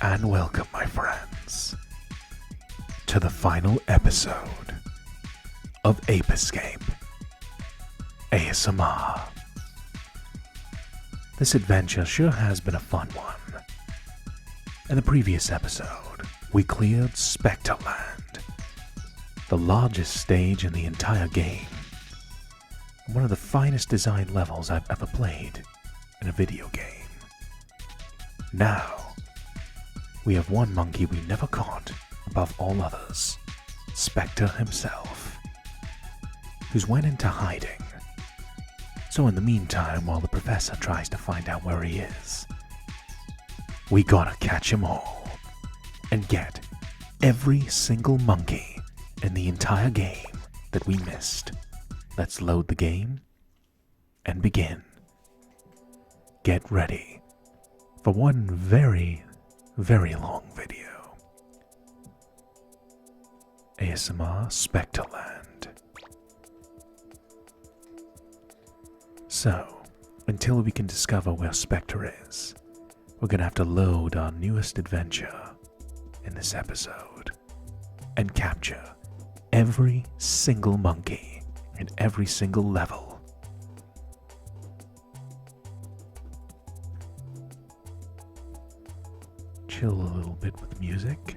And welcome, my friends, to the final episode of Ape Escape ASMR. This adventure sure has been a fun one. In the previous episode, we cleared Specter Land, the largest stage in the entire game, and one of the finest designed levels I've ever played in a video game. Now, we have one monkey we never caught above all others, Specter himself, who's went into hiding. So in the meantime, while the professor tries to find out where he is, we gotta catch him all and get every single monkey in the entire game that we missed. Let's load the game and begin. Get ready for one very long video. ASMR Specterland. So, until we can discover where Specter is, we're gonna have to load our newest adventure in this episode and capture every single monkey in every single level. Chill a little bit with music.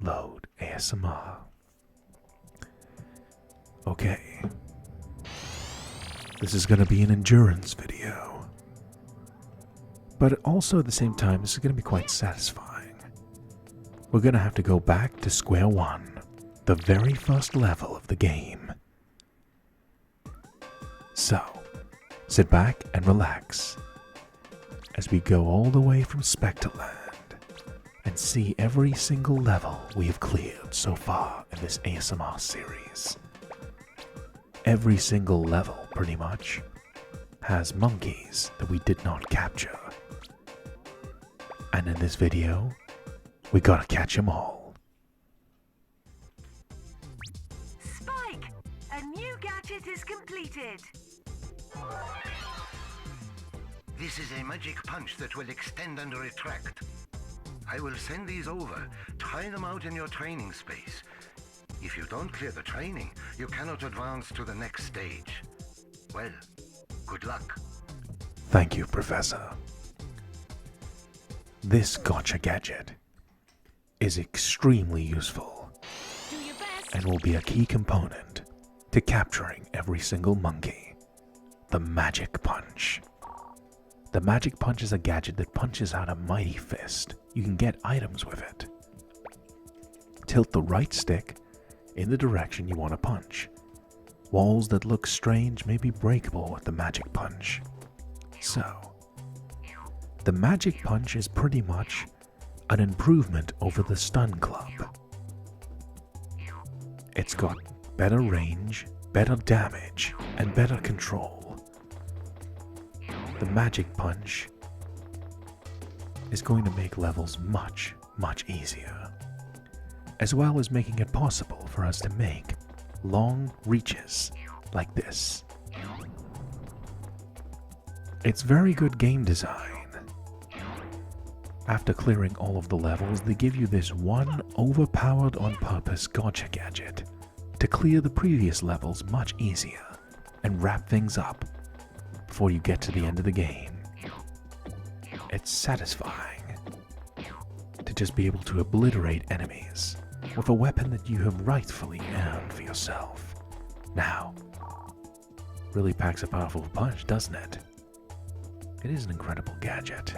Load ASMR. Okay. This is going to be an endurance video. But also at the same time, this is going to be quite satisfying. We're going to have to go back to square one, the very first level of the game. So, sit back and relax as we go all the way from Specterland and see every single level we have cleared so far in this ASMR series. Every single level, pretty much, has monkeys that we did not capture. And in this video, we gotta catch them all. Spike! A new gadget is completed! This is a magic punch that will extend and retract. I will send these over. Try them out in your training space. If you don't clear the training, you cannot advance to the next stage. Well, good luck. Thank you, Professor. This gotcha gadget is extremely useful Do your best! and will be a key component to capturing every single monkey. The Magic Punch. The Magic Punch is a gadget that punches out a mighty fist. You can get items with it. Tilt the right stick in the direction you want to punch. Walls that look strange may be breakable with the Magic Punch. So, the Magic Punch is pretty much an improvement over the Stun Club. It's got better range, better damage, and better control. The Magic Punch is going to make levels much easier, as well as making it possible for us to make long reaches like this. It's very good game design. After clearing all of the levels, they give you this one overpowered on purpose gotcha gadget to clear the previous levels much easier and wrap things up before you get to the end of the game. It's satisfying to just be able to obliterate enemies with a weapon that you have rightfully earned for yourself. Now, really packs a powerful punch, doesn't it? It is an incredible gadget.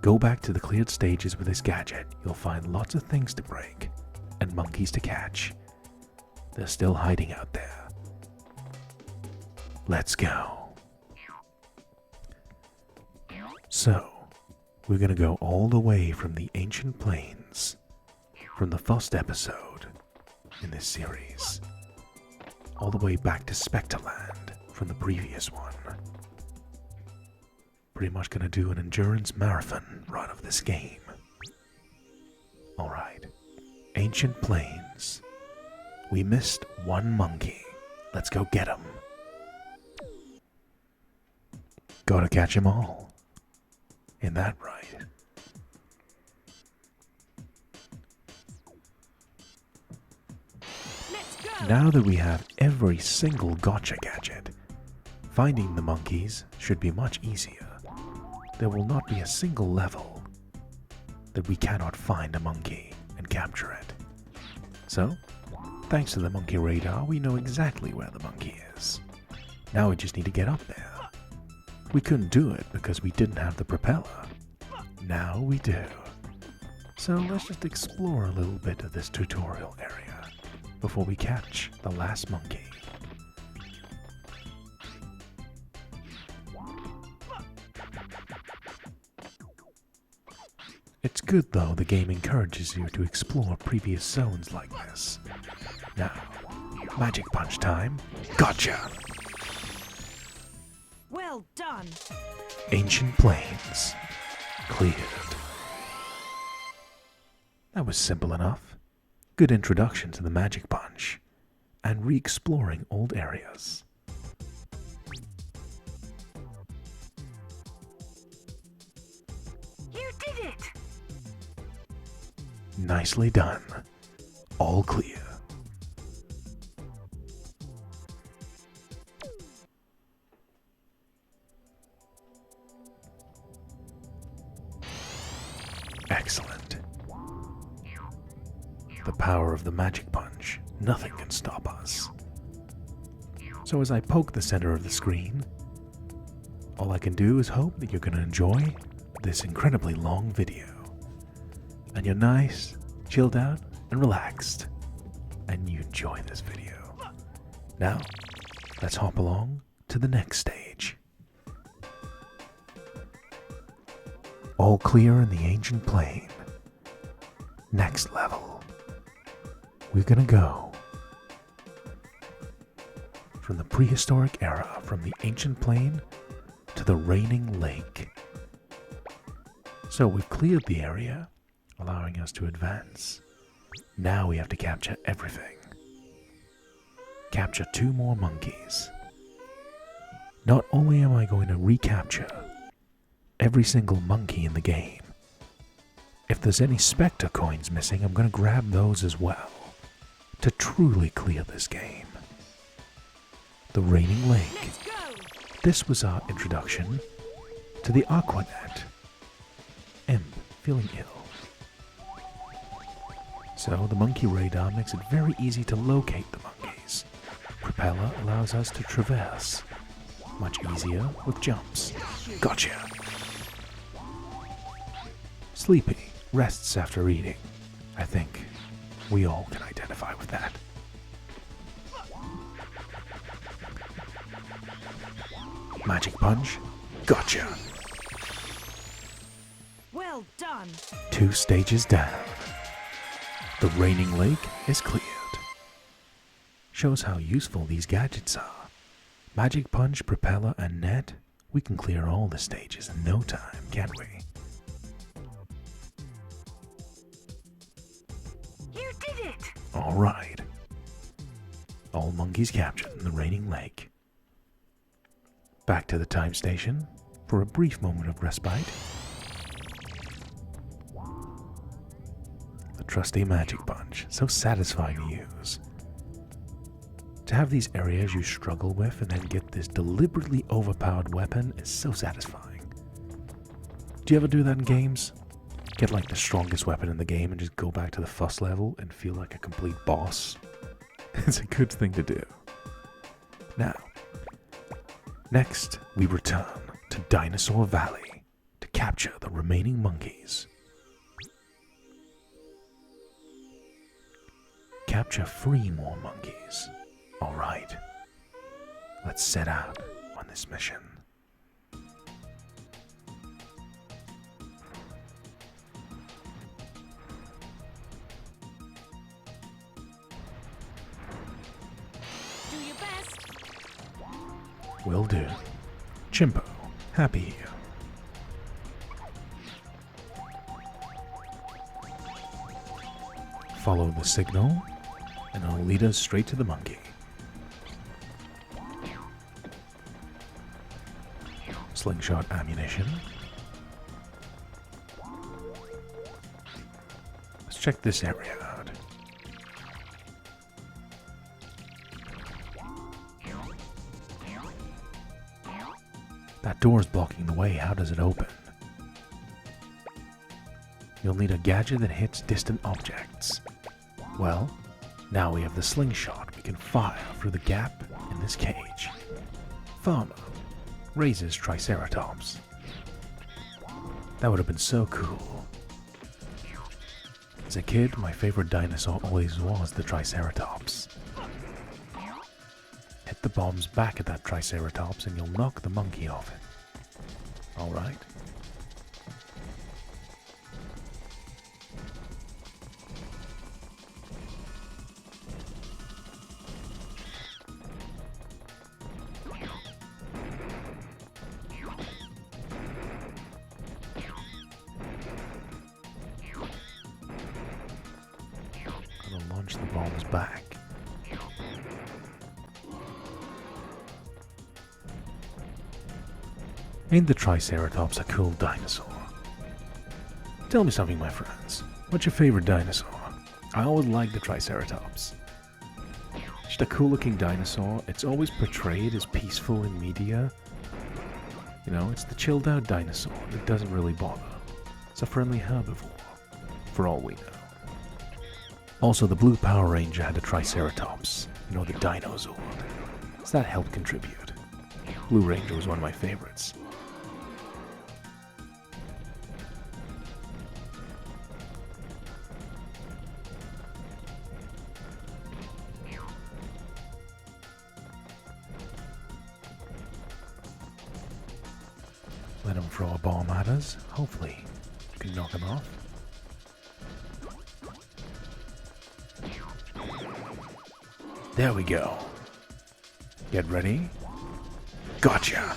Go back to the cleared stages with this gadget. You'll find lots of things to break and monkeys to catch. They're still hiding out there. Let's go. So, we're gonna go all the way from the ancient plains, from the first episode in this series, all the way back to Specterland from the previous one. Pretty much gonna do an endurance marathon run of this game. Alright, ancient plains. We missed one monkey. Let's go get him. Gotta catch 'em all. Ain't that right? Let's go. Now that we have every single gotcha gadget, finding the monkeys should be much easier. There will not be a single level that we cannot find a monkey and capture it. So, thanks to the monkey radar, we know exactly where the monkey is. Now we just need to get up there. We couldn't do it because we didn't have the propeller. Now we do. So let's just explore a little bit of this tutorial area before we catch the last monkey. It's good though the game encourages you to explore previous zones like this. Now, magic punch time. Gotcha! Well done. Ancient Plains. Cleared. That was simple enough. Good introduction to the magic punch and re-exploring old areas. You did it. Nicely done. All clear. Excellent. The power of the magic punch. Nothing can stop us. So as I poke the center of the screen, all I can do is hope that you're going to enjoy this incredibly long video. And you're nice, chilled out, and relaxed. And you enjoy this video. Now, let's hop along to the next stage. All clear in the ancient plain. Next level. We're gonna go from the prehistoric era, from the ancient plain to the raining lake. So we've cleared the area, allowing us to advance. Now we have to capture everything. Capture 2 more monkeys. Not only am I going to recapture every single monkey in the game, if there's any Specter coins missing, I'm going to grab those as well to truly clear this game. The Raining Lake. Let's go. This was our introduction to the Aquanet. Imp feeling ill. So the monkey radar makes it very easy to locate the monkeys. Propeller allows us to traverse. Much easier with jumps. Gotcha! Sleepy rests after eating. I think we all can identify with that. Magic punch. Gotcha! Well done. 2 stages down. The Raining Lake is cleared. Shows how useful these gadgets are. Magic punch, propeller, and net. We can clear all the stages in no time, can't we? You did it. Alright. All monkeys captured in the Raining Lake. Back to the time station for a brief moment of respite. The trusty magic punch, so satisfying to use. To have these areas you struggle with and then get this deliberately overpowered weapon is so satisfying. Do you ever do that in games? Get like the strongest weapon in the game and just go back to the first level and feel like a complete boss? It's a good thing to do. Now, next we return to Dinosaur Valley to capture the remaining monkeys. Capture 3 more monkeys. Alright, let's set out on this mission. Do your best. Will do. Chimpo, happy here. Follow the signal, and it'll lead us straight to the monkey. slingshot ammunition. Let's check this area out. That door's blocking the way. How does it open? You'll need a gadget that hits distant objects. Well, now we have the slingshot. We can fire through the gap in this cage. Farmer raises Triceratops. That would have been so cool. As a kid, my favorite dinosaur always was the Triceratops. Hit the bombs back at that Triceratops and you'll knock the monkey off it. Alright. Gonna launch the bombs back. Ain't the Triceratops a cool dinosaur? Tell me something, my friends. What's your favorite dinosaur? I always liked the Triceratops. Just a cool looking dinosaur. It's always portrayed as peaceful in media. You know, it's the chilled out dinosaur that doesn't really bother. It's a friendly herbivore, for all we know. Also, the blue Power Ranger had a Triceratops. You know, the Dinozord. So that helped contribute. Blue Ranger was one of my favorites. Let him throw a bomb at us. Hopefully, we can knock him off. There we go. Get ready. Gotcha!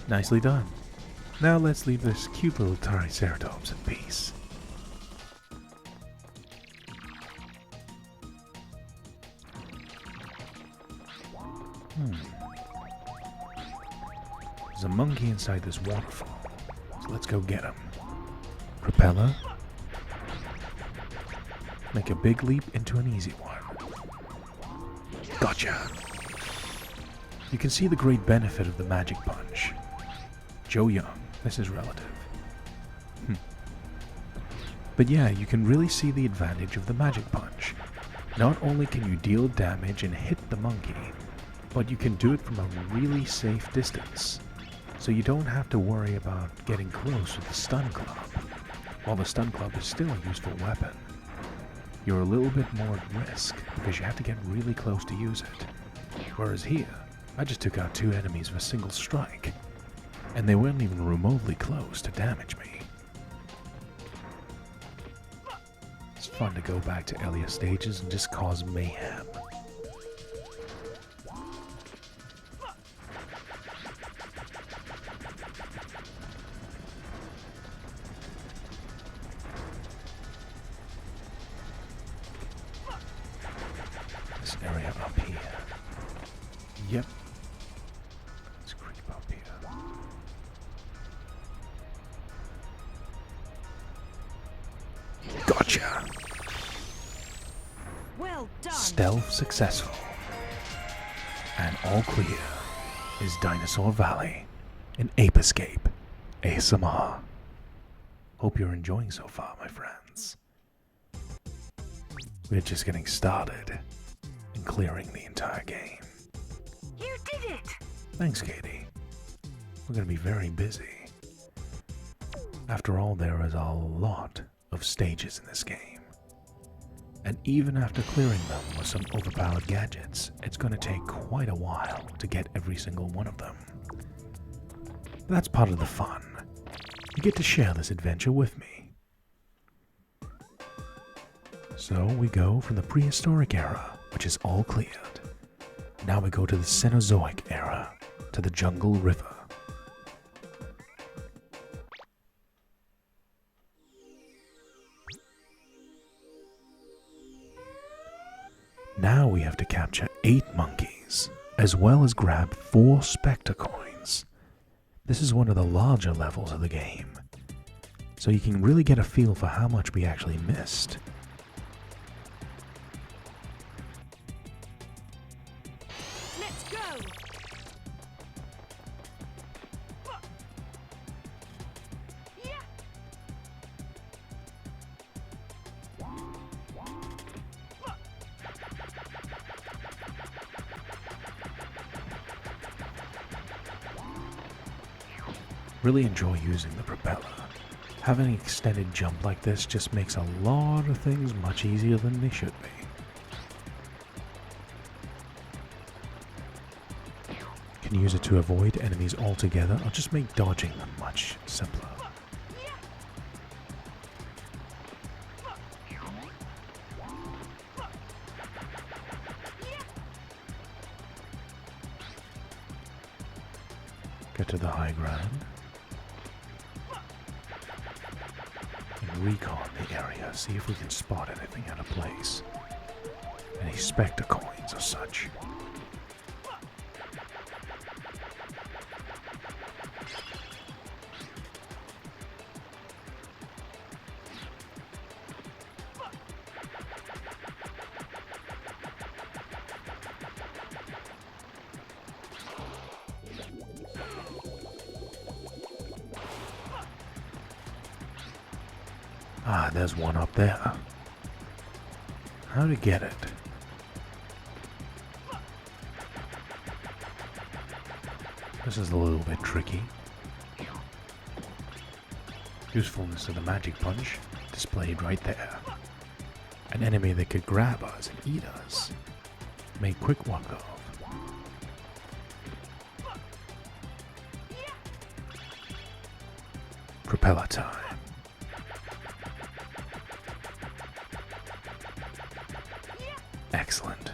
Nicely done. Now let's leave this cute little Triceratops in peace. There's a monkey inside this waterfall, so let's go get him. Propeller. Make a big leap into an easy one. Gotcha! You can see the great benefit of the magic punch. Joe Young, this is relative. But yeah, you can really see the advantage of the magic punch. Not only can you deal damage and hit the monkey, but you can do it from a really safe distance. So you don't have to worry about getting close with the stun club. While the stun club is still a useful weapon, you're a little bit more at risk because you have to get really close to use it. Whereas here, I just took out 2 enemies with a single strike, and they weren't even remotely close to damage me. It's fun to go back to earlier stages and just cause mayhem. This area up here. Yep. Let's creep up here. Gotcha! Well done. Stealth successful. And all clear is Dinosaur Valley in Ape Escape ASMR. Hope you're enjoying so far, my friends. We're just getting started and clearing the entire game. You did it! Thanks, Katie. We're going to be very busy. After all, there is a lot of stages in this game. And even after clearing them with some overpowered gadgets, it's going to take quite a while to get every single one of them. That's part of the fun. You get to share this adventure with me. So we go from the prehistoric era, which is all cleared. Now we go to the Cenozoic era, to the Jungle River. Now we have to capture 8 monkeys as well as grab 4 Specter coins. This is one of the larger levels of the game, so you can really get a feel for how much we actually missed. Let's go! Yeah. Really enjoy using the propeller. Having an extended jump like this just makes a lot of things much easier than they should be. You can use it to avoid enemies altogether or just make dodging them much simpler. Get to the high ground and recon the area, see if we can spot anything out of place. Any Specter coins or such. Ah, there's one up there. How to get it? This is a little bit tricky. Usefulness of the magic punch displayed right there. An enemy that could grab us and eat us. Make quick work of. Propeller time. Excellent.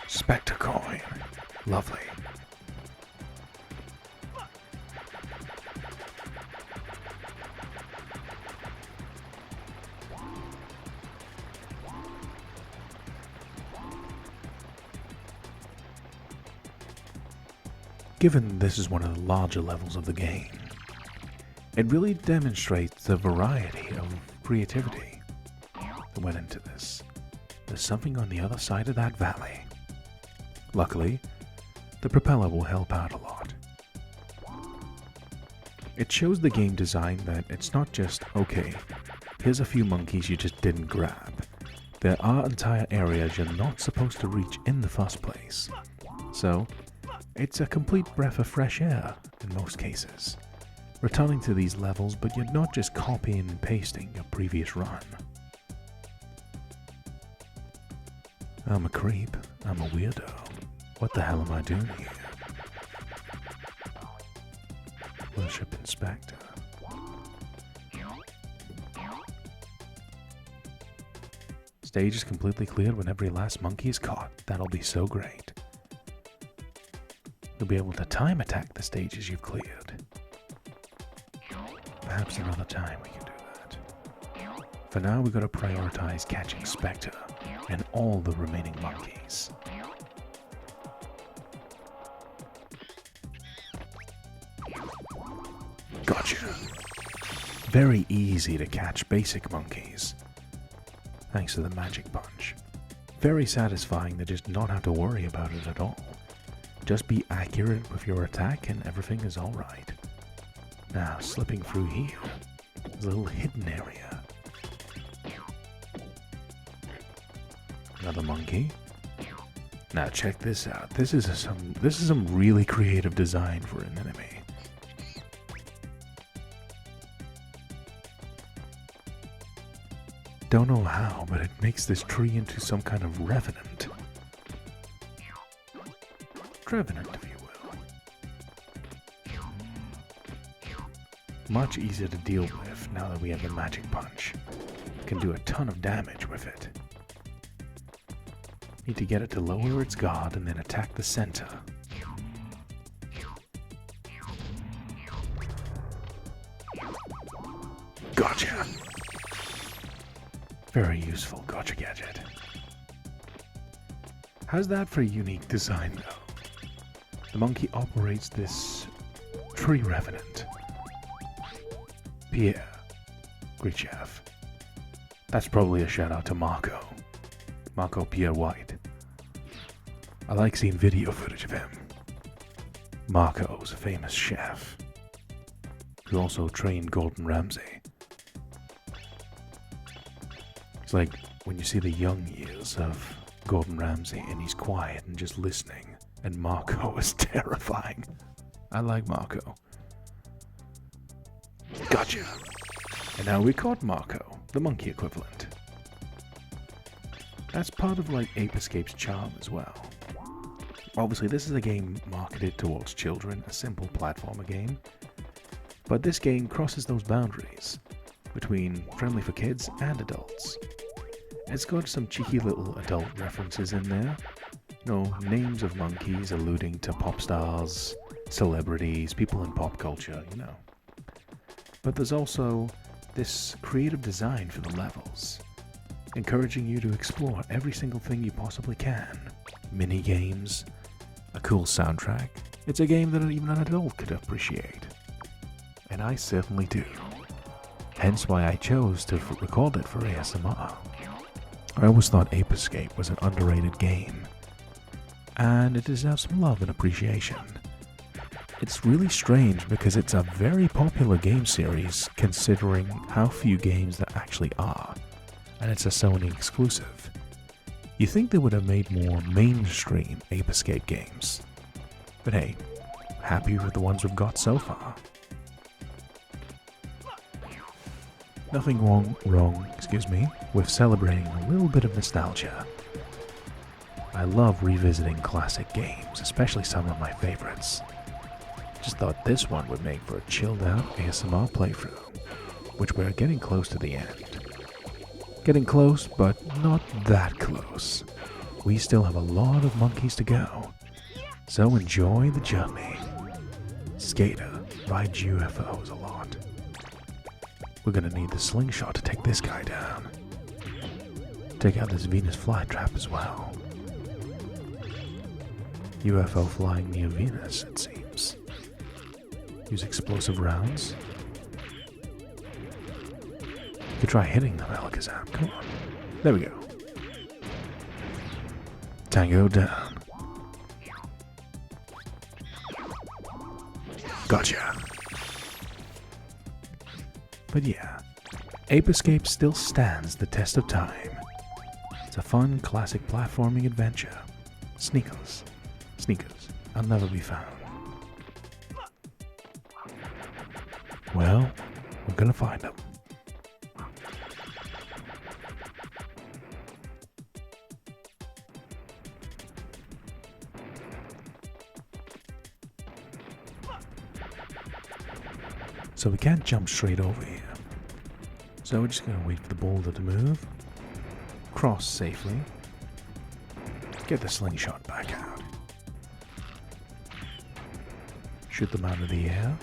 Specter coin. Lovely. Given this is one of the larger levels of the game, it really demonstrates the variety of creativity that went into this. There's something on the other side of that valley. Luckily, the propeller will help out a lot. It shows the game design that it's not just, okay, here's a few monkeys you just didn't grab. There are entire areas you're not supposed to reach in the first place. So, it's a complete breath of fresh air in most cases. Returning to these levels, but you're not just copying and pasting your previous run. I'm a creep. I'm a weirdo. What the hell am I doing here? Worship Inspector. Stage is completely cleared when every last monkey is caught. That'll be so great. You'll be able to time attack the stages you've cleared. Perhaps another time we can do that. For now, we've got to prioritize catching Specter and all the remaining monkeys. Gotcha. Very easy to catch basic monkeys, thanks to the magic punch. Very satisfying to just not have to worry about it at all. Just be accurate with your attack and everything is alright. Now, slipping through here, there's a little hidden area. Another monkey. Now check this out. This is some really creative design for an enemy. Don't know how, but it makes this tree into some kind of revenant. Revenant, if you will. Much easier to deal with now that we have the magic punch. Can do a ton of damage with it. Need to get it to lower its guard and then attack the center. Gotcha! Very useful gotcha gadget. How's that for a unique design, though? The monkey operates this tree revenant. Pierre. Great chef. That's probably a shout out to Marco. Marco Pierre White. I like seeing video footage of him. Marco's a famous chef who also trained Gordon Ramsay. It's like when you see the young years of Gordon Ramsay and he's quiet and just listening, and Marco is terrifying. I like Marco. Gotcha! And now we caught Marco, the monkey equivalent. That's part of like Ape Escape's charm as well. Obviously this is a game marketed towards children, a simple platformer game. But this game crosses those boundaries between friendly for kids and adults. It's got some cheeky little adult references in there. You know, names of monkeys alluding to pop stars, celebrities, people in pop culture, you know. But there's also this creative design for the levels, encouraging you to explore every single thing you possibly can. Mini games, a cool soundtrack. It's a game that even an adult could appreciate. And I certainly do. Hence why I chose to record it for ASMR. I always thought Ape Escape was an underrated game, and it deserves some love and appreciation. It's really strange because it's a very popular game series considering how few games there actually are, and it's a Sony exclusive. You think they would have made more mainstream Ape Escape games, but hey, happy with the ones we've got so far. Nothing wrong, with celebrating a little bit of nostalgia. I love revisiting classic games, especially some of my favorites. Just thought this one would make for a chilled out ASMR playthrough, which we're getting close to the end. Getting close, but not that close. We still have a lot of monkeys to go, so enjoy the journey. Skater rides UFOs a lot. We're gonna need the slingshot to take this guy down. Take out this Venus flytrap as well. UFO flying near Venus, it seems. Use explosive rounds. Could try hitting them, Alakazam. Come on. There we go. Tango down. Gotcha. But yeah, Ape Escape still stands the test of time. It's a fun, classic platforming adventure. Sneakers. I'll never be found. Well, we're gonna find them. So we can't jump straight over here. So we're just gonna wait for the boulder to move. Cross safely. Get the slingshot back out. Shoot them out of the air.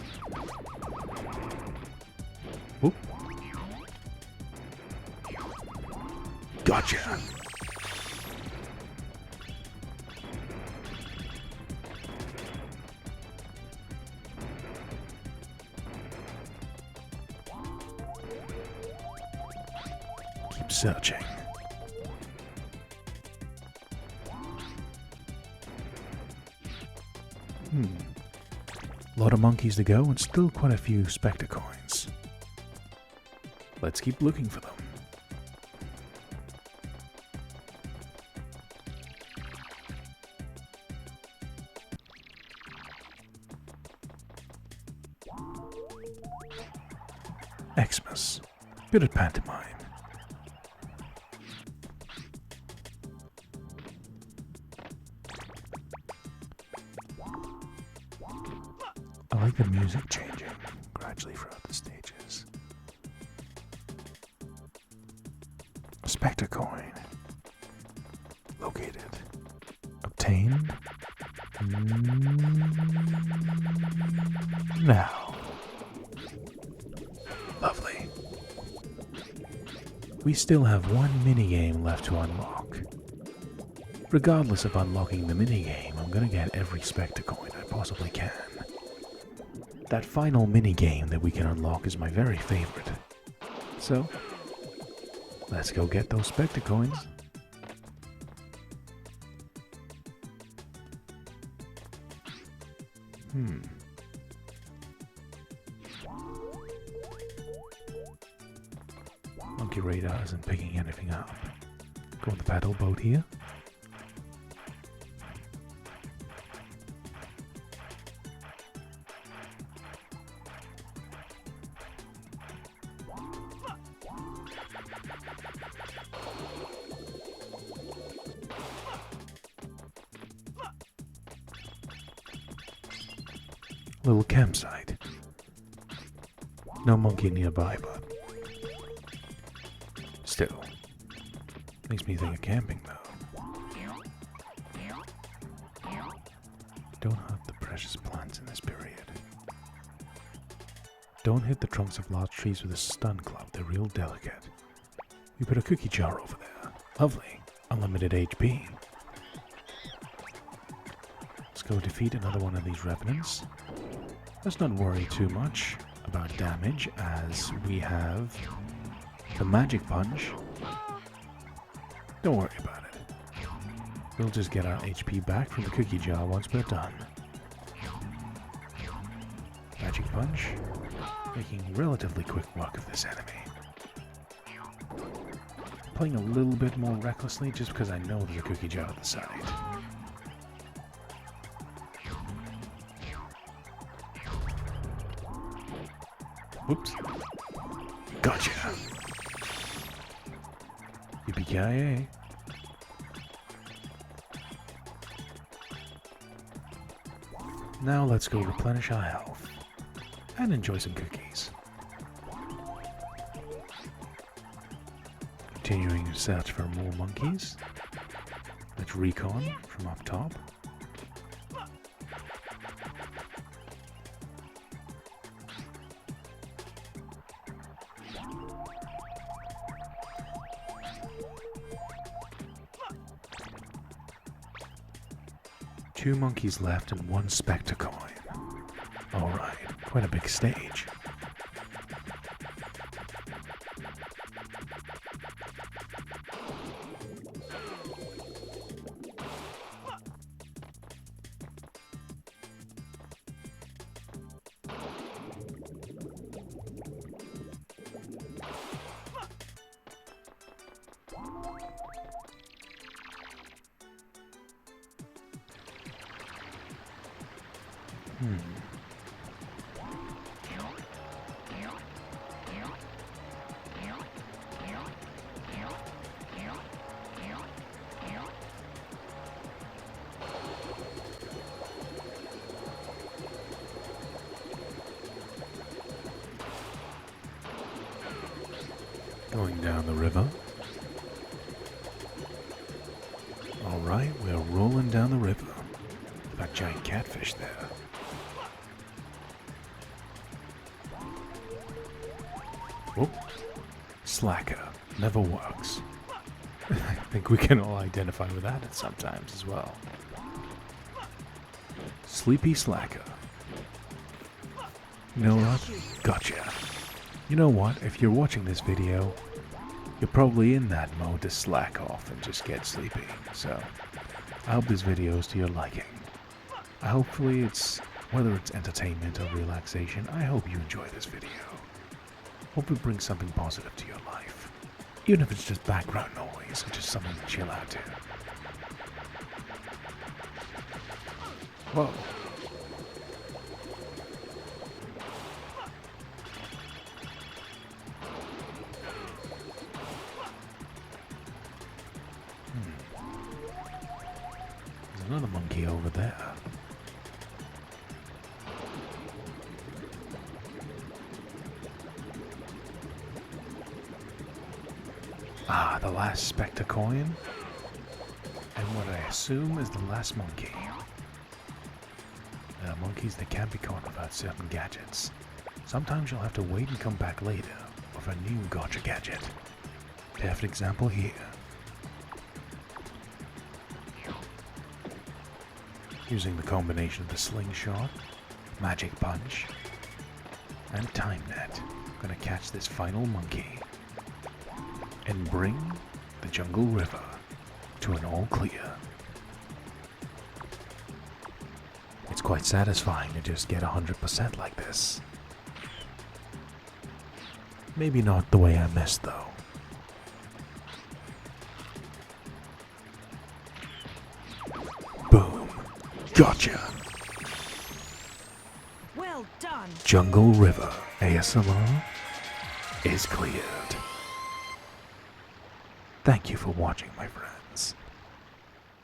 Oop. Gotcha. Keep searching. A lot of monkeys to go and still quite a few Specter coins. Let's keep looking for them. Xmas. Good at pantomime. I like the music changing gradually throughout the stages. Specter coin. Located. Obtained. Now. Lovely. We still have one minigame left to unlock. Regardless of unlocking the minigame, I'm gonna get every Specter coin I possibly can. That final minigame that we can unlock is my very favorite. So, let's go get those Specter coins. Monkey radar isn't picking anything up. Go on the paddle boat here. Little campsite. No monkey nearby, but still. Makes me think of camping, though. Don't hurt the precious plants in this period. Don't hit the trunks of large trees with a stun club, they're real delicate. We put a cookie jar over there. Lovely. Unlimited HP. Let's go defeat another one of these revenants. Let's not worry too much about damage, as we have the magic punch. Don't worry about it. We'll just get our HP back from the cookie jar once we're done. Magic punch, making relatively quick work of this enemy. Playing a little bit more recklessly just because I know there's a cookie jar at the side. Whoops. Gotcha. Yippee-ki-yay. Now let's go replenish our health and enjoy some cookies. Continuing to search for more monkeys. Let's recon from up top. Two monkeys left and one Specter coin. Alright, quite a big stage. Going down the river. Alright, we're rolling down the river. That giant catfish there. Whoop. Slacker. Never works. I think we can all identify with that at sometimes as well. Sleepy Slacker. You know what? Gotcha. You know what? If you're watching this video, you're probably in that mode to slack off and just get sleepy. So, I hope this video is to your liking. Hopefully whether it's entertainment or relaxation, I hope you enjoy this video. Hope it brings something positive to your life. Even if it's just background noise or just something to chill out to. Whoa. There's another monkey over there. Ah, the last Specter coin. And what I assume is the last monkey. There are monkeys that can't be caught without certain gadgets. Sometimes you'll have to wait and come back later with a new gotcha gadget. Perfect example here. using the combination of the slingshot, magic punch, and time net. I'm gonna catch this final monkey and bring the jungle river to an all clear. It's quite satisfying to just get 100% like this. Maybe not the way I missed though. Boom. Gotcha. Well done. Jungle River ASMR is cleared. Thank you for watching, my friends.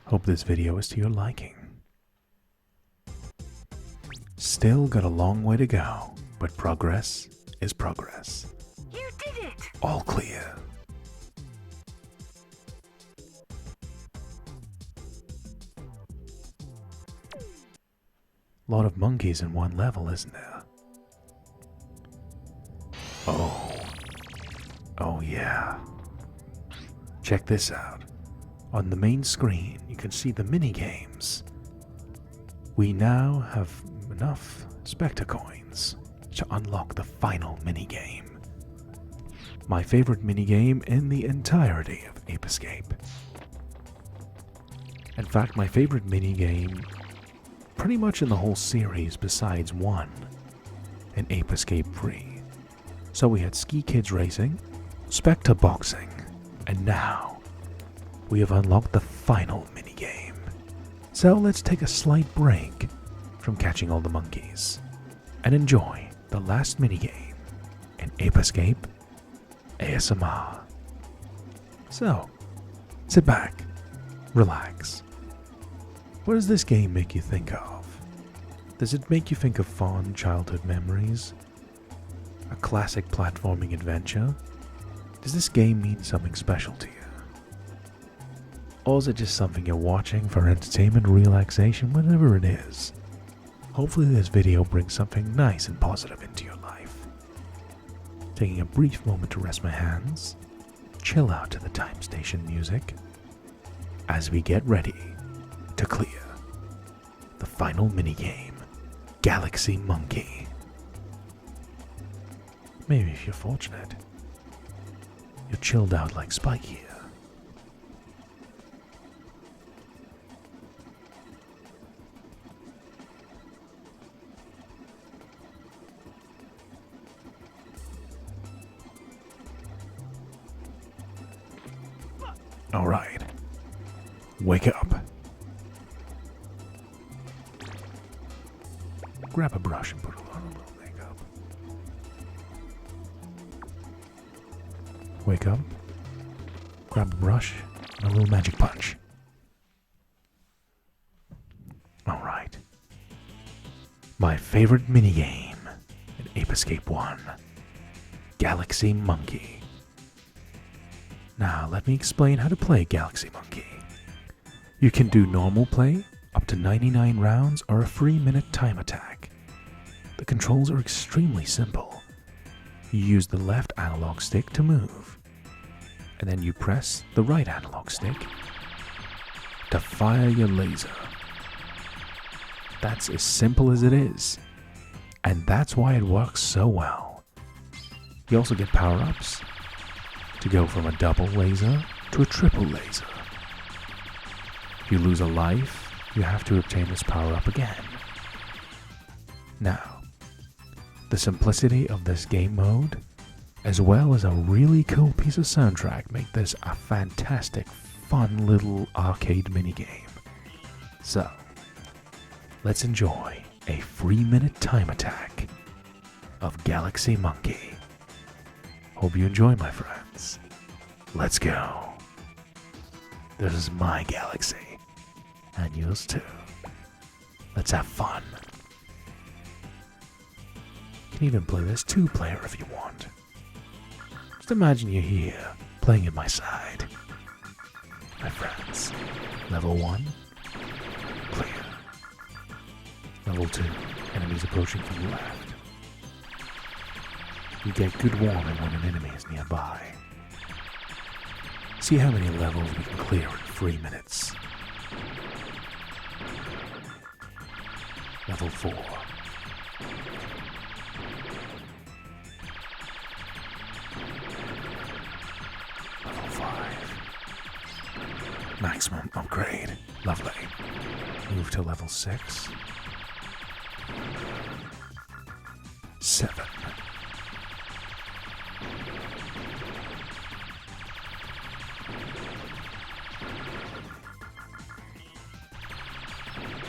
Hope this video is to your liking. Still got a long way to go, but progress is progress. You did it. All clear. Lot of monkeys in one level, isn't there? Oh yeah. Check this out. On the main screen, you can see the mini games. We now have enough Specter coins to unlock the final mini game. My favorite minigame in the entirety of Ape Escape. In fact, my favorite minigame pretty much in the whole series besides one, in Ape Escape 3. So we had Ski Kids Racing, Specter Boxing, and now we have unlocked the final minigame. So let's take a slight break from catching all the monkeys and enjoy the last minigame in Ape Escape ASMR. So, sit back, relax. What does this game make you think of? Does it make you think of fond childhood memories? A classic platforming adventure? Does this game mean something special to you? Or is it just something you're watching for entertainment, relaxation, whatever it is? Hopefully this video brings something nice and positive into your life. Taking a brief moment to rest my hands, chill out to the time station music, as we get ready to clear the final minigame, Galaxy Monkey. Maybe if you're fortunate, you're chilled out like Spike here. Alright, wake up. Grab a brush and put on a little makeup. Wake up, grab a brush and a little magic punch. Alright. My favorite minigame in Ape Escape 1, Galaxy Monkey. Now, let me explain how to play Galaxy Monkey. You can do normal play, up to 99 rounds, or a 3-minute time attack. The controls are extremely simple. You use the left analog stick to move, and then you press the right analog stick to fire your laser. That's as simple as it is, and that's why it works so well. You also get power-ups to go from a double laser to a triple laser. If you lose a life, you have to obtain this power-up again. Now, the simplicity of this game mode, as well as a really cool piece of soundtrack, make this a fantastic, fun little arcade minigame. So, let's enjoy a 3-minute time attack of Galaxy Monkey. Hope you enjoy, my friends. Let's go. This is my galaxy, and yours too. Let's have fun. You can even play this 2-player if you want. Just imagine you're here, playing at my side. My friends, level 1, clear. Level 2, enemies approaching from the left. You get good warming when an enemy is nearby. See how many levels we can clear in 3 minutes. Level 4. Level 5. Maximum upgrade. Lovely. Move to level 6. 7.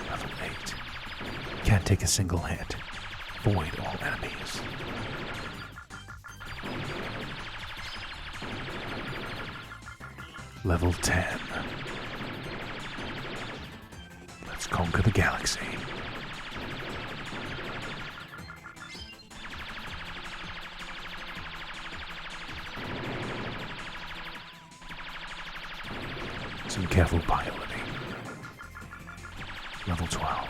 Level 8. Can't take a single hit. Void all enemies. Level 10. Let's conquer the galaxy. Some careful piloting. Level 12.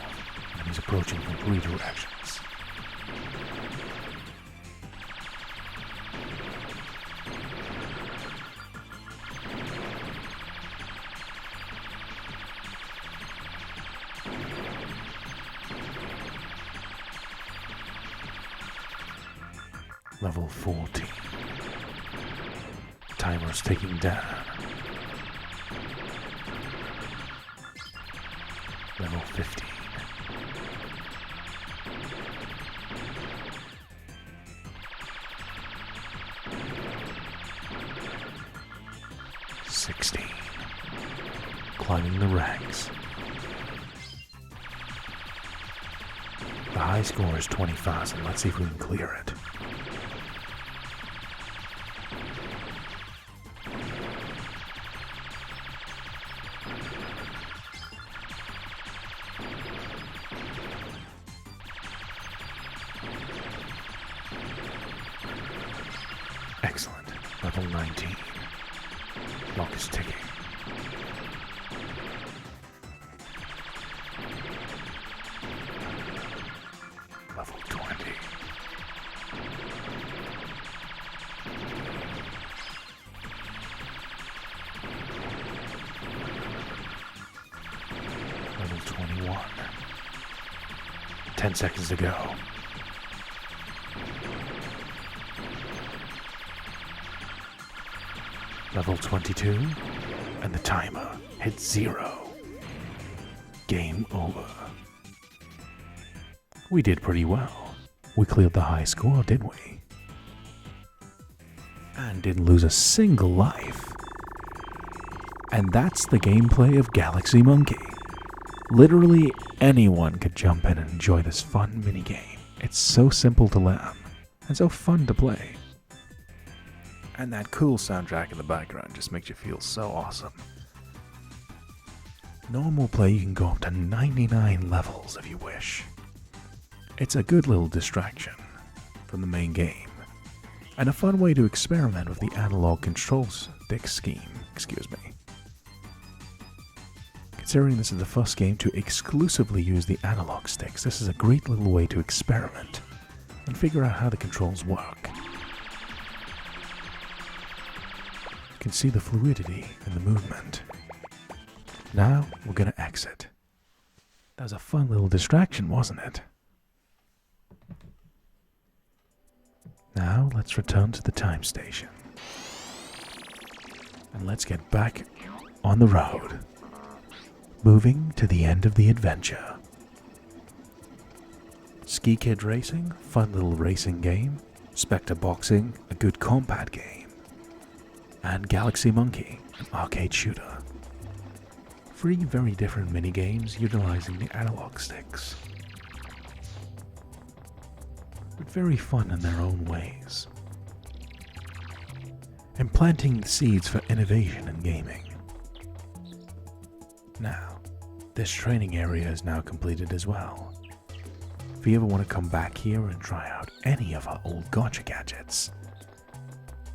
Enemies approaching from 3 directions. Level 14. Timer's ticking down. Level 15. Climbing the ranks. The high score is 20,000. Let's see if we can clear it. Excellent. Level 19. Clock is ticking. Level 20. Level 21. 10 seconds to go. Level 22, and the timer hits 0. Game over. We did pretty well. We cleared the high score, didn't we? And didn't lose a single life. And that's the gameplay of Galaxy Monkey. Literally anyone could jump in and enjoy this fun minigame. It's so simple to learn, and so fun to play. And that cool soundtrack in the background just makes you feel so awesome. Normal play, you can go up to 99 levels if you wish. It's a good little distraction from the main game, and a fun way to experiment with the analog control stick scheme, excuse me. Considering this is the first game to exclusively use the analog sticks, this is a great little way to experiment and figure out how the controls work. You can see the fluidity in the movement. Now we're gonna exit. That was a fun little distraction, wasn't it? Now let's return to the time station. And let's get back on the road. Moving to the end of the adventure. Ski Kid Racing, fun little racing game. Specter Boxing, a good combat game. And Galaxy Monkey, an arcade shooter. 3 very different minigames utilizing the analog sticks. But very fun in their own ways. And planting the seeds for innovation in gaming. Now, this training area is now completed as well. If you ever want to come back here and try out any of our old gotcha gadgets,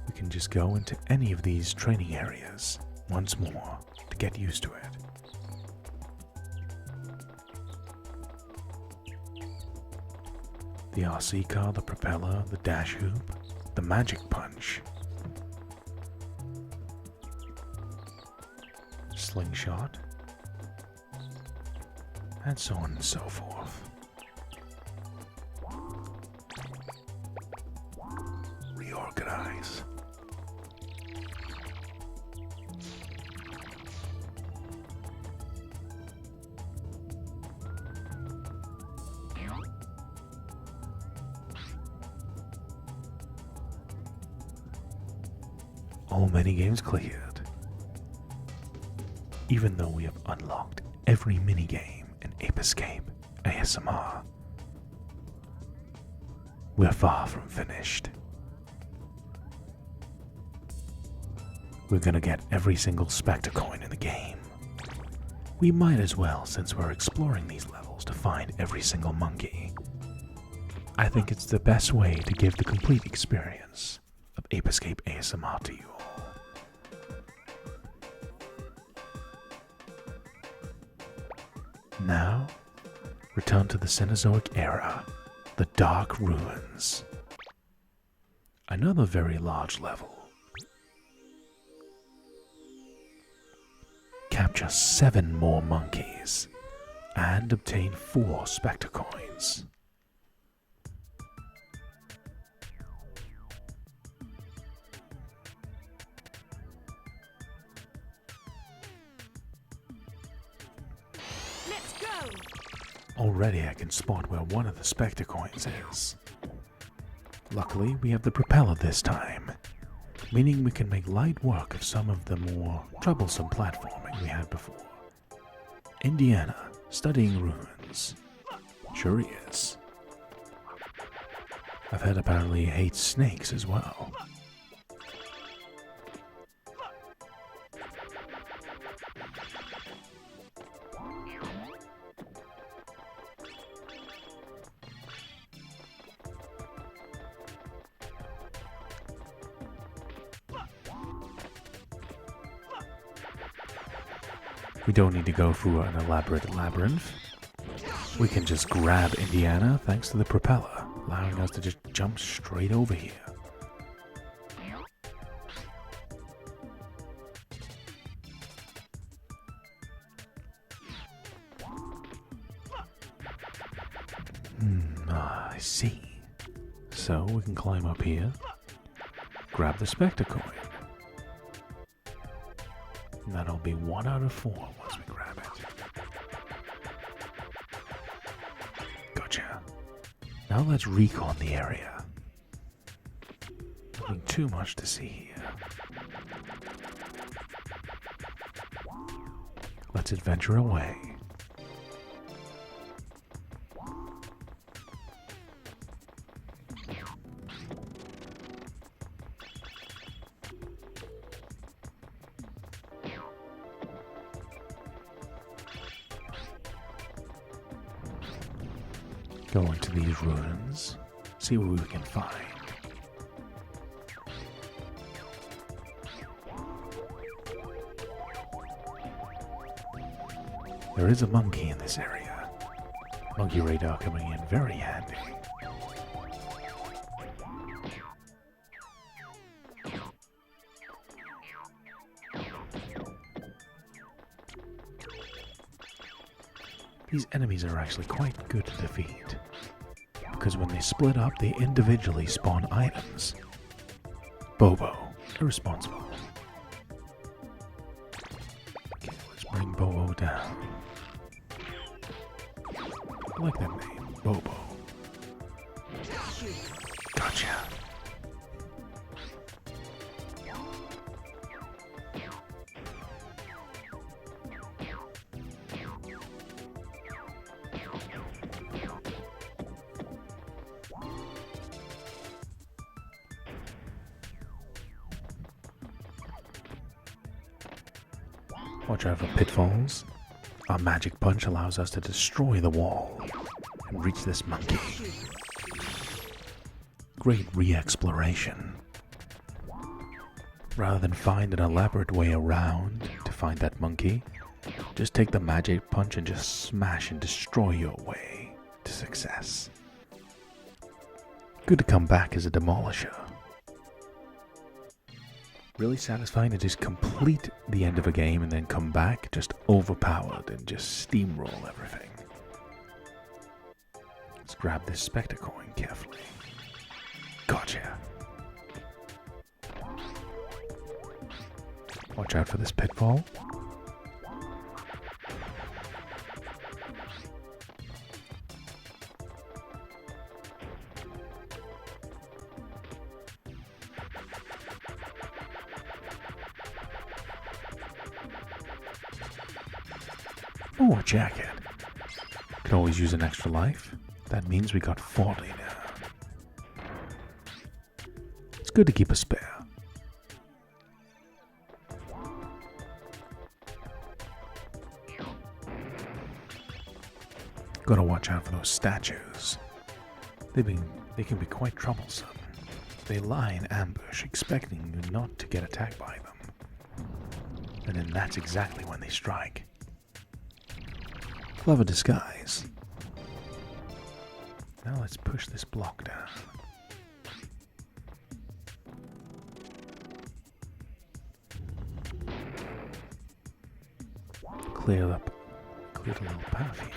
we can just go into any of these training areas once more to get used to it. The RC car, the propeller, the dash hoop, the magic punch, slingshot, and so on and so forth. All minigames cleared. Even though we have unlocked every minigame in Ape Escape ASMR, we're far from finished. We're gonna get every single Specter coin in the game. We might as well, since we're exploring these levels, to find every single monkey. I think it's the best way to give the complete experience of Ape Escape ASMR to you all. Now, return to the Cenozoic era, the Dark Ruins. Another very large level. Capture 7 more monkeys and obtain 4 Specter coins. Let's go! Already I can spot where one of the Specter coins is. Luckily, we have the propeller this time, meaning we can make light work of some of the more troublesome platforming we had before. Indiana, studying ruins. Sure he is. I've heard apparently he hates snakes as well. We don't need to go through an elaborate labyrinth. We can just grab Indiana thanks to the propeller, allowing us to just jump straight over here. I see. So we can climb up here, grab the Specter coin. And that'll be 1 out of 4 once we grab it. Gotcha. Now let's recon the area. Nothing too much to see here. Let's adventure away. Go into these ruins, see what we can find. There is a monkey in this area. Monkey radar coming in very handy. These enemies are actually quite good to defeat, because when they split up, they individually spawn items. Bobo, irresponsible. Okay, let's bring Bobo down. I like that name, Bobo. Gotcha. Watch out for pitfalls. Our magic punch allows us to destroy the wall and reach this monkey. Great re-exploration. Rather than find an elaborate way around to find that monkey, just take the magic punch and just smash and destroy your way to success. Good to come back as a demolisher. Really satisfying to just complete the end of a game and then come back just overpowered and just steamroll everything. Let's grab this Specter coin carefully. Gotcha. Watch out for this pitfall. Oh, a jacket. Can always use an extra life. That means we got 40 now. It's good to keep a spare. Gotta watch out for those statues. They can be quite troublesome. They lie in ambush, expecting you not to get attacked by them. And then that's exactly when they strike. Clever disguise. Now let's push this block down. Clear the little path here.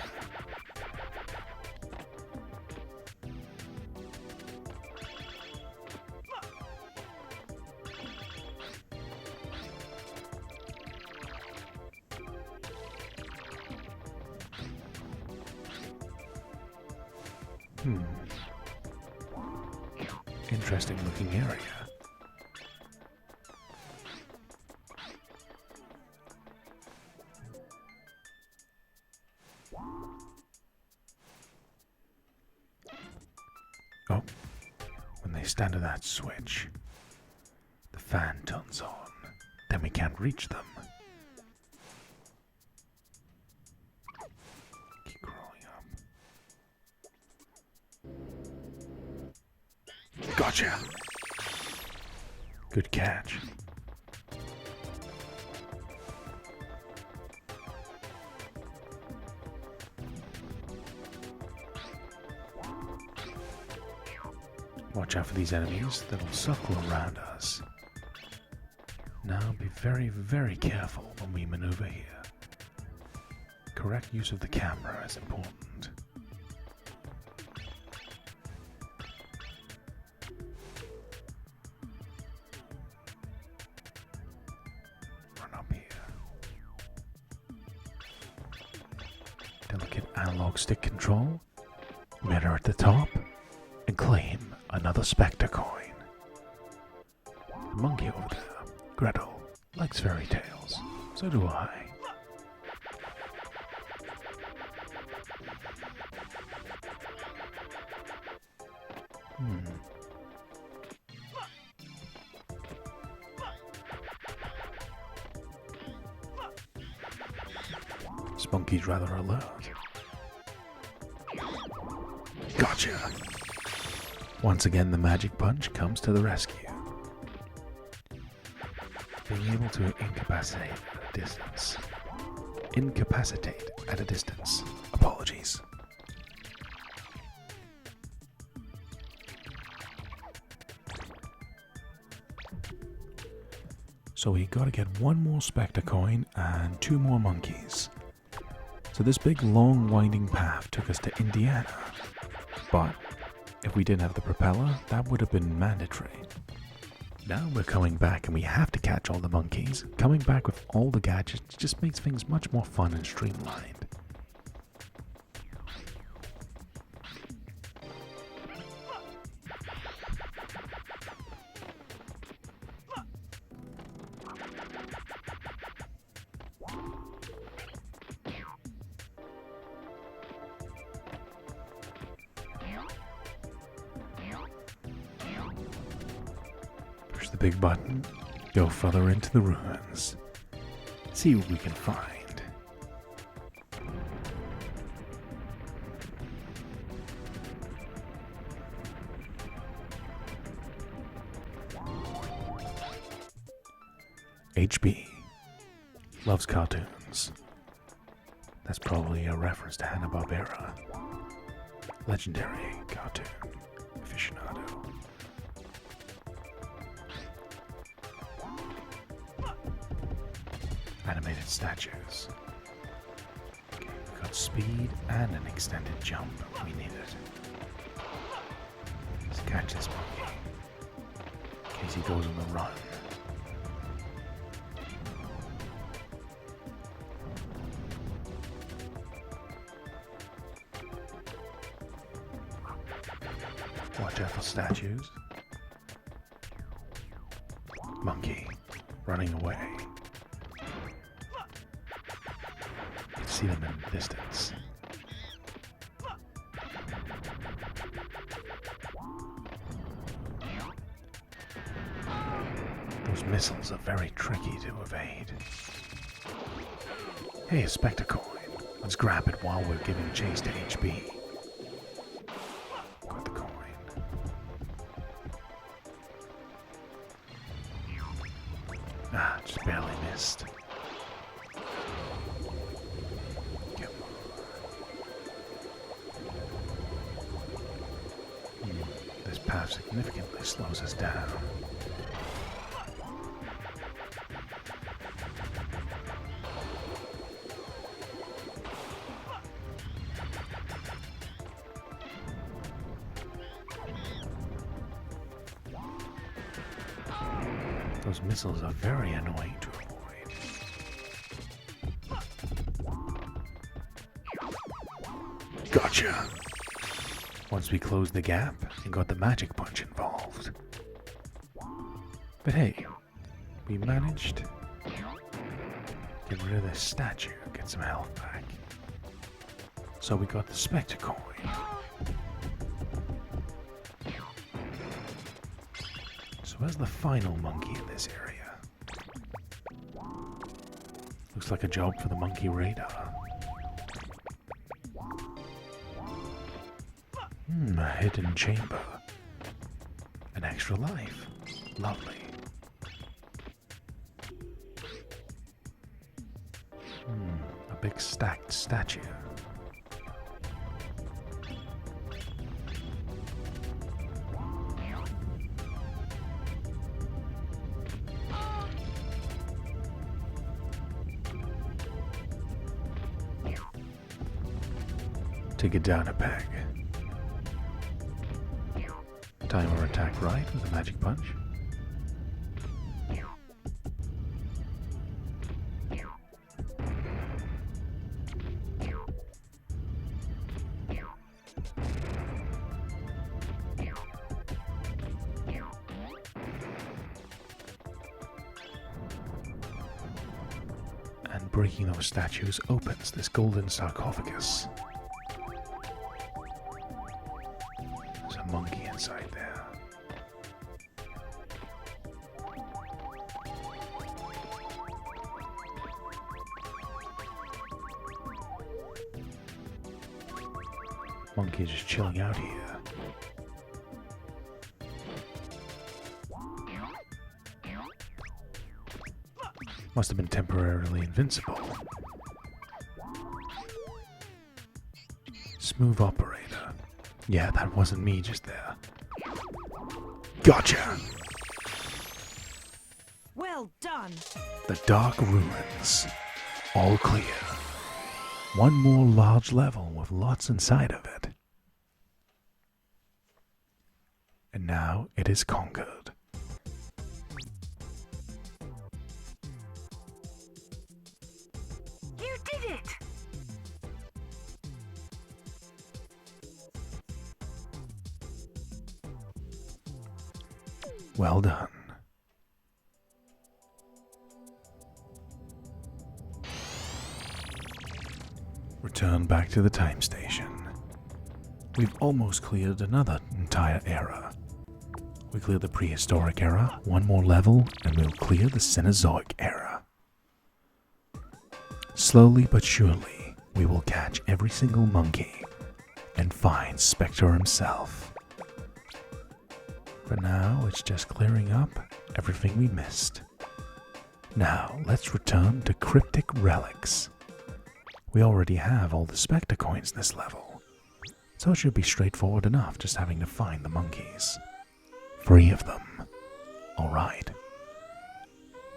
Interesting looking area. Oh, when they stand to that switch, the fan turns on. Then we can't reach them. Keep crawling up. Gotcha! Good catch. Watch out for these enemies that'll circle around us. Now be very, very careful when we maneuver here. Correct use of the camera is important. Run up here. Delicate analog stick control. Mirror at the top. And claim another Specter coin. The monkey over there, Gretel, likes fairy tales. So do I. This monkey's rather alert. Gotcha! Once again, the magic punch comes to the rescue. Being able to incapacitate at a distance. Incapacitate at a distance. Apologies. So we gotta get one more Specter coin and 2 more monkeys. So this big long winding path took us to Indiana. But if we didn't have the propeller, that would have been mandatory. Now we're coming back and we have to catch all the monkeys. Coming back with all the gadgets just makes things much more fun and streamlined. Push the big button, go further into the ruins, see what we can find. HB loves cartoons. That's probably a reference to Hanna-Barbera. Legendary cartoon aficionado. Animated statues. Okay, we've got speed and an extended jump if we need it. Let's catch this monkey in case he goes on the run. Watch out for statues. Monkey running away. You can see see them in the distance. Those missiles are very tricky to evade. Hey, a Specter coin. Let's grab it while we're giving chase to HB. Got the coin. Ah, just barely missed. Come on. This path significantly slows us down. Those missiles are very annoying to avoid. Gotcha! Once we closed the gap and got the magic punch involved. But hey, we managed to get rid of this statue, get some health back. So we got the Specter coin. So where's the final monkey in this area? Looks like a job for the monkey radar. A hidden chamber. An extra life. Lovely. A big stacked statue. Take it down a peg. Time our attack right with a magic punch. And breaking those statues opens this golden sarcophagus. There's a monkey inside there. Monkey just chilling out here. Must have been temporarily invincible. Smooth operator. Yeah, that wasn't me just there. Gotcha! Well done. The Dark Ruins. All clear. One more large level with lots inside of it. And now it is conquered. You did it. Well done. Return back to the time station. We've almost cleared another entire era. We cleared the prehistoric era, one more level, and we'll clear the Cenozoic era. Slowly but surely, we will catch every single monkey and find Specter himself. For now, it's just clearing up everything we missed. Now, let's return to Cryptic Relics. We already have all the Specter coins this level, so it should be straightforward enough just having to find the monkeys. 3 of them. Alright.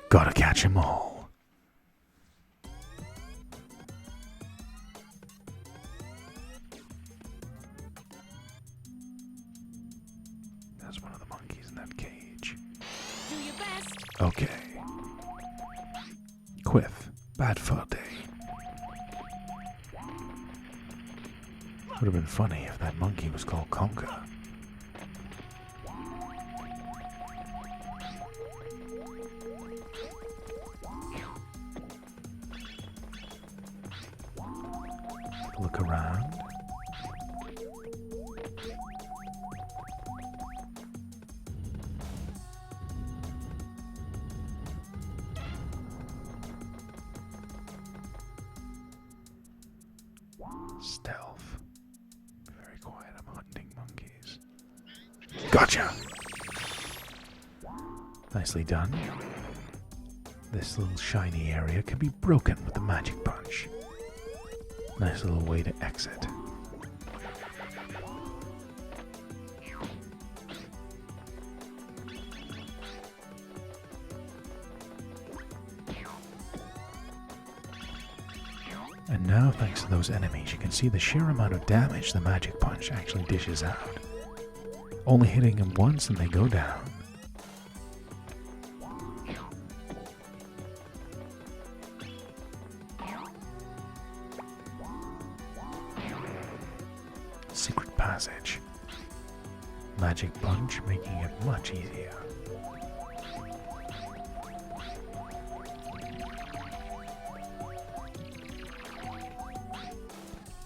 Gotta catch 'em all. There's one of the monkeys in that cage. Do your best. Okay. Quiff. Bad fur day. Would have been funny if that monkey was called Conker. Stealth. Very quiet, I'm hunting monkeys. Gotcha! Nicely done. This little shiny area can be broken with the magic punch. Nice little way to exit. And now, thanks to those enemies, you can see the sheer amount of damage the magic punch actually dishes out. Only hitting them once and they go down. Secret passage. Magic punch making it much easier.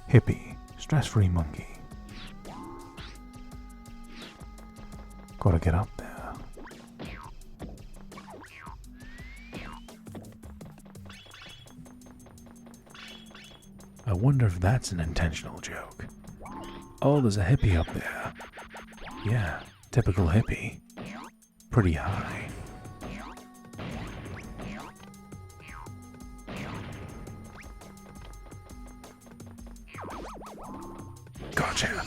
Hippie, stress-free monkey. Gotta get up there. I wonder if that's an intentional joke. Oh, there's a hippie up there. Yeah, typical hippie. Pretty high. Gotcha.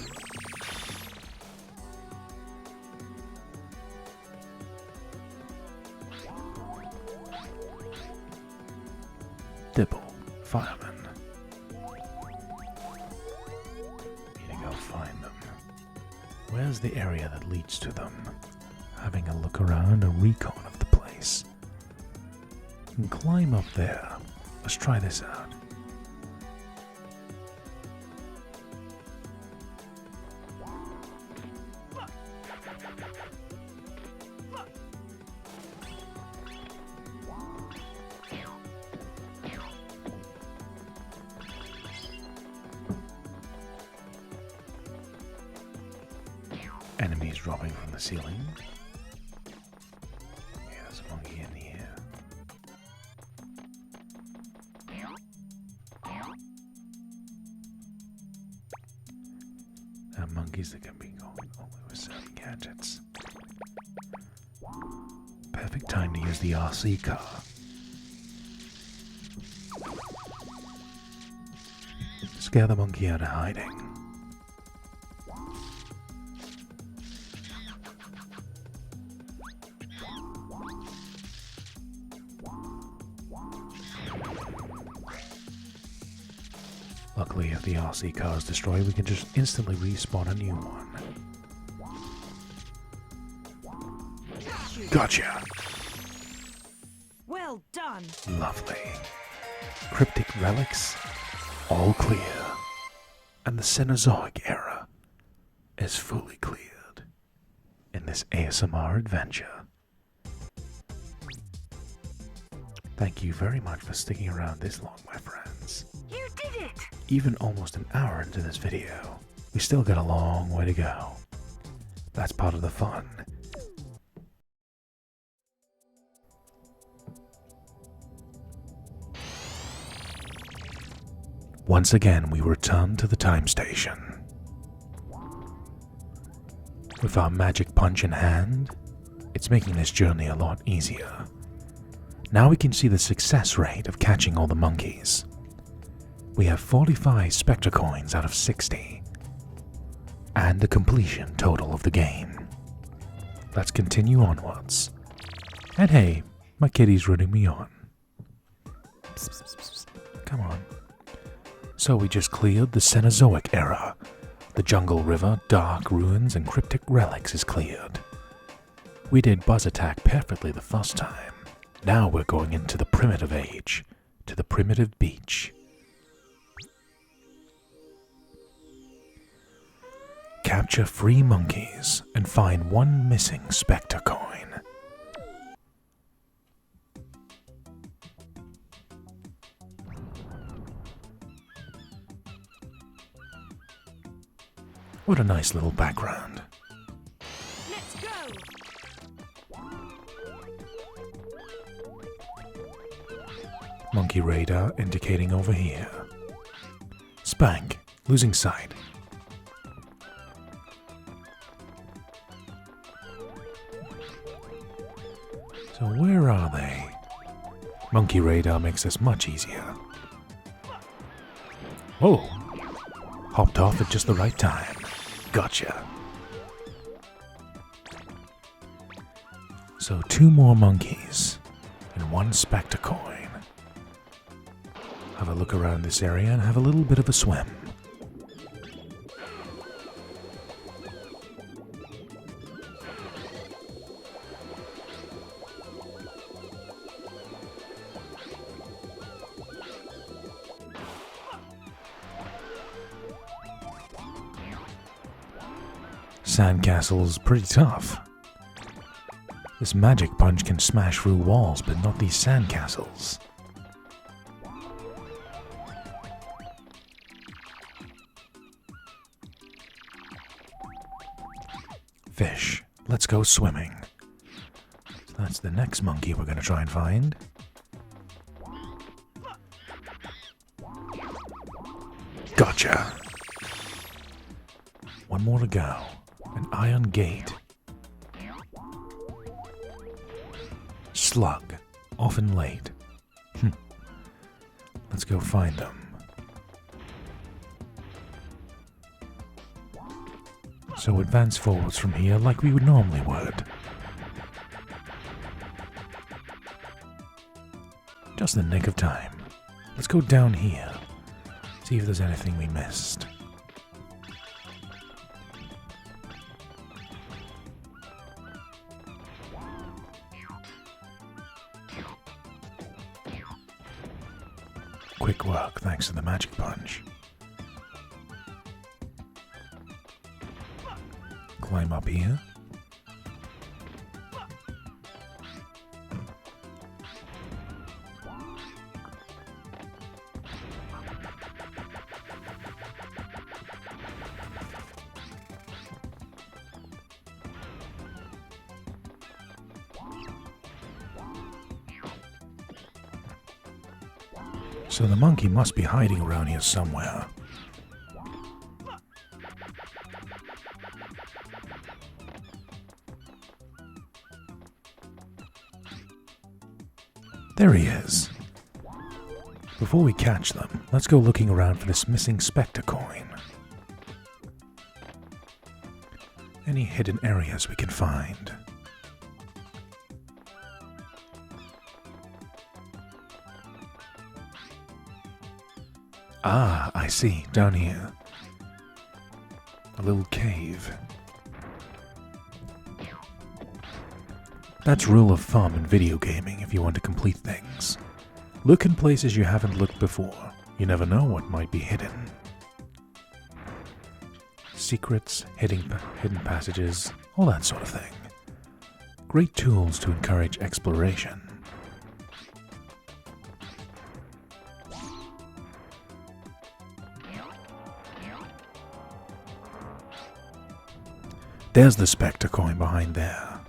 Dibble, fireman. Need to go find them. Where's the area that leads to them? Having a look around, a recon of the place. And climb up there. Let's try this out. Enemies dropping from the ceiling. Yeah, there's a monkey in here. There are monkeys that can be going only with certain gadgets. Perfect time to use the RC car. Scare the monkey out of hiding. Luckily, if the RC car is destroyed, we can just instantly respawn a new one. Gotcha! Well done. Lovely. Cryptic relics, all clear. And the Cenozoic era is fully cleared in this ASMR adventure. Thank you very much for sticking around this long, my friends. You did it. Even almost an hour into this video, we still got a long way to go. That's part of the fun. Once again, we return to the time station. With our magic punch in hand, it's making this journey a lot easier. Now we can see the success rate of catching all the monkeys. We have 45 Specter coins out of 60, and the completion total of the game. Let's continue onwards. And hey, my kitty's rooting me on. Psst, psst, psst. Come on. So we just cleared the Cenozoic era. The jungle river, dark ruins, and cryptic relics is cleared. We did buzz attack perfectly the first time. Now we're going into the primitive age, to the primitive beach. Capture 3 monkeys and find 1 missing Specter coin. What a nice little background. Let's go. Monkey radar indicating over here. Spank, Losing sight. So where are they? Monkey radar makes this much easier. Whoa! Hopped off at just the right time. Gotcha. So 2 more monkeys and 1 Specter coin. Have a look around this area and have a little bit of a swim. Sandcastle's pretty tough. This magic punch can smash through walls, but not these sandcastles. Fish. Let's go swimming. So that's the next monkey we're going to try and find. Gotcha. 1 more to go. An iron gate. Slug. Often late. Let's go find them. So advance forwards from here like we would normally would. Just the nick of time. Let's go down here. See if there's anything we missed. Quick work, thanks to the magic punch. Climb up here. So the monkey must be hiding around here somewhere. There he is. Before we catch them, let's go looking around for this missing Specter coin. Any hidden areas we can find. Ah, I see, down here. A little cave. That's rule of thumb in video gaming if you want to complete things. Look in places you haven't looked before. You never know what might be hidden. Secrets, hidden passages, all that sort of thing. Great tools to encourage exploration. There's the Specter coin behind there.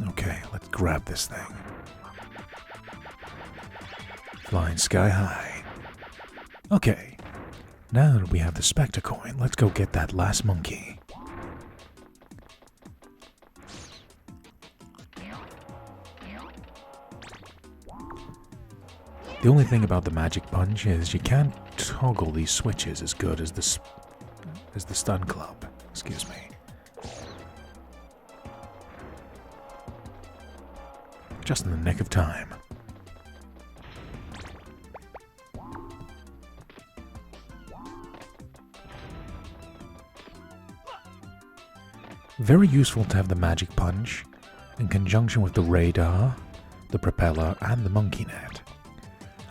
Okay, let's grab this thing. Flying sky high. Okay, now that we have the Specter coin, let's go get that last monkey. The only thing about the magic punch is you can't toggle these switches as good as the stun club. Excuse me. Just in the nick of time. Very useful to have the magic punch in conjunction with the radar, the propeller, and the monkey net.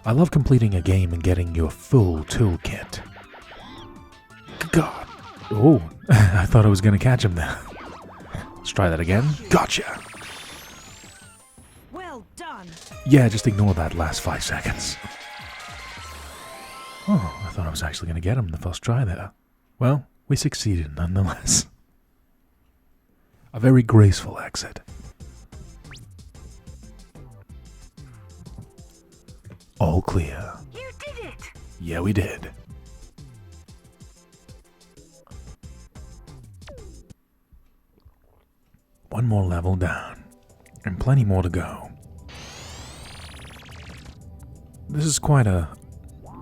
I love completing a game and getting your full toolkit. God. Oh, I thought I was going to catch him there. Let's try that again. Gotcha. Well done. Yeah, just ignore that last 5 seconds. Oh, I thought I was actually going to get him the first try there. Well, we succeeded nonetheless. A very graceful exit. All clear. You did it! Yeah, we did. One more level down, and plenty more to go. This is quite a...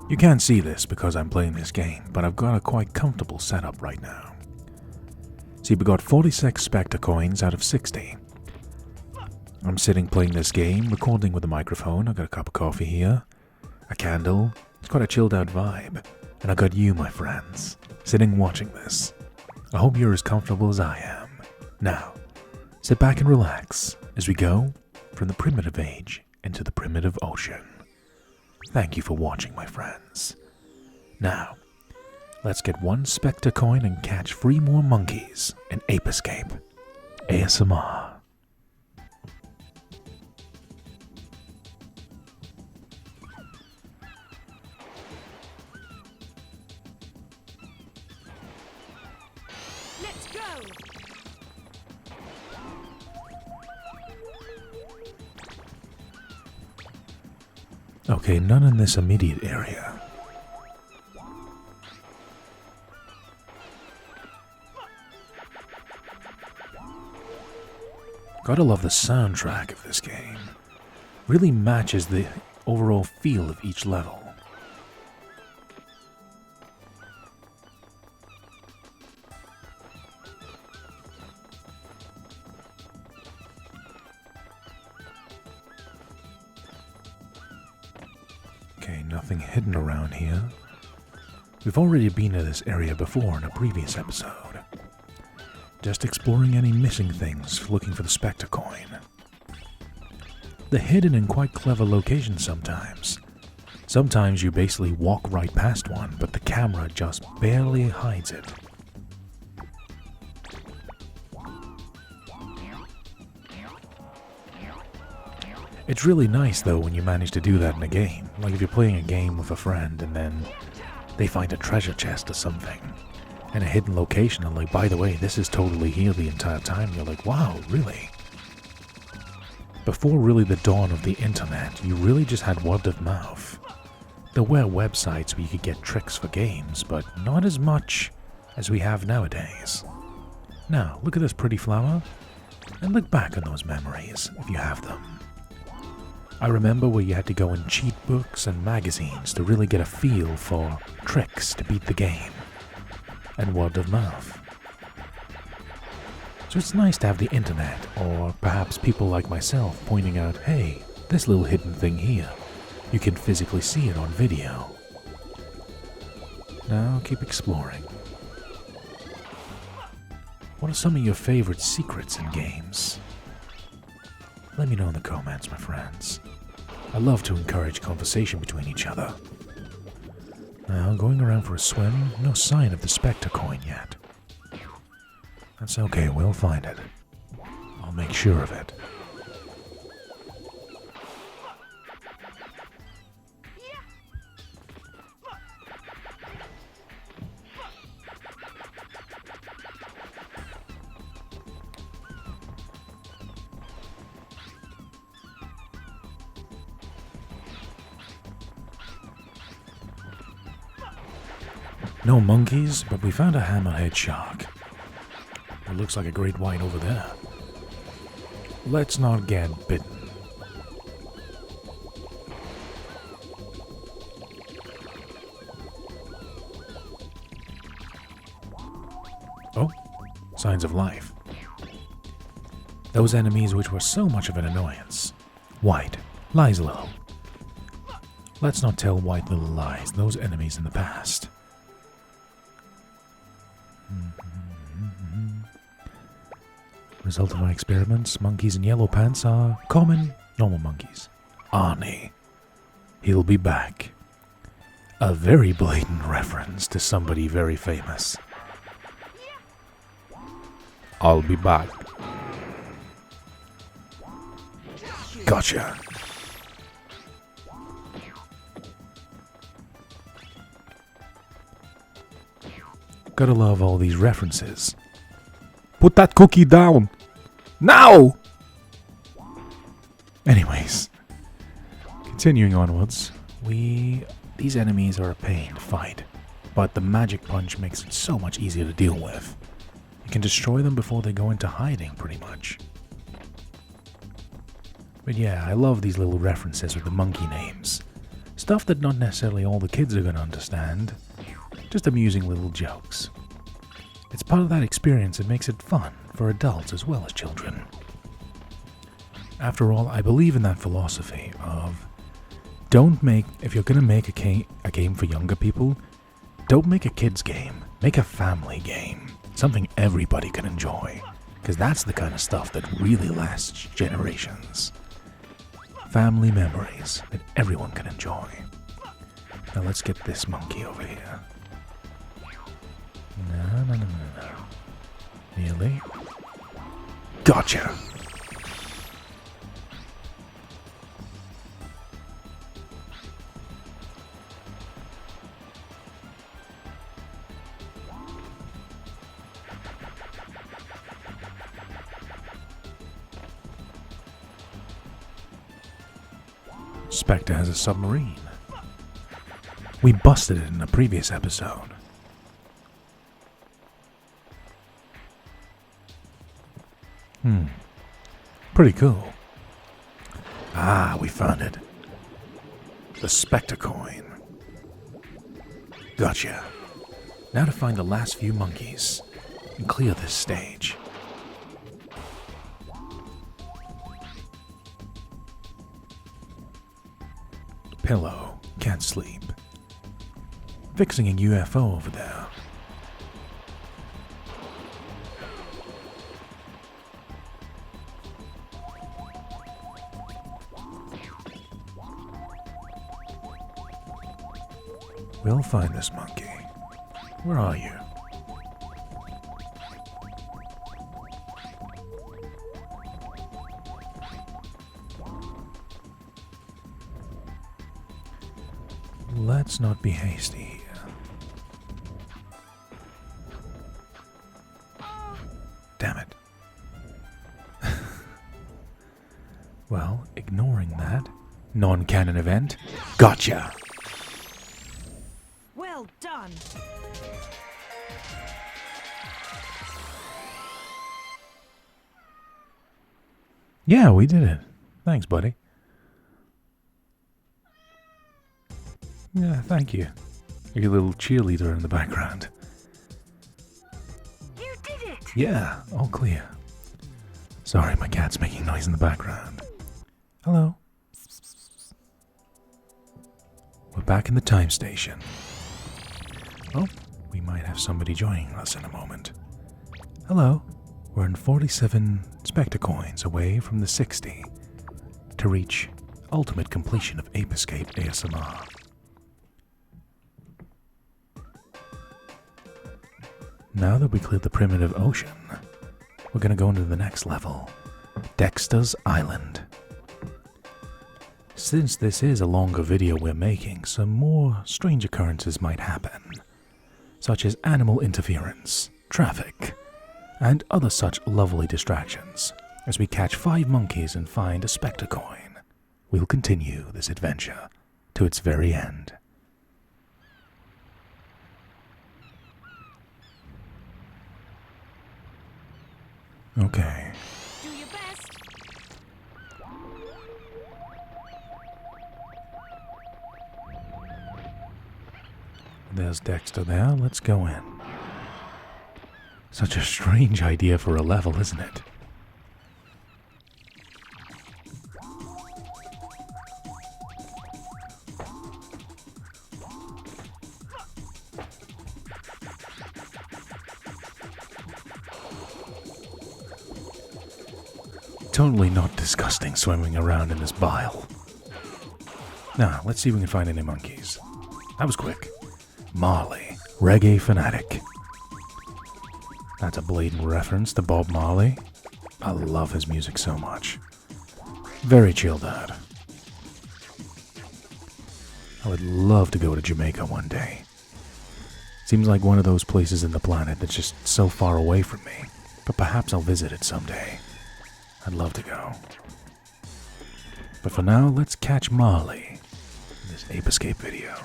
You can't see this because I'm playing this game, but I've got a quite comfortable setup right now. See, we got 46 Specter coins out of 60. I'm sitting playing this game, recording with a microphone. I got a cup of coffee here, a candle. It's quite a chilled out vibe. And I got you, my friends, sitting watching this. I hope you're as comfortable as I am. Now, sit back and relax as we go from the primitive age into the primitive ocean. Thank you for watching, my friends. Now, let's get one Specter coin and catch 3 more monkeys in Ape Escape. ASMR. Let's go! Okay, none in this immediate area. Gotta love the soundtrack of this game. Really matches the overall feel of each level. Okay, nothing hidden around here. We've already been to this area before in a previous episode. Just exploring any missing things, looking for the Specter coin. They're hidden in quite clever locations sometimes. Sometimes you basically walk right past one, but the camera just barely hides it. It's really nice though when you manage to do that in a game. Like if you're playing a game with a friend and then they find a treasure chest or something in a hidden location and like, by the way, this is totally here the entire time. You're like, wow, really? Before really the dawn of the internet, you really just had word of mouth. There were websites where you could get tricks for games, but not as much as we have nowadays. Now, look at this pretty flower, and look back on those memories, if you have them. I remember where you had to go in cheat books and magazines to really get a feel for tricks to beat the game, and word of mouth. So it's nice to have the internet, or perhaps people like myself pointing out, hey, this little hidden thing here, you can physically see it on video. Now keep exploring. What are some of your favorite secrets in games? Let me know in the comments, my friends. I love to encourage conversation between each other. Now, going around for a swim, no sign of the Specter coin yet. That's okay, we'll find it. I'll make sure of it. No monkeys, but we found a hammerhead shark. It looks like a great white over there. Let's not get bitten. Oh, signs of life. Those enemies which were so much of an annoyance. White, lies little. Let's not tell white little lies, those enemies in the past. Result of my experiments, monkeys in yellow pants are common, normal monkeys. Arnie. He'll be back. A very blatant reference to somebody very famous. I'll be back. Gotcha. Gotta love all these references. Put that cookie down! Now! Anyways, continuing onwards, These enemies are a pain to fight, but the magic punch makes it so much easier to deal with. You can destroy them before they go into hiding, pretty much. But yeah, I love these little references with the monkey names. Stuff that not necessarily all the kids are going to understand. Just amusing little jokes. It's part of that experience that makes it fun for adults as well as children. After all, I believe in that philosophy of if you're going to make a game for younger people, don't make a kid's game. Make a family game. Something everybody can enjoy. Because that's the kind of stuff that really lasts generations. Family memories that everyone can enjoy. Now let's get this monkey over here. No. Nearly. Gotcha! Specter has a submarine. We busted it in a previous episode. Pretty cool. Ah, we found it. The Specter coin. Gotcha. Now to find the last few monkeys and clear this stage. Pillow, can't sleep. Fixing a UFO over there. We'll find this monkey. Where are you? Let's not be hasty here. Damn it. Well, ignoring that non-canon event, gotcha! Well done. Yeah, we did it. Thanks, buddy. Yeah, thank you. You're a little cheerleader in the background. You did it. Yeah, all clear. Sorry, my cat's making noise in the background. Hello. We're back in the time station. Oh, we might have somebody joining us in a moment. Hello. We're in 47 Specter coins away from the 60 to reach ultimate completion of Ape Escape ASMR. Now that we cleared the primitive ocean, we're going to go into the next level, Dexter's Island. Since this is a longer video we're making, some more strange occurrences might happen, such as animal interference, traffic, and other such lovely distractions. As we catch 5 monkeys and find a Specter coin, we'll continue this adventure to its very end. Okay. Do your best. There's Dexter there. Let's go in. Such a strange idea for a level, isn't it? Totally not disgusting swimming around in this bile. Now, let's see if we can find any monkeys. That was quick. Marley, reggae fanatic. That's a blatant reference to Bob Marley. I love his music so much. Very chilled out. I would love to go to Jamaica one day. Seems like one of those places in the planet that's just so far away from me, but perhaps I'll visit it someday. I'd love to go. But for now, let's catch Marley, this It's an Ape Escape video.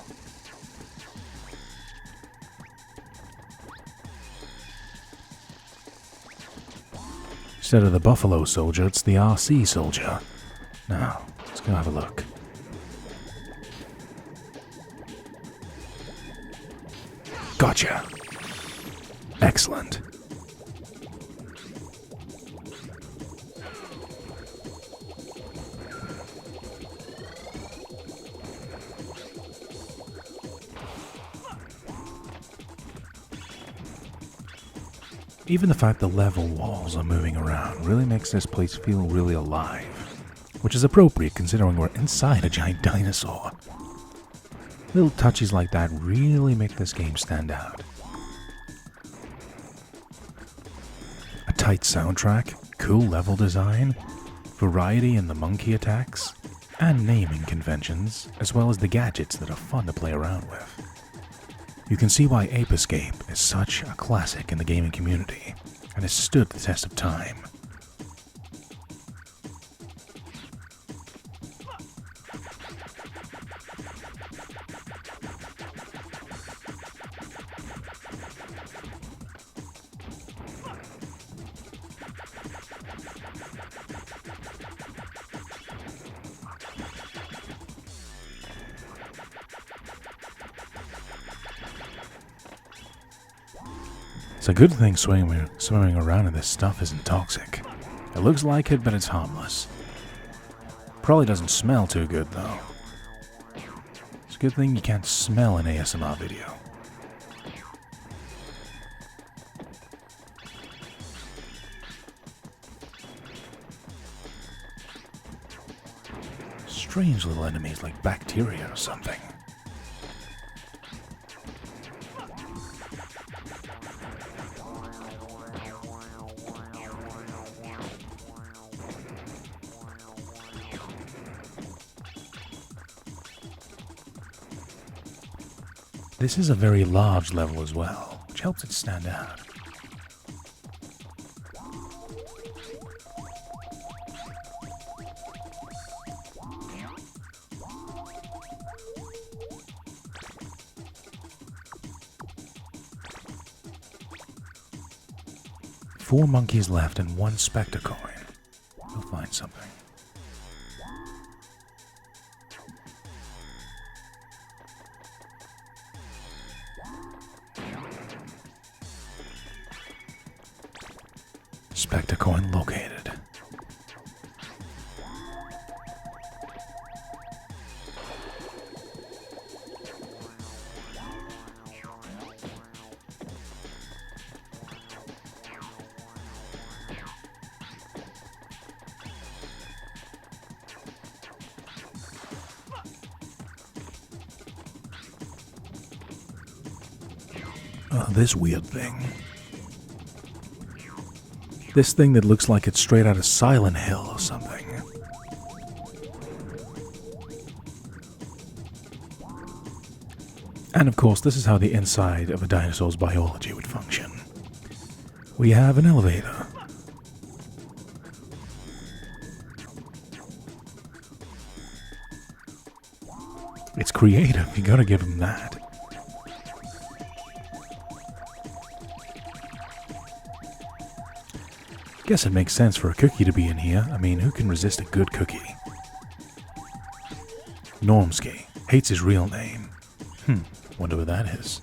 Instead of the Buffalo Soldier, it's the RC Soldier. Now, let's go have a look. Gotcha. Excellent. Even the fact the level walls are moving around really makes this place feel really alive, which is appropriate considering we're inside a giant dinosaur. Little touches like that really make this game stand out. A tight soundtrack, cool level design, variety in the monkey attacks, and naming conventions, as well as the gadgets that are fun to play around with. You can see why Ape Escape is such a classic in the gaming community, and has stood the test of time. It's a good thing swimming around in this stuff isn't toxic. It looks like it, but it's harmless. Probably doesn't smell too good, though. It's a good thing you can't smell an ASMR video. Strange little enemies like bacteria or something. This is a very large level as well, which helps it stand out. Four monkeys left and one Specter coin. We'll find something. Specter coin located. This weird thing. This thing that looks like it's straight out of Silent Hill or something. And of course, this is how the inside of a dinosaur's biology would function. We have an elevator. It's creative, you gotta give him that. Guess it makes sense for a cookie to be in here. I mean, who can resist a good cookie? Normsky. Hates his real name. Wonder what that is.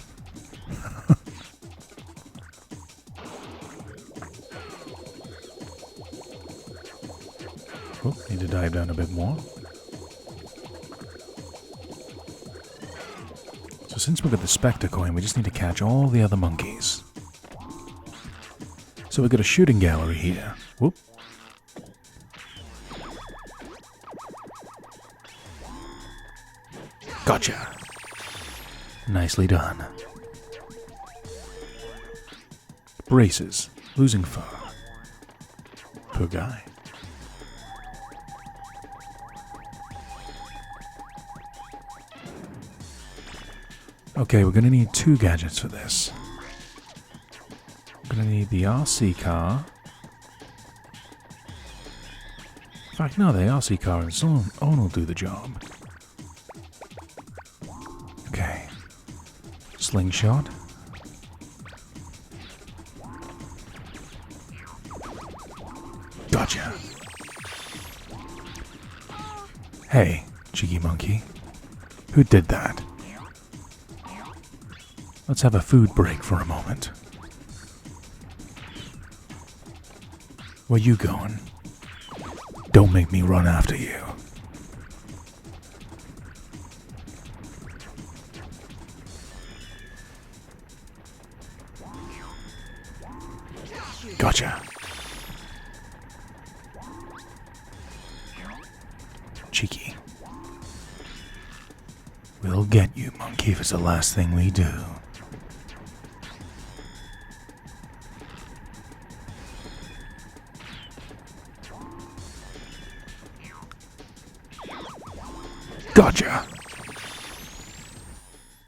Oh, need to dive down a bit more. So since we've got the Specter coin, we just need to catch all the other monkeys. So we've got a shooting gallery here. Whoop. Gotcha. Nicely done. Braces. Losing fur. Poor guy. Okay, we're gonna need two gadgets for this. We're gonna need the RC car. In fact, no, the RC car and its own will do the job. slingshot. Gotcha. Hey, cheeky monkey. Who did that? Let's have a food break for a moment. Where you going? Don't make me run after you. Gotcha. Cheeky. We'll get you, monkey, if it's the last thing we do. Gotcha.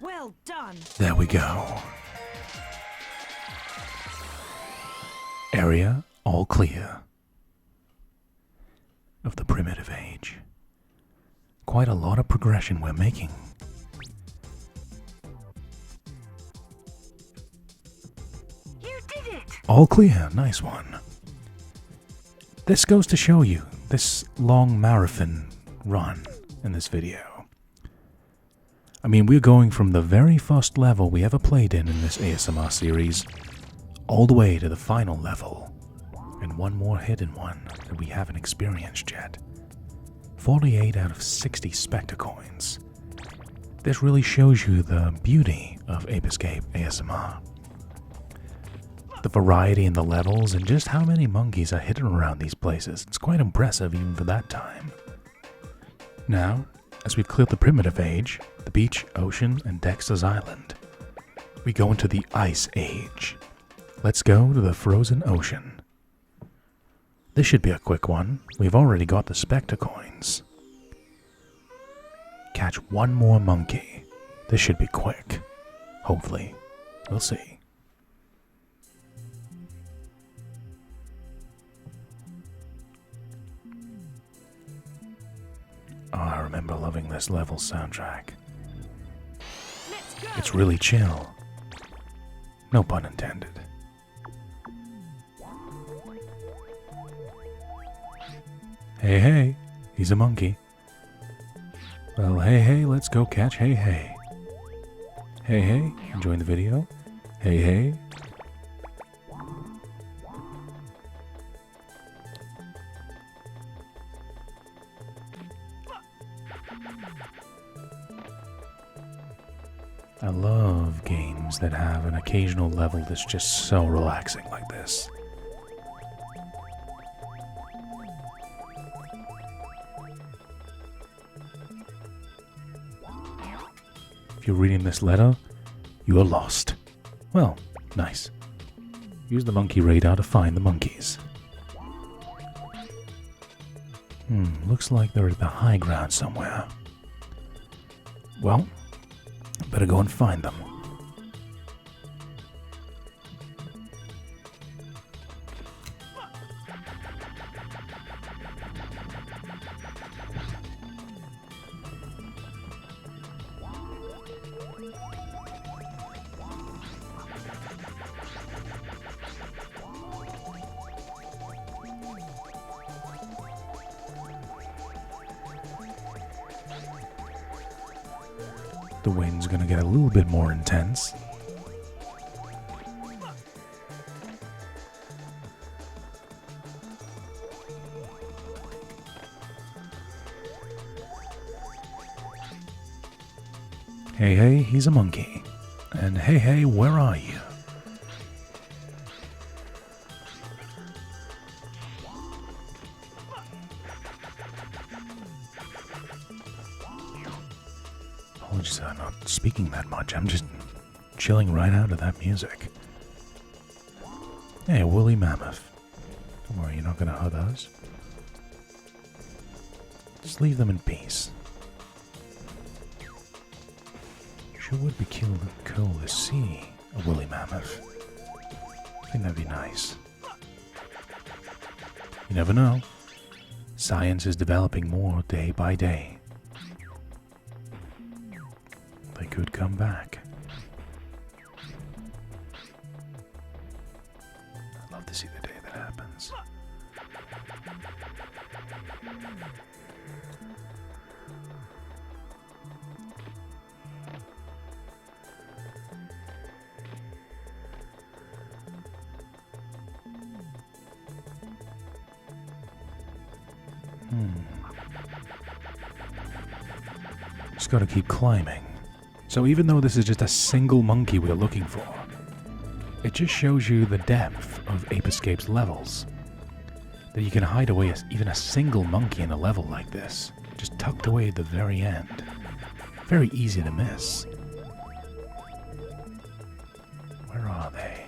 Well done. There we go. Area all clear. Of the primitive age. Quite a lot of progression we're making. You did it. All clear, nice one. This goes to show you this long marathon run in this video. I mean, we're going from the very first level we ever played in this ASMR series all the way to the final level, and one more hidden one that we haven't experienced yet. 48 out of 60 Specter coins. This really shows you the beauty of Ape Escape ASMR. The variety in the levels and just how many monkeys are hidden around these places. It's quite impressive even for that time. Now, as we've cleared the primitive age, the beach, ocean, and Dexter's Island, we go into the Ice Age. Let's go to the frozen ocean. This should be a quick one. We've already got the Specter coins. Catch one more monkey. This should be quick. Hopefully. We'll see. Oh, I remember loving this level soundtrack. Let's go. It's really chill. No pun intended. Hey, hey, he's a monkey. Well, hey, hey, let's go catch Hey, hey. Hey, hey, enjoying the video? Hey, hey. I love games that have an occasional level that's just so relaxing like this. If you're reading this letter, you are lost. Well, nice. Use the monkey radar to find the monkeys. Looks like they're at the high ground somewhere. Well, better go and find them. The wind's gonna get a little bit more intense. Hey, hey, he's a monkey. And hey, hey, where are you? Apologies, I'm not speaking that much. I'm just chilling right out of that music. Hey, a woolly mammoth. Don't worry, you're not gonna hurt us. Just leave them in peace. Sure would be cool to see a woolly mammoth. I think that'd be nice. You never know. Science is developing more day by day. They could come back. Just gotta keep climbing. So even though this is just a single monkey we're looking for, it just shows you the depth of Ape Escape's levels. That you can hide away even a single monkey in a level like this, just tucked away at the very end. Very easy to miss. Where are they?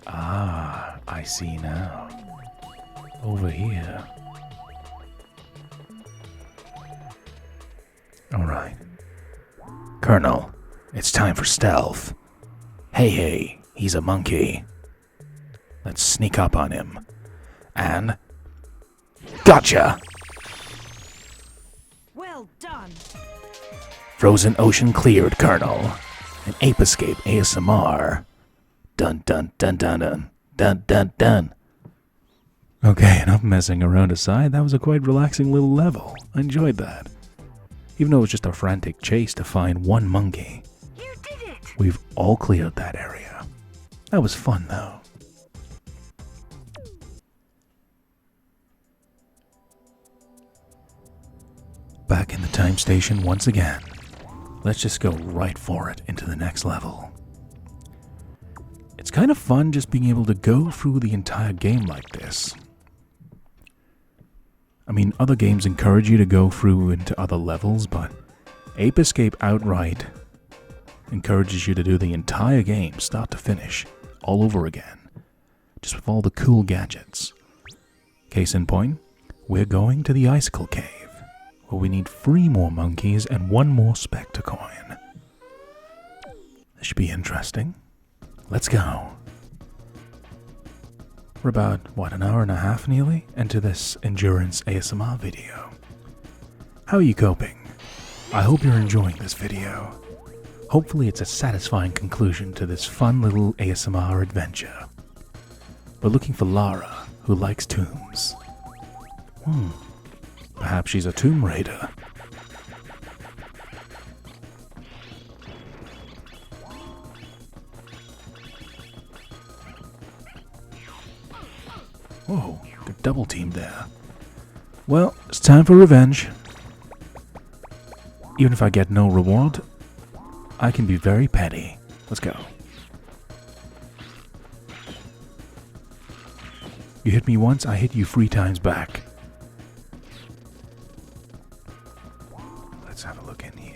Ah, I see now. Over here. Alright. Colonel, it's time for stealth. Hey, he's a monkey. Let's sneak up on him. And... Gotcha! Well done. Frozen ocean cleared, Colonel. An Ape Escape ASMR. Dun dun dun dun dun. Dun dun dun. Okay, enough messing around aside, that was a quite relaxing little level. I enjoyed that. Even though it was just a frantic chase to find one monkey. You did it! We've all cleared that area. That was fun, though. Back in the time station once again. Let's just go right for it into the next level. It's kind of fun just being able to go through the entire game like this. I mean, other games encourage you to go through into other levels, but Ape Escape outright encourages you to do the entire game, start to finish, all over again, just with all the cool gadgets. Case in point, we're going to the Icicle Cave, where we need 3 more monkeys and 1 more Specter coin. This should be interesting. Let's go. We're about, an hour and a half nearly into this endurance ASMR video. How are you coping? I hope you're enjoying this video. Hopefully it's a satisfying conclusion to this fun little ASMR adventure. We're looking for Lara, who likes tombs. Perhaps she's a tomb raider. Whoa, they're double teamed there. Well, it's time for revenge. Even if I get no reward, I can be very petty. Let's go. You hit me once, I hit you 3 times back. Let's have a look in here.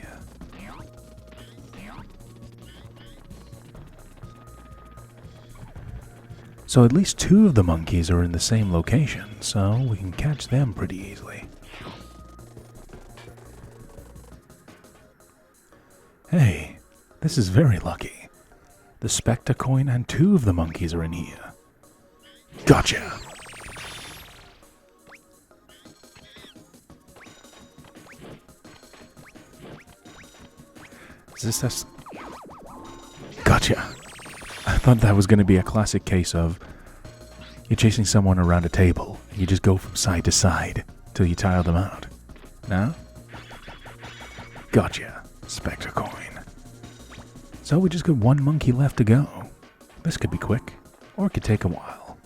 So at least 2 of the monkeys are in the same location, so we can catch them pretty easily. Hey, this is very lucky. The Specter coin and 2 of the monkeys are in here. Gotcha! Is this us? Gotcha! I thought that was going to be a classic case of you're chasing someone around a table and you just go from side to side till you tire them out. No? Gotcha. Specter coin. So we just got 1 monkey left to go. This could be quick, or it could take a while.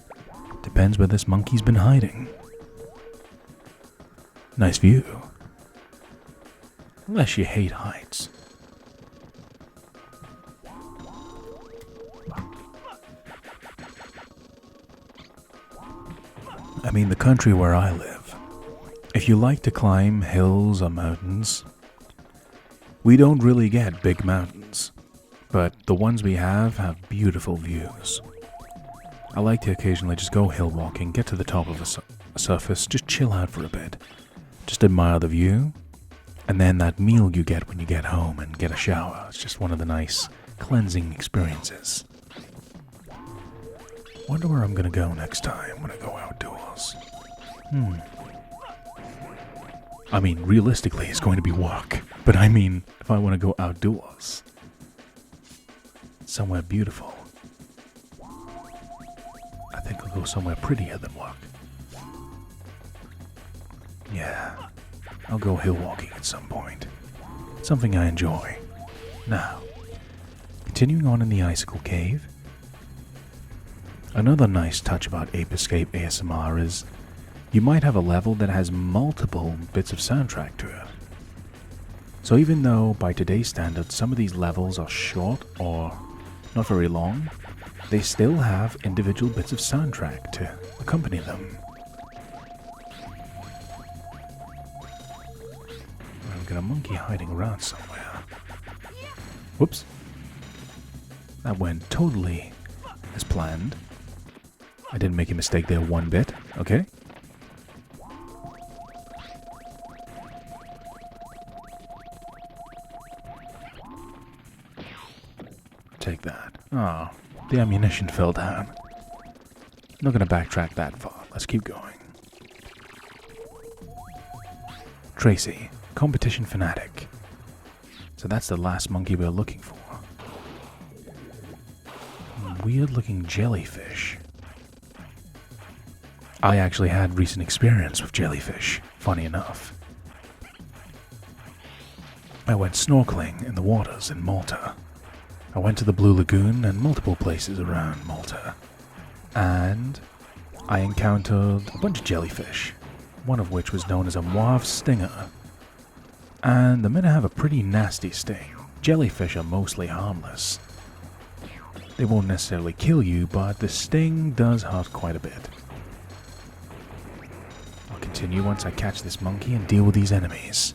Depends where this monkey's been hiding. Nice view. Unless you hate heights. I mean, the country where I live, if you like to climb hills or mountains, we don't really get big mountains, but the ones we have beautiful views. I like to occasionally just go hill walking, get to the top of a surface, just chill out for a bit, just admire the view, and then that meal you get when you get home and get a shower. It's just one of the nice cleansing experiences. Wonder where I'm gonna go next time when I go outdoors. I mean, realistically, it's going to be work. But I mean, if I want to go outdoors, somewhere beautiful, I think I'll go somewhere prettier than work. Yeah, I'll go hill walking at some point. Something I enjoy. Now, continuing on in the Icicle Cave, Another nice touch about Ape Escape ASMR is you might have a level that has multiple bits of soundtrack to it. So even though by today's standards some of these levels are short or not very long, they still have individual bits of soundtrack to accompany them. I've got a monkey hiding around somewhere. Whoops. That went totally as planned. I didn't make a mistake there one bit, okay? Take that. Oh, the ammunition fell down. I'm not gonna backtrack that far. Let's keep going. Tracy, competition fanatic. So that's the last monkey we're looking for. Weird looking jellyfish. I actually had recent experience with jellyfish, funny enough. I went snorkeling in the waters in Malta. I went to the Blue Lagoon and multiple places around Malta. And I encountered a bunch of jellyfish, one of which was known as a mauve stinger. And the men have a pretty nasty sting. Jellyfish are mostly harmless. They won't necessarily kill you, but the sting does hurt quite a bit. I'll continue once I catch this monkey and deal with these enemies.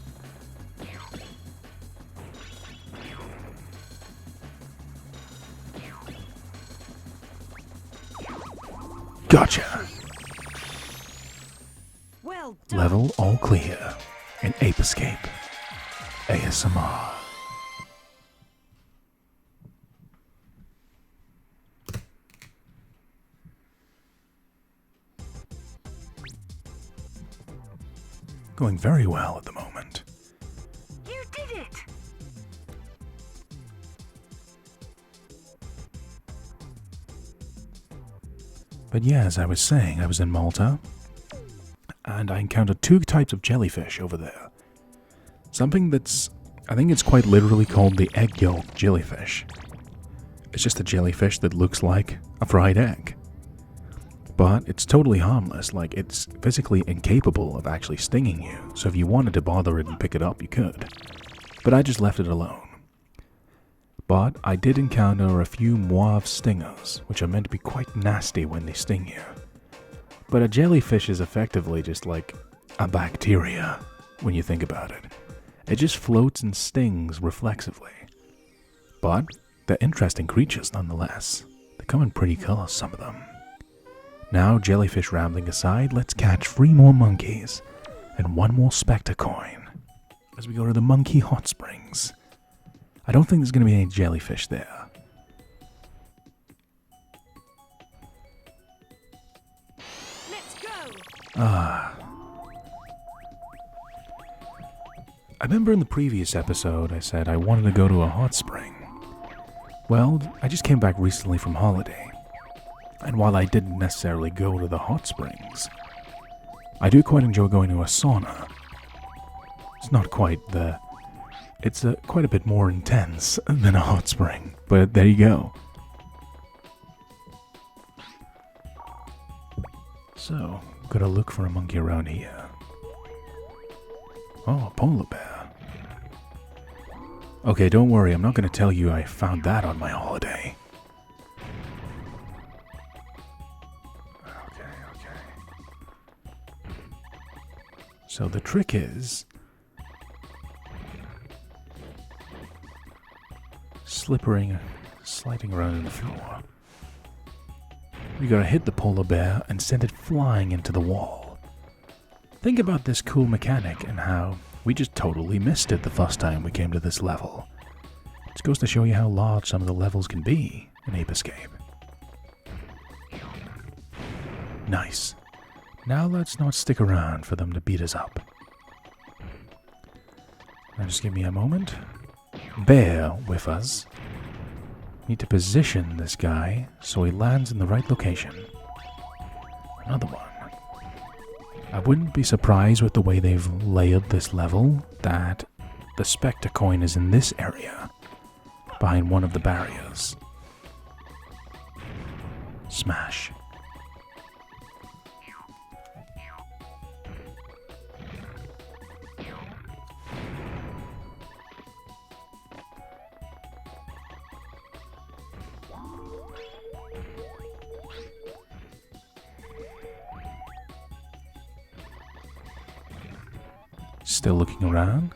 Gotcha! Well done. Level all clear in Ape Escape ASMR. Going very well at the moment. You did it! But yeah, as I was saying, I was in Malta, and I encountered two types of jellyfish over there. Something that's, I think it's quite literally called the egg yolk jellyfish. It's just a jellyfish that looks like a fried egg. But it's totally harmless, like it's physically incapable of actually stinging you, so if you wanted to bother it and pick it up, you could. But I just left it alone. But I did encounter a few mauve stingers, which are meant to be quite nasty when they sting you. But a jellyfish is effectively just like a bacteria, when you think about it. It just floats and stings reflexively. But they're interesting creatures nonetheless. They come in pretty colors, some of them. Now, jellyfish rambling aside, let's catch 3 more monkeys and 1 more Specter coin as we go to the monkey hot springs. I don't think there's going to be any jellyfish there. Let's go! I remember in the previous episode I said I wanted to go to a hot spring. Well, I just came back recently from holiday. And while I didn't necessarily go to the hot springs, I do quite enjoy going to a sauna. It's not quite it's quite a bit more intense than a hot spring, but there you go. So, gotta look for a monkey around here. Oh, a polar bear. Okay, don't worry, I'm not gonna tell you I found that on my holiday. So the trick is sliding around on the floor. You gotta hit the polar bear and send it flying into the wall. Think about this cool mechanic and how we just totally missed it the first time we came to this level. It just goes to show you how large some of the levels can be in Ape Escape. Nice. Now let's not stick around for them to beat us up. Now just give me a moment. Bear with us. Need to position this guy so he lands in the right location. Another one. I wouldn't be surprised with the way they've layered this level that the Specter coin is in this area, behind one of the barriers. Smash. Still looking around.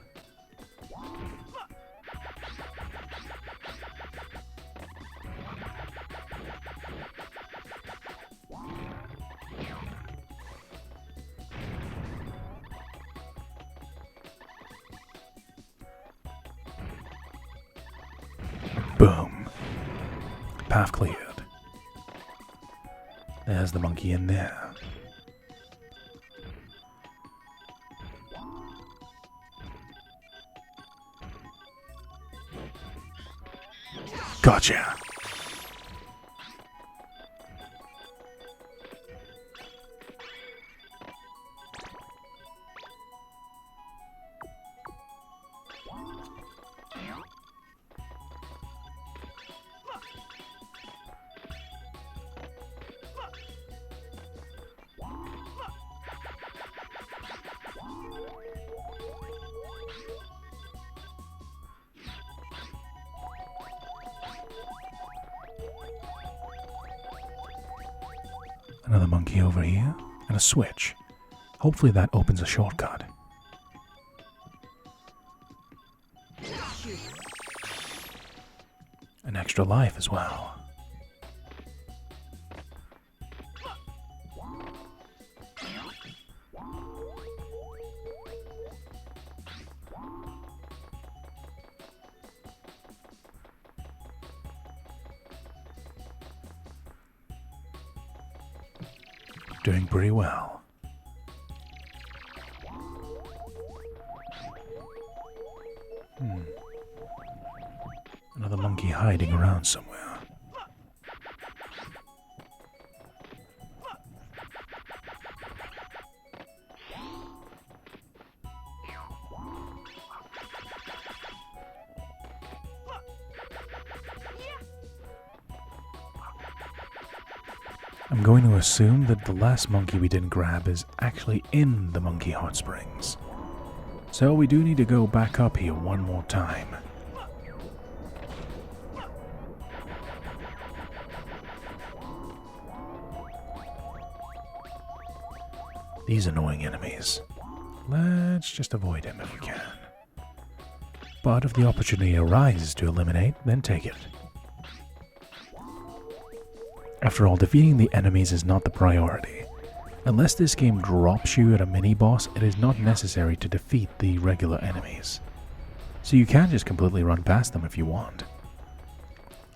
Boom. Path cleared. There's the monkey in there. Gotcha. Another monkey over here, and a switch. Hopefully that opens a shortcut. An extra life as well. Doing pretty well. Another monkey hiding around somewhere. I'm going to assume that the last monkey we didn't grab is actually in the monkey hot springs. So we do need to go back up here one more time. These annoying enemies. Let's just avoid him if we can. But if the opportunity arises to eliminate, then take it. After all, defeating the enemies is not the priority. Unless this game drops you at a mini-boss, it is not necessary to defeat the regular enemies. So you can just completely run past them if you want.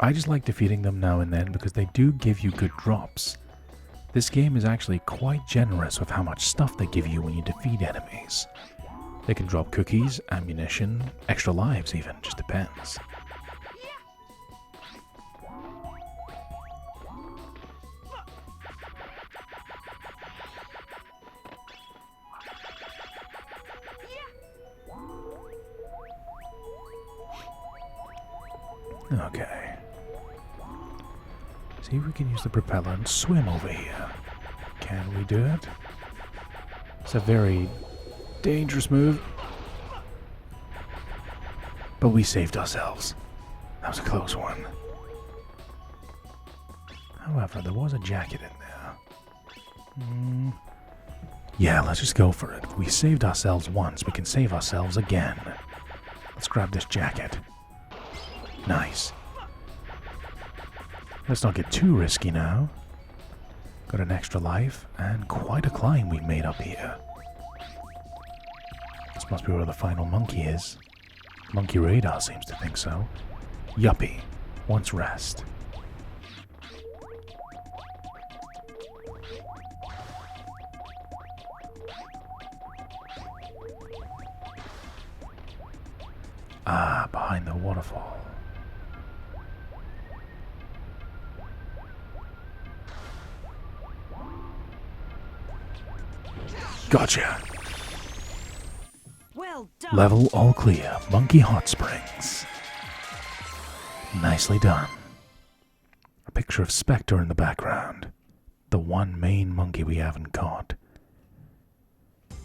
I just like defeating them now and then because they do give you good drops. This game is actually quite generous with how much stuff they give you when you defeat enemies. They can drop cookies, ammunition, extra lives even, just depends. Okay. See if we can use the propeller and swim over here. Can we do it? It's a very dangerous move. But we saved ourselves. That was a close one. However, there was a jacket in there. Yeah, let's just go for it. If we saved ourselves once, we can save ourselves again. Let's grab this jacket. Nice. Let's not get too risky now. Got an extra life, and quite a climb we made up here. This must be where the final monkey is. Monkey radar seems to think so. Yuppie. Wants rest. Ah, behind the waterfall. Gotcha. Well done. Level all clear. Monkey Hot Springs. Nicely done. picture of Specter in the background, the one main monkey we haven't caught.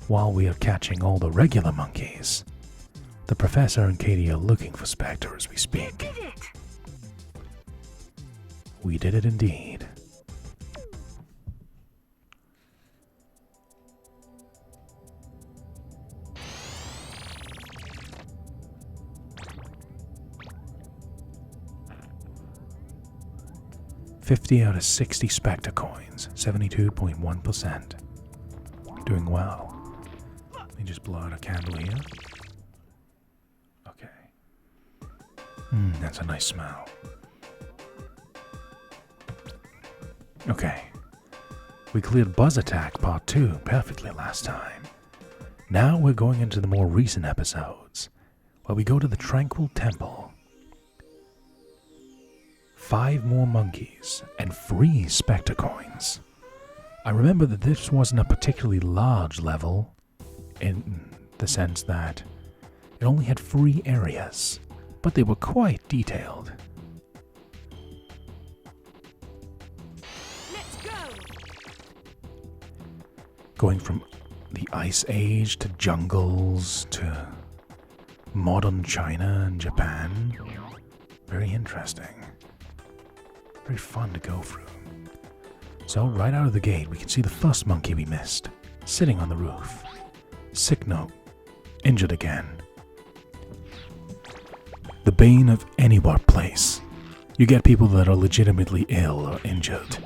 While we are catching all the regular monkeys, the Professor and Katie are looking for Specter as we speak. Did it? We did it indeed. $50 out of 60 Specter coins, 72.1%. Doing well. Let me just blow out a candle here. Okay. That's a nice smell. Okay. We cleared Buzz Attack Part 2 perfectly last time. Now we're going into the more recent episodes, where we go to the Tranquil Temple. 5 more monkeys and free Specter coins. I remember that this wasn't a particularly large level, in the sense that it only had 3 areas, but they were quite detailed. Let's go. Going from the Ice Age to jungles to modern China and Japan. Very interesting. Very fun to go through. So right out of the gate we can see the first monkey we missed, sitting on the roof. Sick note. Injured again. The bane of any workplace. You get people that are legitimately ill or injured.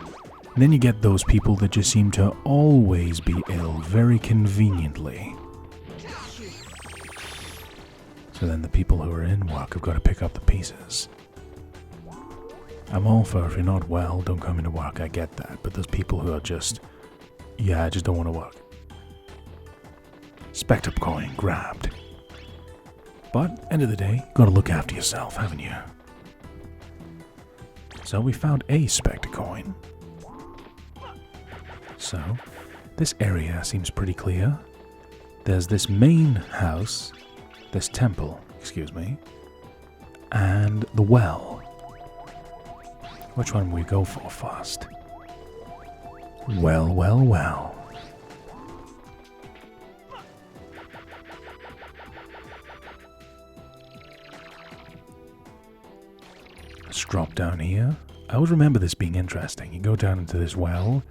And then you get those people that just seem to always be ill very conveniently. So then the people who are in work have got to pick up the pieces. I'm all for if you're not well, don't come into work, I get that. But those people who are just, I just don't want to work. Specter coin grabbed. But, end of the day, gotta look after yourself, haven't you? So we found a Specter coin. So, this area seems pretty clear. There's this main house, this temple, and the well. Which one will we go for first? Well, well, well. Let's drop down here. I always remember this being interesting. You go down into this well,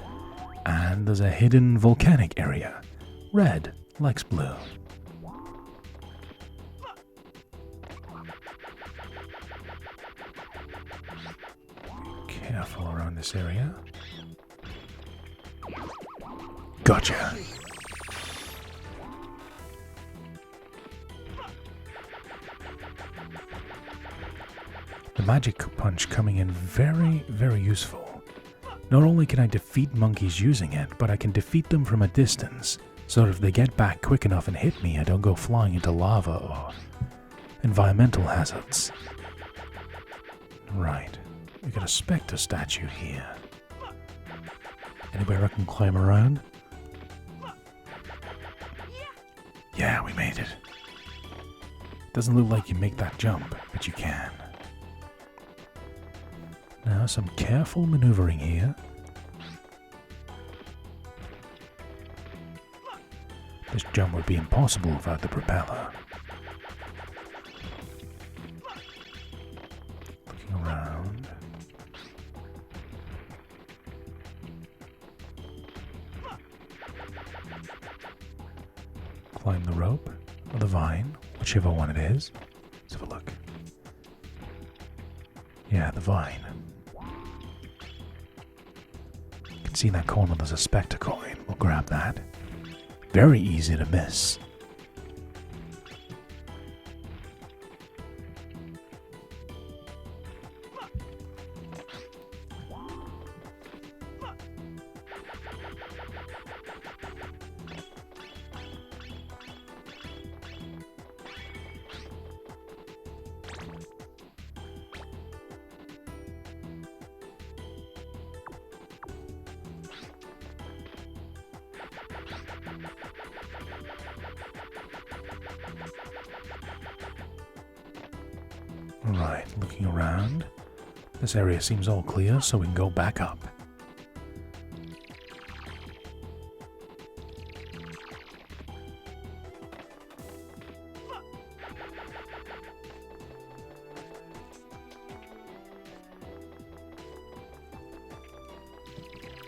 and there's a hidden volcanic area. Red likes blue. Careful around this area. Gotcha. The magic punch coming in very, very useful. Not only can I defeat monkeys using it, but I can defeat them from a distance, so that if they get back quick enough and hit me, I don't go flying into lava or environmental hazards. Right. We got a Specter statue here. Anywhere I can climb around? Yeah, we made it. Doesn't look like you make that jump, but you can. Now some careful maneuvering here. This jump would be impossible without the propeller. Looking around. Climb the rope, or the vine, whichever one it is. Let's have a look. Yeah, the vine. You can see in that corner there's a Specter coin. We'll grab that. Very easy to miss. Right, looking around. This area seems all clear, so we can go back up.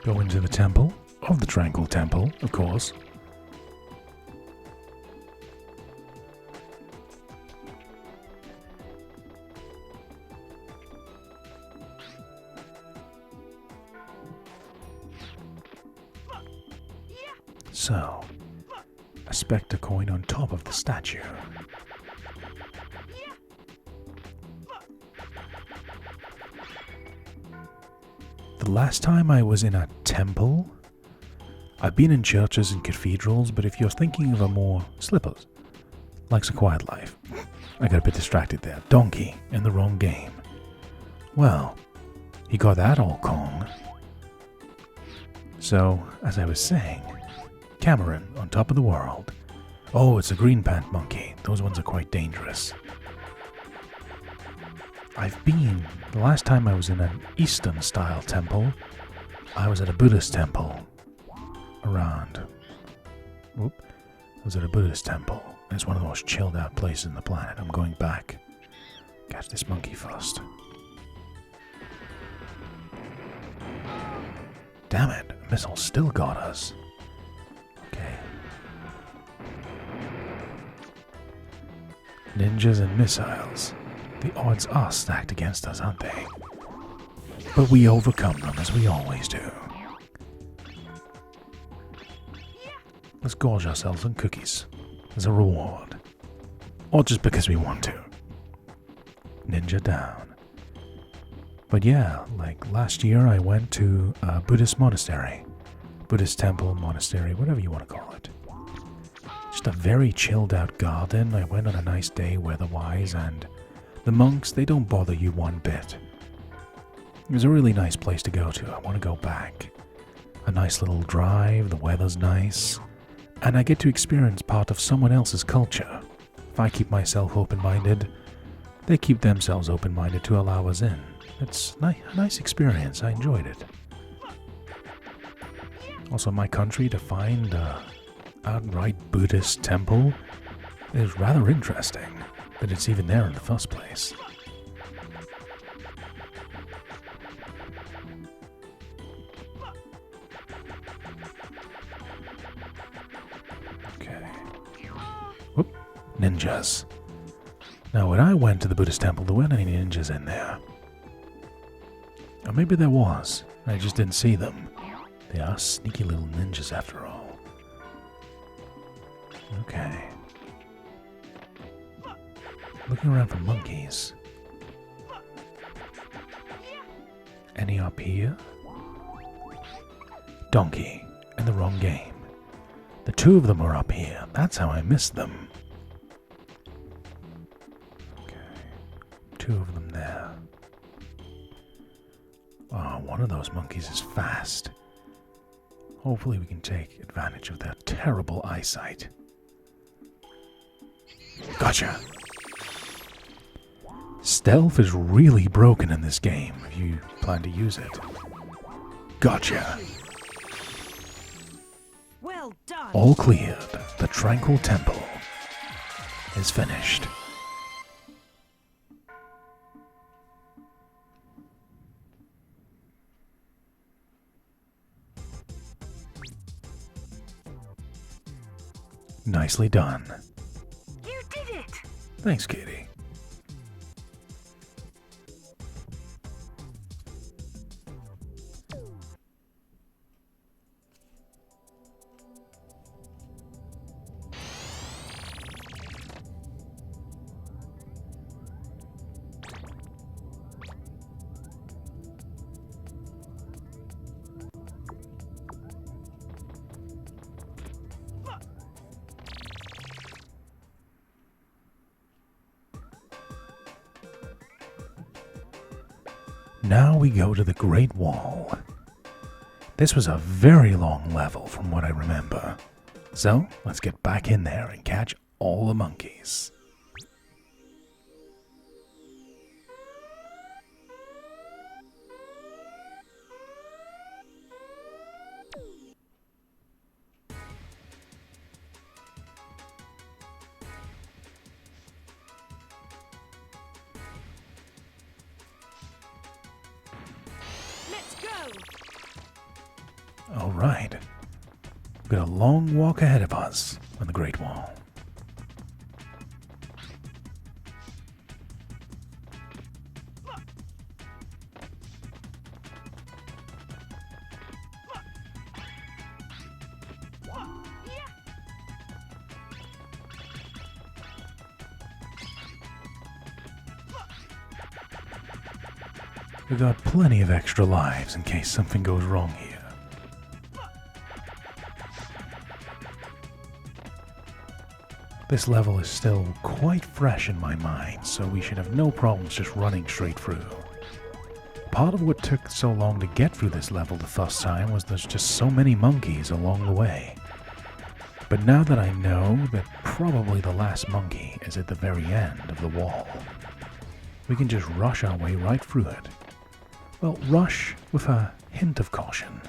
Go into the temple, of the Tranquil Temple, of course. So, a Specter coin on top of the statue. The last time I was in a temple, I've been in churches and cathedrals, but if you're thinking of a more slippers, likes a quiet life. I got a bit distracted there. Donkey in the wrong game. Well, he got that all Kong. So, as I was saying, Cameron on top of the world. Oh, it's a green pant monkey. Those ones are quite dangerous. The last time I was in an Eastern style temple, I was at a Buddhist temple. I was at a Buddhist temple. It's one of the most chilled out places on the planet. I'm going back. Catch this monkey first. Damn it, a missile still got us. Okay. Ninjas and missiles. The odds are stacked against us, aren't they? But we overcome them as we always do. Let's gorge ourselves on cookies as a reward. Or just because we want to. Ninja down. But yeah, like last year I went to a Buddhist monastery. Buddhist temple, monastery, whatever you want to call it. Just a very chilled out garden. I went on a nice day weather-wise, and the monks, they don't bother you one bit. It was a really nice place to go to. I want to go back. A nice little drive, the weather's nice, and I get to experience part of someone else's culture. If I keep myself open-minded, they keep themselves open-minded to allow us in. It's a nice experience. I enjoyed it. Also, my country, to find an outright Buddhist temple is rather interesting, that it's even there in the first place. Okay. Whoop. Ninjas. Now, when I went to the Buddhist temple, there weren't any ninjas in there. Or maybe there was. I just didn't see them. They are sneaky little ninjas after all. Okay. Looking around for monkeys. Any up here? Donkey. In the wrong game. The two of them are up here. That's how I missed them. Okay. Two of them there. Oh, one of those monkeys is fast. Hopefully we can take advantage of their terrible eyesight. Gotcha! Stealth is really broken in this game if you plan to use it. Gotcha! Well done. All cleared. The Tranquil Temple is finished. Nicely done. You did it. Thanks, Katie. Now we go to the Great Wall. This was a very long level from what I remember. So, let's get back in there and catch all the monkeys. Alright. We've got a long walk ahead of us on the Great Wall. We've got plenty of extra lives in case something goes wrong here. This level is still quite fresh in my mind, so we should have no problems just running straight through. Part of what took so long to get through this level the first time was there's just so many monkeys along the way. But now that I know that probably the last monkey is at the very end of the wall, we can just rush our way right through it. Well, rush with a hint of caution.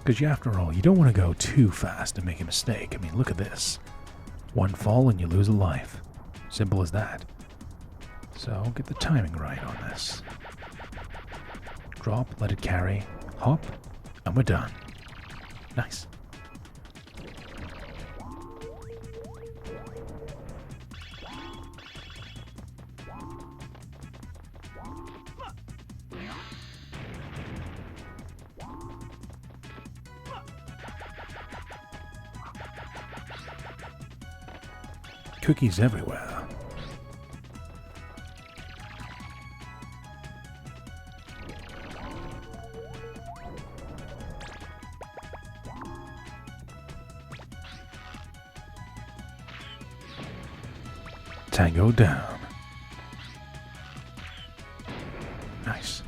Because after all, you don't want to go too fast and make a mistake. I mean, look at this. One fall and you lose a life. Simple as that. So get the timing right on this. Drop, let it carry, hop, and we're done. Nice. Cookies everywhere. Tango down. Nice.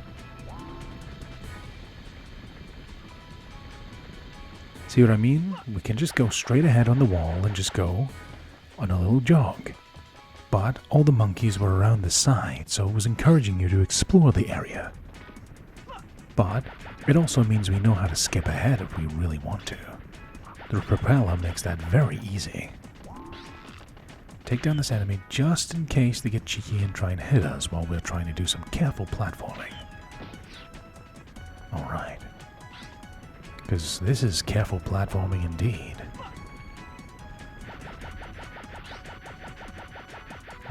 See what I mean? We can just go straight ahead on the wall and just go on a little jog. But all the monkeys were around the side, so it was encouraging you to explore the area. But it also means we know how to skip ahead if we really want to. The propeller makes that very easy. Take down this enemy just in case they get cheeky and try and hit us while we're trying to do some careful platforming. Alright. Because this is careful platforming indeed.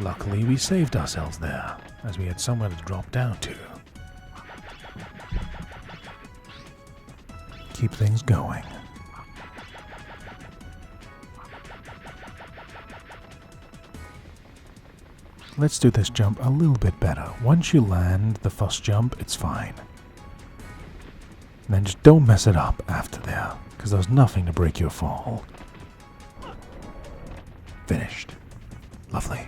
Luckily, we saved ourselves there, as we had somewhere to drop down to. Keep things going. Let's do this jump a little bit better. Once you land the first jump, it's fine. And then just don't mess it up after there, because there's nothing to break your fall. Finished. Lovely.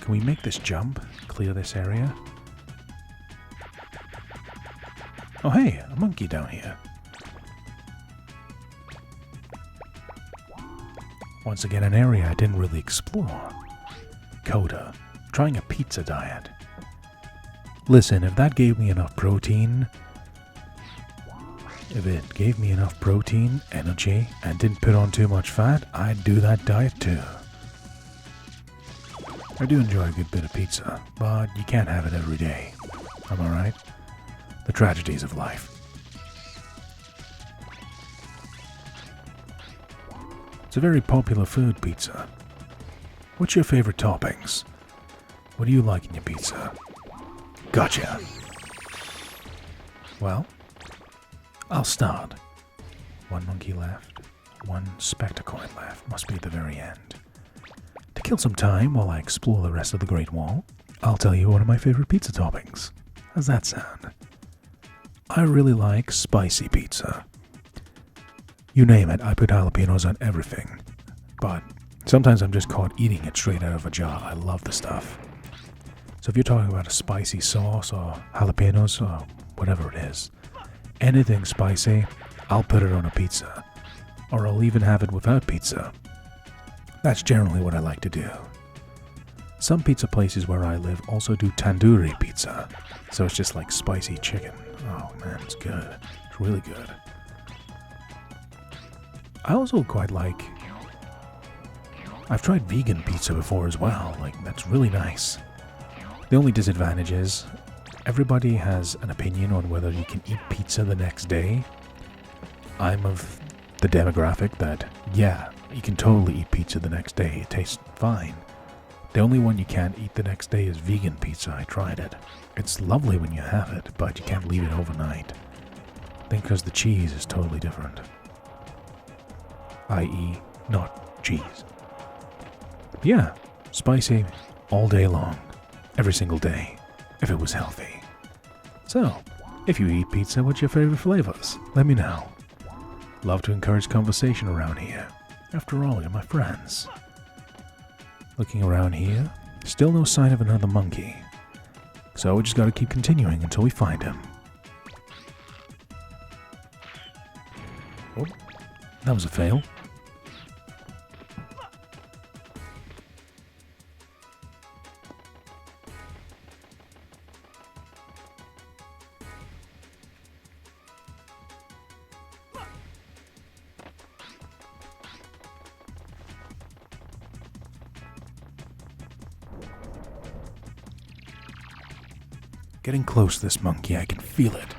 Can we make this jump? Clear this area? Oh hey, a monkey down here. Once again, an area I didn't really explore. Coda, trying a pizza diet. Listen, if that gave me enough protein, energy, and didn't put on too much fat, I'd do that diet too. I do enjoy a good bit of pizza, but you can't have it every day. Am I right? The tragedies of life. It's a very popular food, pizza. What's your favorite toppings? What do you like in your pizza? Gotcha! Well, I'll start. One monkey left, one Specter coin left. Must be at the very end. To kill some time while I explore the rest of the Great Wall, I'll tell you one of my favorite pizza toppings. How's that sound? I really like spicy pizza. You name it, I put jalapenos on everything. But sometimes I'm just caught eating it straight out of a jar. I love the stuff. So if you're talking about a spicy sauce or jalapenos or whatever it is, anything spicy, I'll put it on a pizza. Or I'll even have it without pizza. That's generally what I like to do. Some pizza places where I live also do tandoori pizza, so it's just like spicy chicken. Oh man, it's good. It's really good. I also quite like I've tried vegan pizza before as well, like that's really nice. The only disadvantage is everybody has an opinion on whether you can eat pizza the next day. I'm of the demographic that, yeah, you can totally eat pizza the next day, it tastes fine. The only one you can't eat the next day is vegan pizza. I tried it. It's lovely when you have it, but you can't leave it overnight. I think because the cheese is totally different. I.e., not cheese. But yeah, spicy all day long, every single day, if it was healthy. So, if you eat pizza, what's your favorite flavors? Let me know. Love to encourage conversation around here. After all, you're my friends. Looking around here, still no sign of another monkey. So we just gotta keep continuing until we find him. Oh, that was a fail. Getting close to this monkey, I can feel it.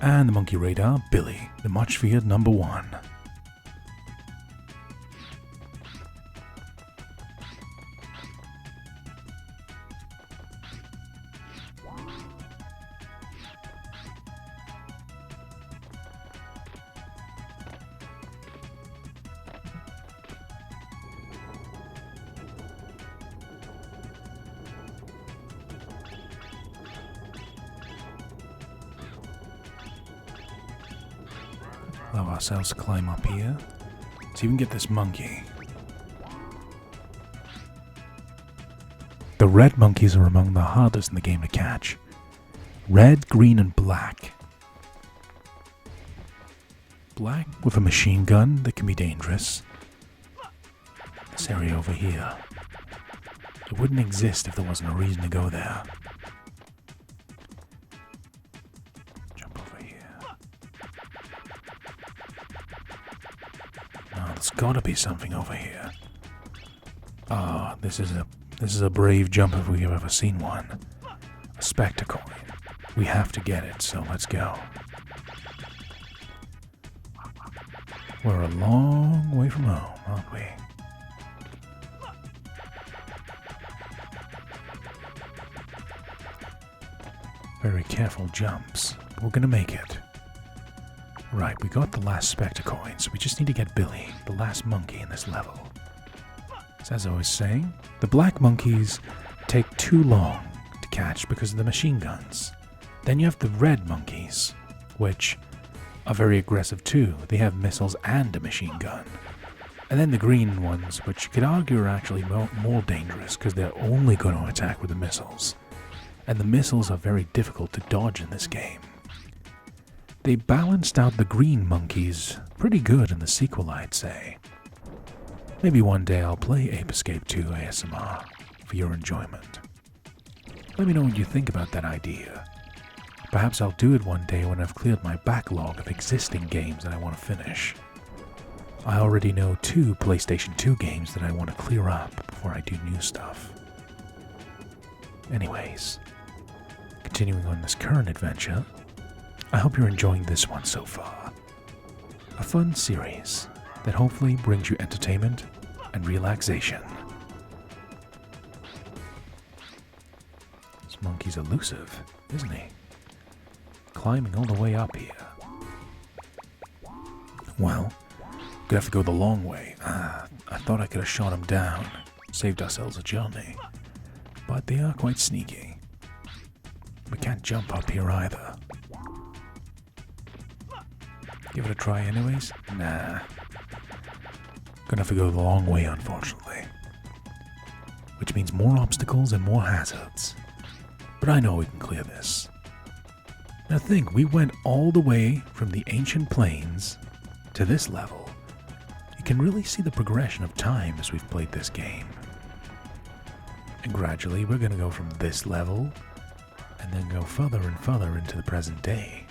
And the monkey radar, Billy, the much feared number 1. Allow ourselves to climb up here. So you can get this monkey. The red monkeys are among the hardest in the game to catch. Red, green, and black. Black with a machine gun that can be dangerous. This area over here. It wouldn't exist if there wasn't a reason to go there. Jump over here. No, there's gotta be something over here. Ah, this is a brave jump if we've ever seen one. A Specter coin. We have to get it, so let's go. We're a long way from home, aren't we? Very careful jumps. We're gonna make it. Right, we got the last Specter coin, so we just need to get Billy, the last monkey in this level. So as I was saying, the black monkeys take too long to catch because of the machine guns. Then you have the red monkeys, which are very aggressive too. They have missiles and a machine gun. And then the green ones, which you could argue are actually more dangerous because they're only going to attack with the missiles. And the missiles are very difficult to dodge in this game. They balanced out the green monkeys pretty good in the sequel, I'd say. Maybe one day I'll play Ape Escape 2 ASMR for your enjoyment. Let me know what you think about that idea. Perhaps I'll do it one day when I've cleared my backlog of existing games that I want to finish. I already know 2 PlayStation 2 games that I want to clear up before I do new stuff. Anyways, continuing on this current adventure, I hope you're enjoying this one so far. A fun series that hopefully brings you entertainment and relaxation. This monkey's elusive, isn't he? Climbing all the way up here. Well, gonna have to go the long way. I thought I could have shot him down, saved ourselves a journey. But they are quite sneaky. We can't jump up here either. Give it a try anyways? Nah. Gonna have to go the long way, unfortunately. Which means more obstacles and more hazards. But I know we can clear this. Now think, we went all the way from the ancient plains to this level. You can really see the progression of time as we've played this game. And gradually we're going to go from this level and then go further and further into the present day.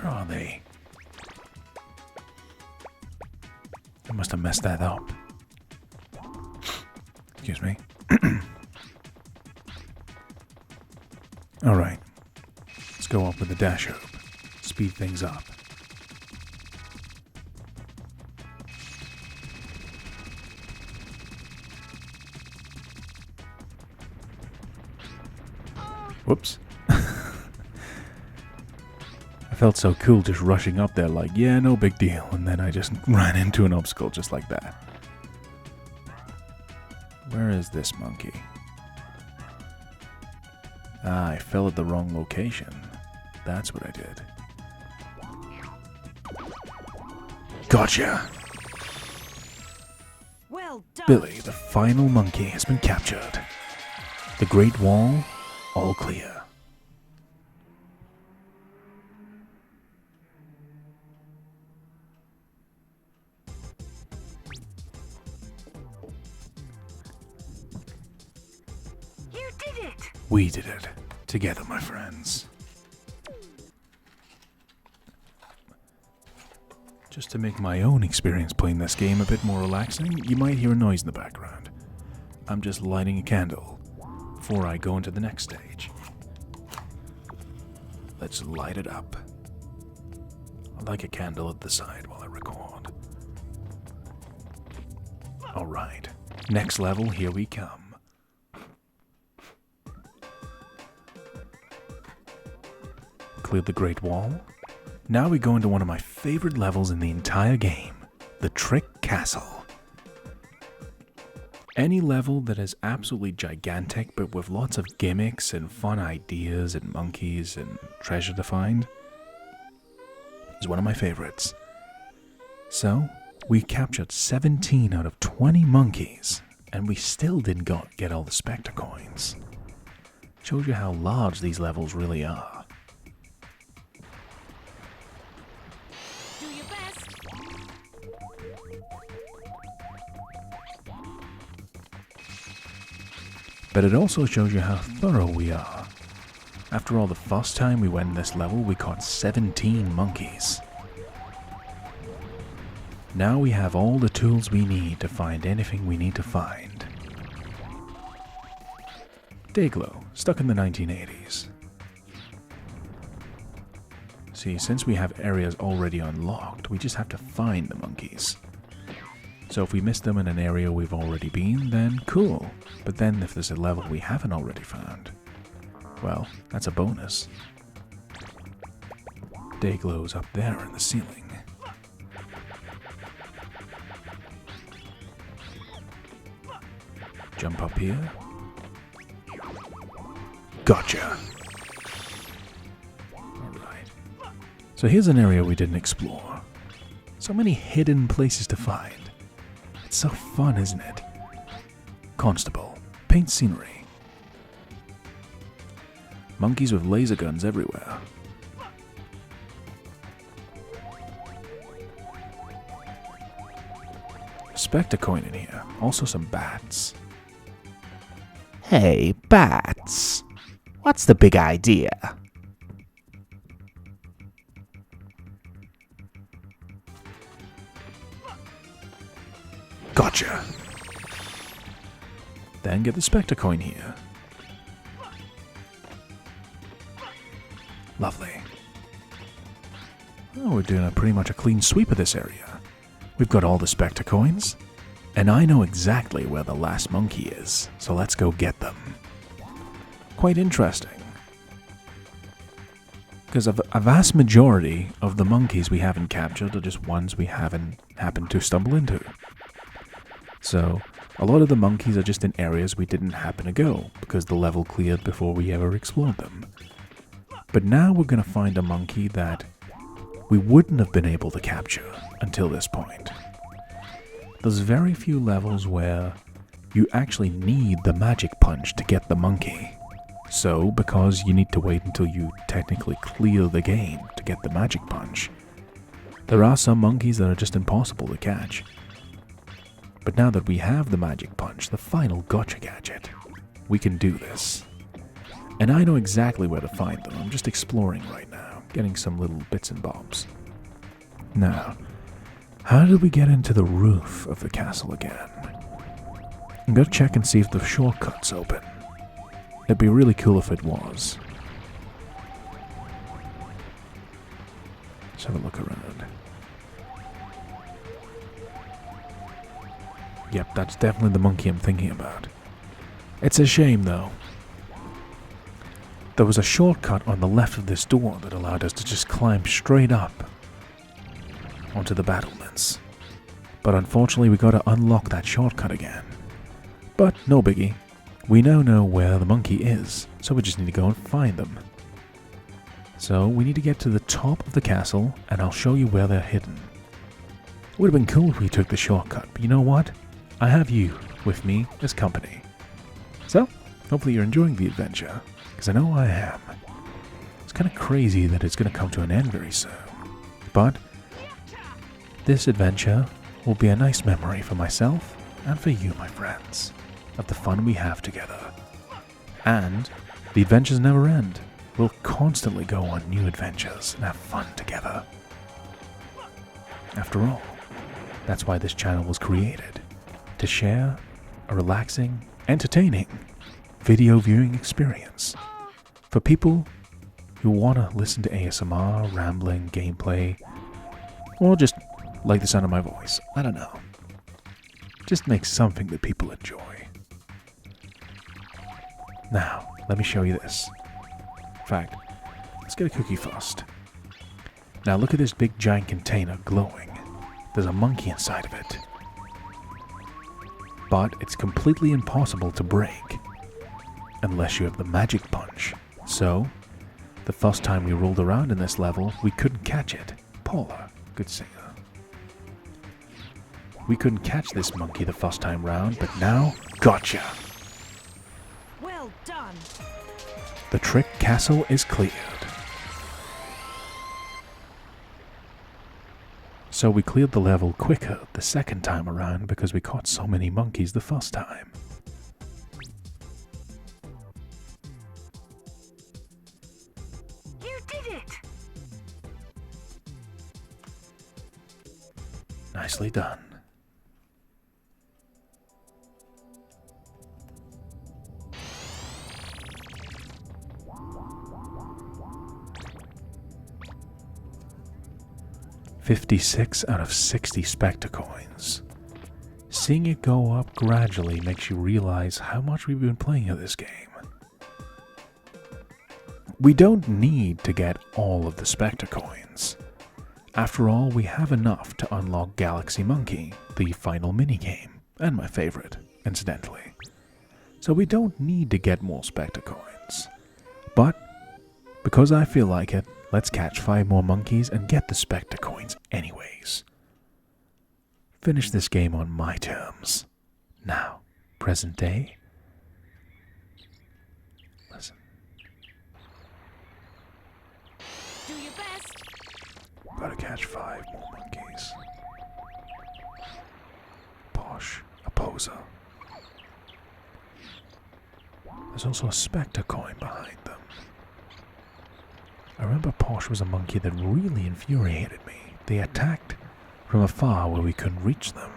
Where are they? I must have messed that up. Excuse me. Alright. Let's go up with the dash hoop. Speed things up. Whoops. I felt so cool just rushing up there like, yeah, no big deal. And then I just ran into an obstacle just like that. Where is this monkey? Ah, I fell at the wrong location. That's what I did. Gotcha! Well done. Billy, the final monkey, has been captured. The Great Wall, all clear. You did it. We did it. Together, my friends. Just to make my own experience playing this game a bit more relaxing, you might hear a noise in the background. I'm just lighting a candle before I go into the next stage. Let's light it up. I like a candle at the side while I record. Alright, next level, here we come. Cleared the Great Wall. Now we go into one of my favorite levels in the entire game, the Trick Castle. Any level that is absolutely gigantic but with lots of gimmicks and fun ideas and monkeys and treasure to find is one of my favorites. So, we captured 17 out of 20 monkeys and we still didn't get all the Specter coins. Shows you how large these levels really are. But it also shows you how thorough we are. After all, the first time we went in this level, we caught 17 monkeys. Now we have all the tools we need to find anything we need to find. Dayglow, stuck in the 1980s. See, since we have areas already unlocked, we just have to find the monkeys. So if we miss them in an area we've already been, then cool. But then if there's a level we haven't already found, well, that's a bonus. Dayglow's up there in the ceiling. Jump up here. Gotcha! Alright. So here's an area we didn't explore. So many hidden places to find. It's so fun, isn't it? Constable. Paint scenery. Monkeys with laser guns everywhere. Specter coin in here. Also some bats. Hey, bats. What's the big idea? Gotcha. Then get the Specter coin here. Lovely. Oh, we're doing pretty much a clean sweep of this area. We've got all the Specter coins, and I know exactly where the last monkey is, so let's go get them. Quite interesting. Because a vast majority of the monkeys we haven't captured are just ones we haven't happened to stumble into. So, a lot of the monkeys are just in areas we didn't happen to go, because the level cleared before we ever explored them. But now we're going to find a monkey that we wouldn't have been able to capture until this point. There's very few levels where you actually need the magic punch to get the monkey. So, because you need to wait until you technically clear the game to get the magic punch, there are some monkeys that are just impossible to catch. But now that we have the magic punch, the final gotcha gadget, we can do this. And I know exactly where to find them, I'm just exploring right now. getting some little bits and bobs. Now, how did we get into the roof of the castle again? I'm gonna check and see if the shortcut's open. It'd be really cool if it was. Let's have a look around. Yep, that's definitely the monkey I'm thinking about. It's a shame, though. There was a shortcut on the left of this door that allowed us to just climb straight up onto the battlements. But unfortunately, we gotta unlock that shortcut again. But no biggie. We now know where the monkey is, so we just need to go and find them. So we need to get to the top of the castle, and I'll show you where they're hidden. It would have been cool if we took the shortcut, but you know what? I have you with me as company. So, hopefully you're enjoying the adventure, because I know I am. It's kind of crazy that it's going to come to an end very soon. But this adventure will be a nice memory for myself and for you, my friends, of the fun we have together. And the adventures never end. We'll constantly go on new adventures and have fun together. After all, that's why this channel was created. To share a relaxing, entertaining video viewing experience for people who want to listen to ASMR, rambling, gameplay, or just like the sound of my voice. I don't know. Just make something that people enjoy. Now, let me show you this. In fact, let's get a cookie first. Now look at this big giant container glowing. There's a monkey inside of it. But it's completely impossible to break unless you have the magic punch. So, the first time we rolled around in this level, we couldn't catch it. Paula, good singer. We couldn't catch this monkey the first time round, but now, gotcha! Well done. The trick castle is cleared. So we cleared the level quicker the second time around because we caught so many monkeys the first time. You did it. Nicely done. $56 out of 60 Specter coins. Seeing it go up gradually makes you realize how much we've been playing of this game. We don't need to get all of the Specter coins. After all, we have enough to unlock Galaxy Monkey, the final minigame, and my favorite, incidentally. So we don't need to get more Specter coins. But, because I feel like it, let's catch 5 more monkeys and get the Specter coins anyways. Finish this game on my terms. Now, present day. Listen. Do your best. Gotta catch 5 more monkeys. Posh, a poser. There's also a Specter coin behind them. I remember Posh was a monkey that really infuriated me. They attacked from afar where we couldn't reach them.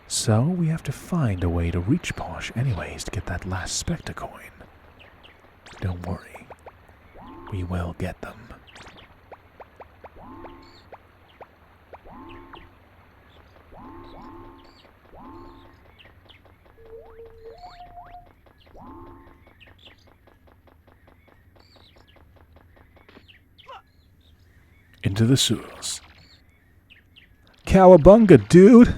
So we have to find a way to reach Posh anyways to get that last Specter coin. Don't worry. We will get them. Into the sewers. Cowabunga, dude!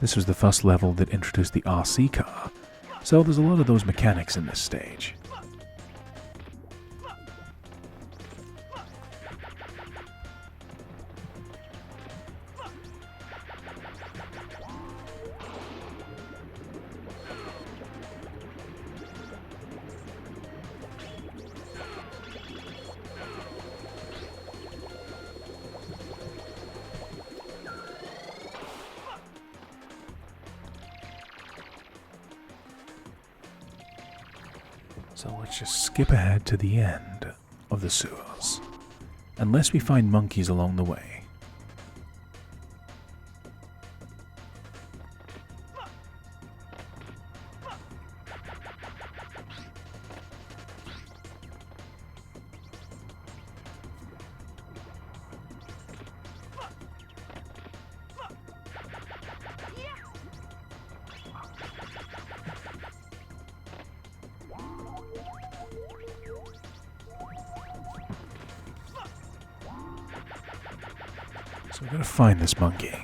This was the first level that introduced the RC car, so there's a lot of those mechanics in this stage. So let's just skip ahead to the end of the sewers. Unless we find monkeys along the way. So we're gonna find this monkey.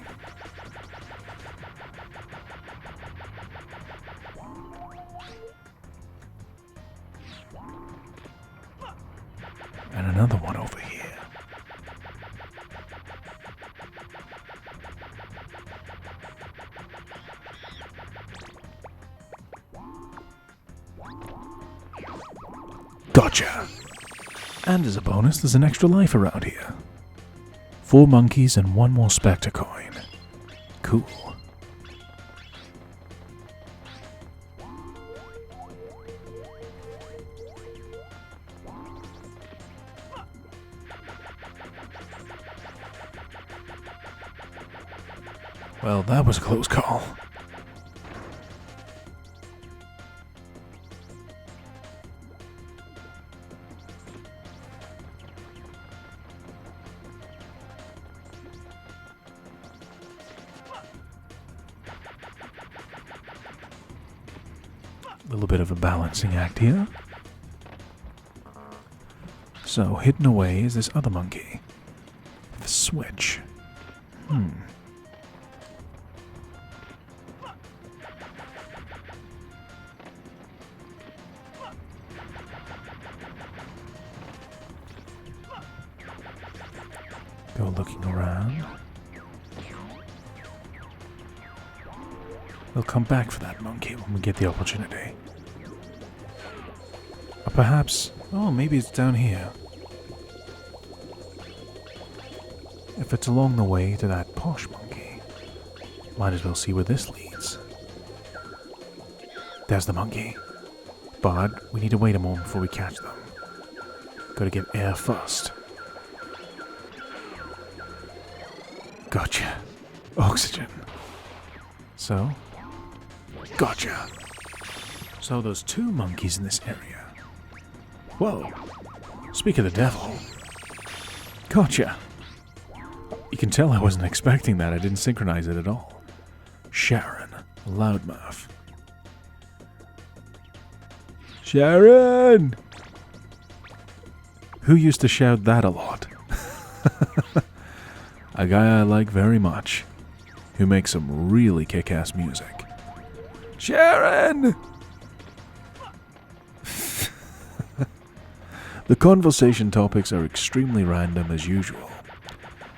And another one over here. Gotcha! And as a bonus, there's an extra life around here. 4 monkeys and 1 more Specter coin. Cool. Well, that was a close call. A little bit of a balancing act here. So, hidden away is this other monkey. The switch. Go looking around. We'll come back for that monkey when we get the opportunity. Or perhaps... oh, maybe it's down here. If it's along the way to that posh monkey, might as well see where this leads. There's the monkey. But we need to wait a moment before we catch them. Gotta get air first. Gotcha. Oxygen. So... gotcha. So those 2 monkeys in this area. Whoa. Speak of the devil. Gotcha. You can tell I wasn't expecting that. I didn't synchronize it at all. Sharon. Loudmouth. Sharon! Who used to shout that a lot? A guy I like very much. Who makes some really kick-ass music. Sharon! The conversation topics are extremely random as usual.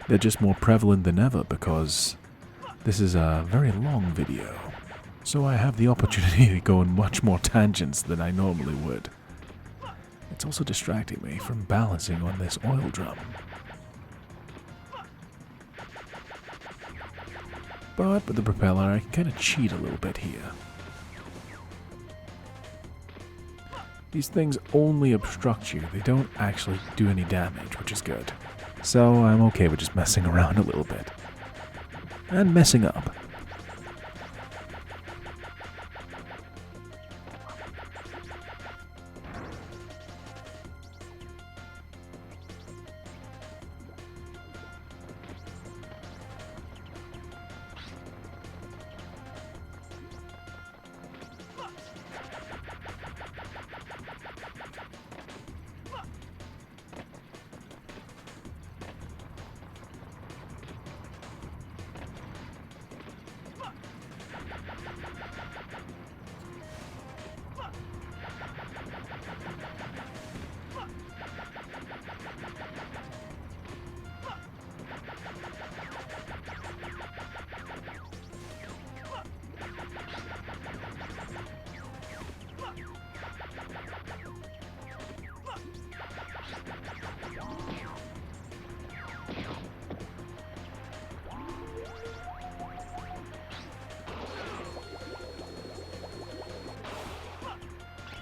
They're just more prevalent than ever because this is a very long video. So I have the opportunity to go on much more tangents than I normally would. It's also distracting me from balancing on this oil drum. But with the propeller I can kind of cheat a little bit here. These things only obstruct you, they don't actually do any damage, which is good. So I'm okay with just messing around a little bit. And messing up.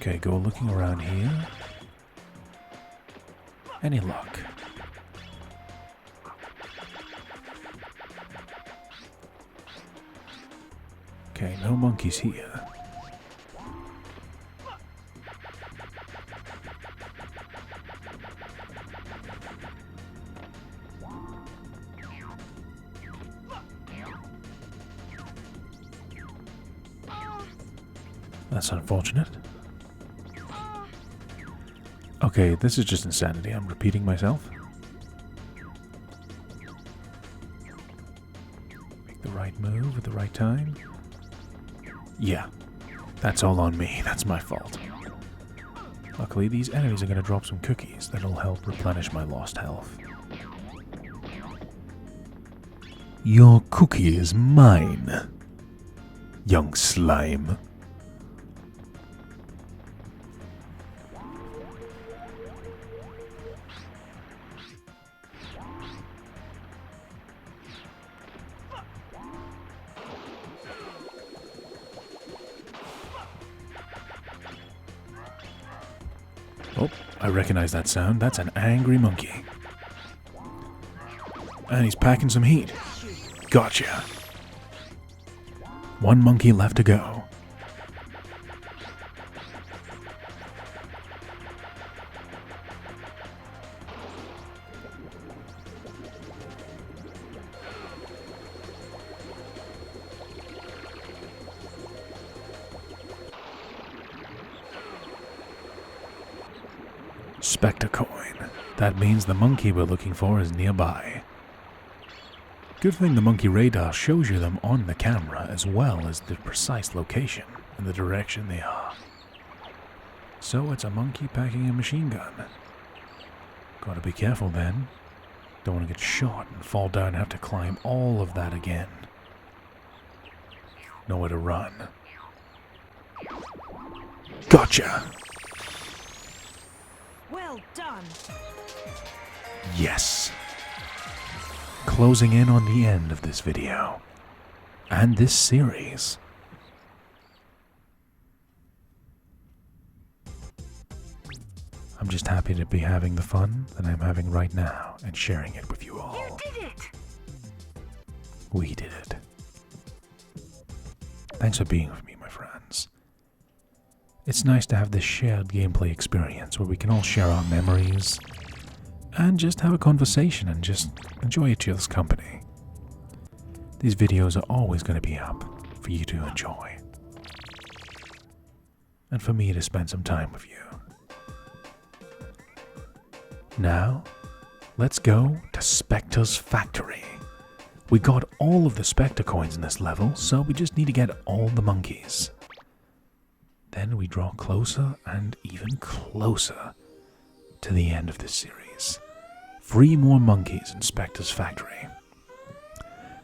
Okay, go looking around here. Any luck? Okay, no monkeys here. That's unfortunate. Okay, this is just insanity. I'm repeating myself. Make the right move at the right time. Yeah, that's all on me. That's my fault. Luckily, these enemies are going to drop some cookies that'll help replenish my lost health. Your cookie is mine, young slime. Oh, I recognize that sound. That's an angry monkey. And he's packing some heat. Gotcha. One monkey left to go. Specter coin. That means the monkey we're looking for is nearby. Good thing the monkey radar shows you them on the camera as well as the precise location and the direction they are. So it's a monkey packing a machine gun. Gotta be careful then. Don't want to get shot and fall down and have to climb all of that again. Nowhere to run. Gotcha! Well done. Yes. Closing in on the end of this video. And this series. I'm just happy to be having the fun that I'm having right now and sharing it with you all. You did it! We did it. Thanks for being with me, my friends. It's nice to have this shared gameplay experience where we can all share our memories and just have a conversation and just enjoy each other's company. These videos are always going to be up for you to enjoy. And for me to spend some time with you. Now, let's go to Specter's factory. We got all of the Specter coins in this level, so we just need to get all the monkeys. Then we draw closer and even closer to the end of this series. 3 more monkeys in Specter's factory.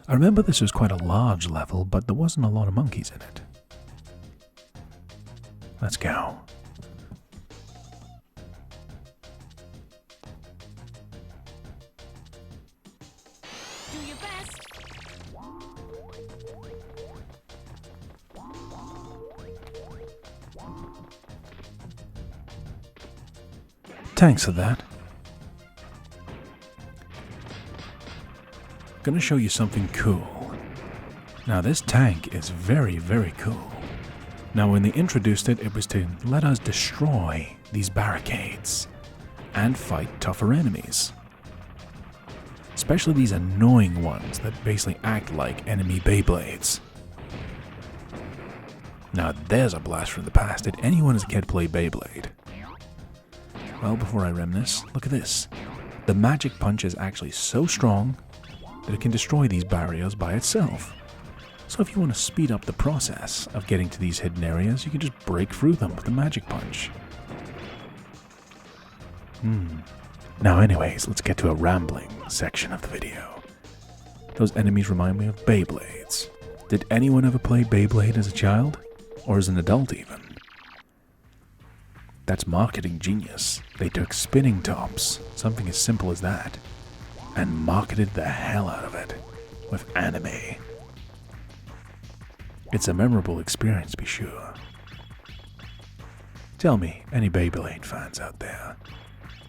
I remember this was quite a large level, but there wasn't a lot of monkeys in it. Let's go. Do your best. Thanks for that. Gonna show you something cool. Now this tank is very, very cool. Now when they introduced it, it was to let us destroy these barricades and fight tougher enemies. Especially these annoying ones that basically act like enemy Beyblades. Now there's a blast from the past. Did anyone as a kid play Beyblade? Well, before I reminisce, look at this. The magic punch is actually so strong that it can destroy these barriers by itself. So if you want to speed up the process of getting to these hidden areas, you can just break through them with the magic punch. Now anyways, let's get to a rambling section of the video. Those enemies remind me of Beyblades. Did anyone ever play Beyblade as a child? Or as an adult even? That's marketing genius. They took spinning tops, something as simple as that, and marketed the hell out of it with anime. It's a memorable experience, to be sure. Tell me, any Beyblade fans out there,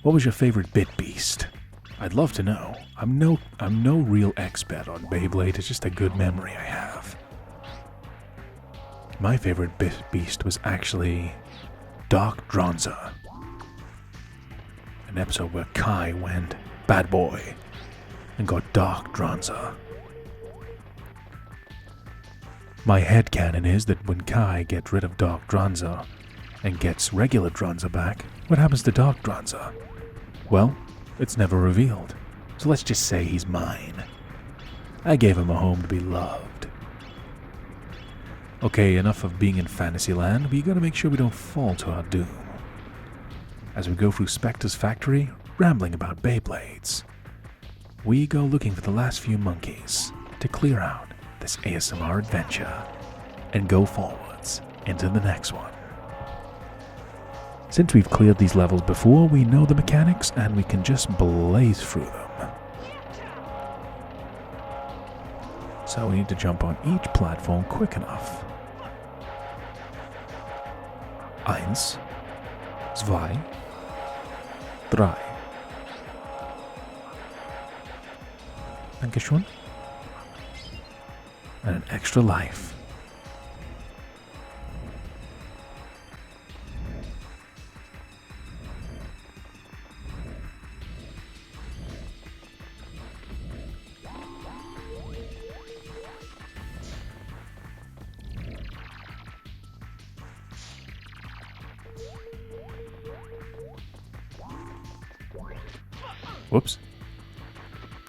what was your favorite bit beast? I'd love to know. I'm no real expert on Beyblade, it's just a good memory I have. My favorite bit beast was actually Dark Dronza. An episode where Kai went bad boy and got Dark Dronza. My headcanon is that when Kai gets rid of Dark Dronza and gets regular Dronza back, what happens to Dark Dronza? Well, it's never revealed, so let's just say he's mine. I gave him a home to be loved. Okay, enough of being in Fantasyland, we gotta make sure we don't fall to our doom. As we go through Specter's factory, rambling about Beyblades, we go looking for the last few monkeys to clear out this ASMR adventure and go forwards into the next one. Since we've cleared these levels before, we know the mechanics and we can just blaze through them. So we need to jump on each platform quick enough. 1, 2, 3. Dankeschön. And an extra life. Whoops.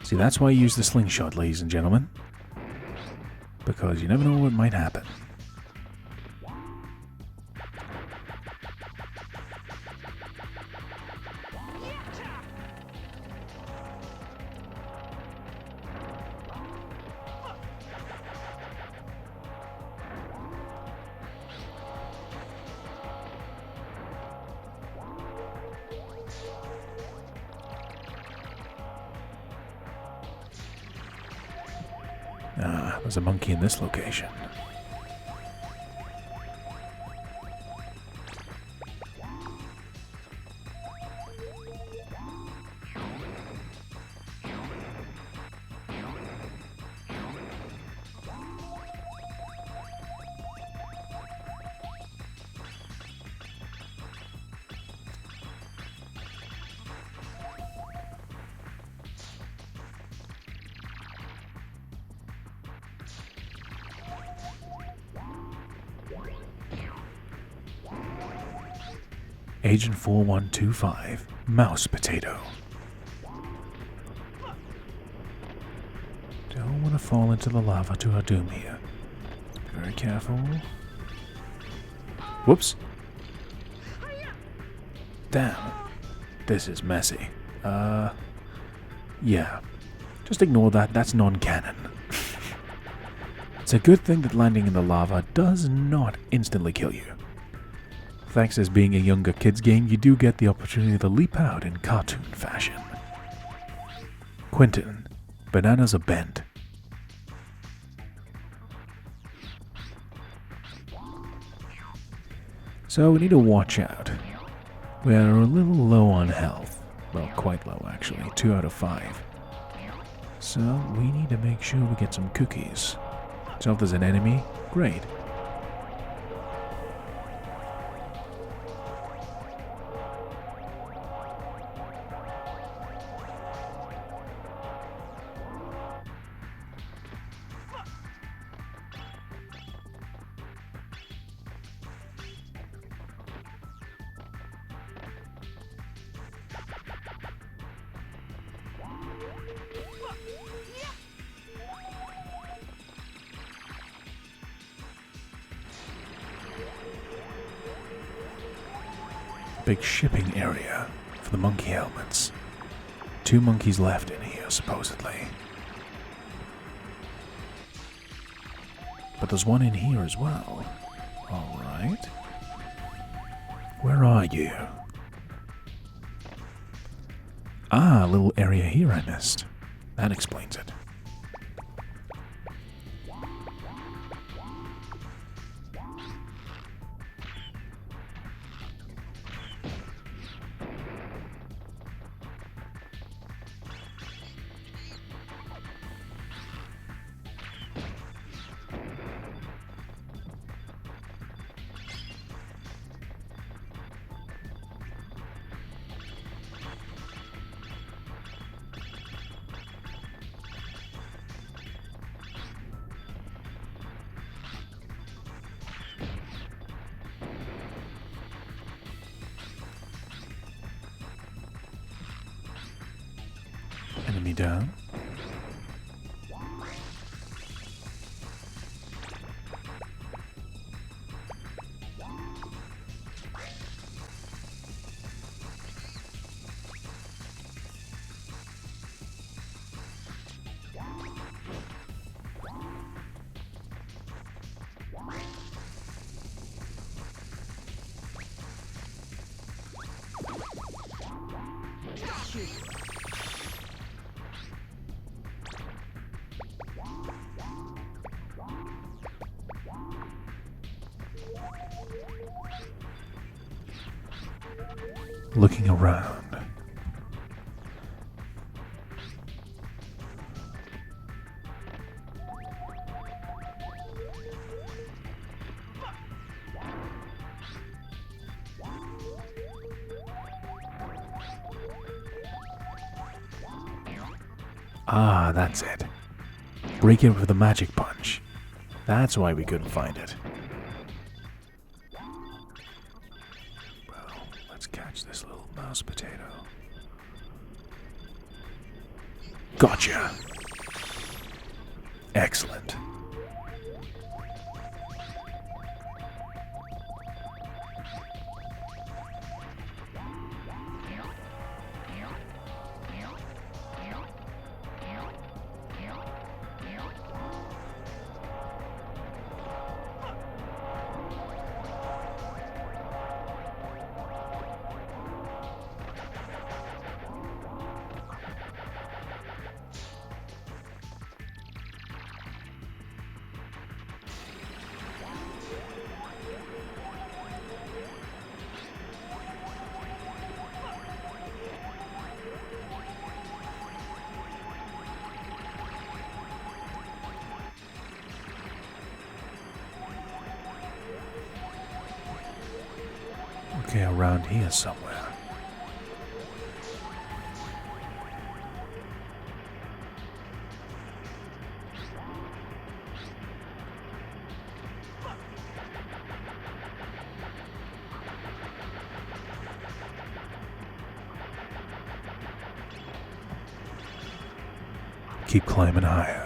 See, that's why you use the slingshot, ladies and gentlemen. Because you never know what might happen. Ah, there's a monkey in this location. Agent 4125, Mouse Potato. Don't want to fall into the lava to our doom here. Be very careful. Whoops. Damn. This is messy. Yeah. Just ignore that. That's non-canon. It's a good thing that landing in the lava does not instantly kill you. Thanks as being a younger kids game, you do get the opportunity to leap out in cartoon fashion. Quentin, bananas are bent. So we need to watch out. We're a little low on health. Well, quite low actually, 2 out of 5. So we need to make sure we get some cookies. So if there's an enemy, great. Big shipping area for the monkey helmets. 2 monkeys left in here, supposedly. But there's one in here as well. Alright. Where are you? Ah, a little area here I missed. That explains it. me down. Looking around. Ah, that's it. Break it with a magic punch. That's why we couldn't find it. Well, let's catch this little mouse potato. Gotcha! Excellent. Okay, around here somewhere. Keep climbing higher.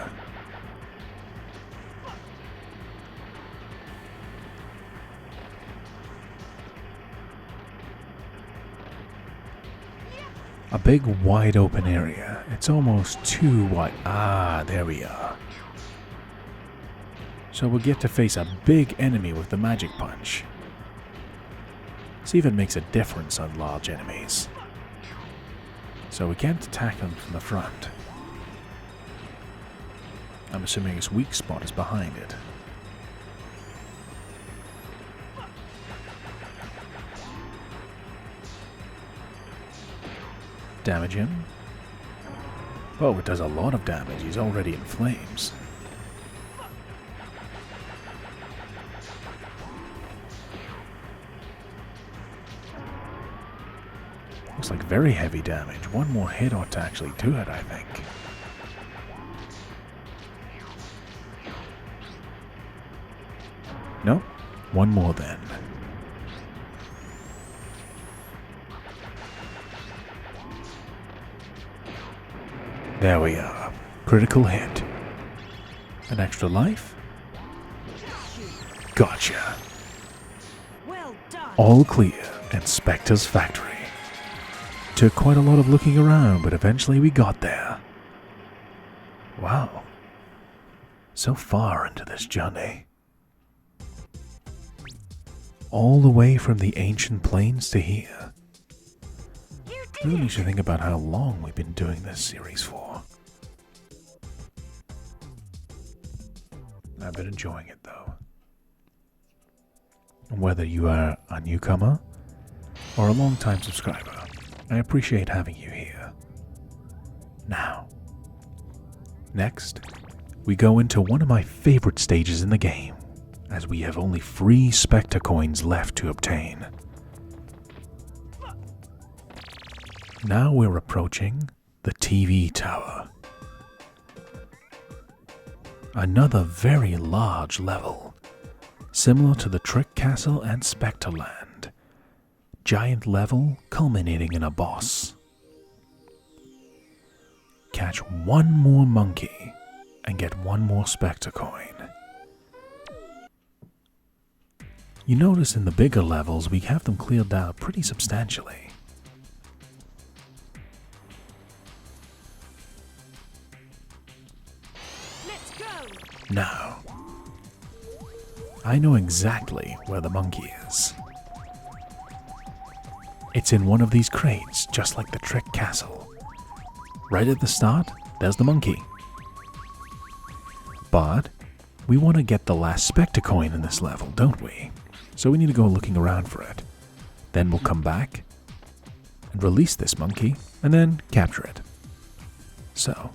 A big wide open area. It's almost too wide. Ah, there we are. So we'll get to face a big enemy with the magic punch. See if it makes a difference on large enemies. So we can't attack them from the front. I'm assuming its weak spot is behind it. Damage him. Oh, it does a lot of damage. He's already in flames. Looks like very heavy damage. One more hit ought to actually do it, I think. No? One more then. There we are. Critical hit. An extra life? Gotcha. Well done. All clear in Specter's factory. Took quite a lot of looking around, but eventually we got there. Wow. So far into this journey. All the way from the ancient plains to here. You did Really it. should think about how long we've been doing this series for. I've been enjoying it though. Whether you are a newcomer or a long-time subscriber, I appreciate having you here. Now, next, we go into one of my favorite stages in the game, as we have only 3 Specter coins left to obtain. Now we're approaching the TV tower. Another very large level, similar to the Trick Castle and Specterland. Giant level culminating in a boss. catch one more monkey and get one more Specter coin. You notice in the bigger levels we have them cleared out pretty substantially. Let's go. Now, I know exactly where the monkey is. It's in one of these crates, just like the trick castle. Right at the start, there's the monkey. But we want to get the last Specter coin in this level, don't we? So we need to go looking around for it. Then we'll come back and release this monkey and then capture it. So,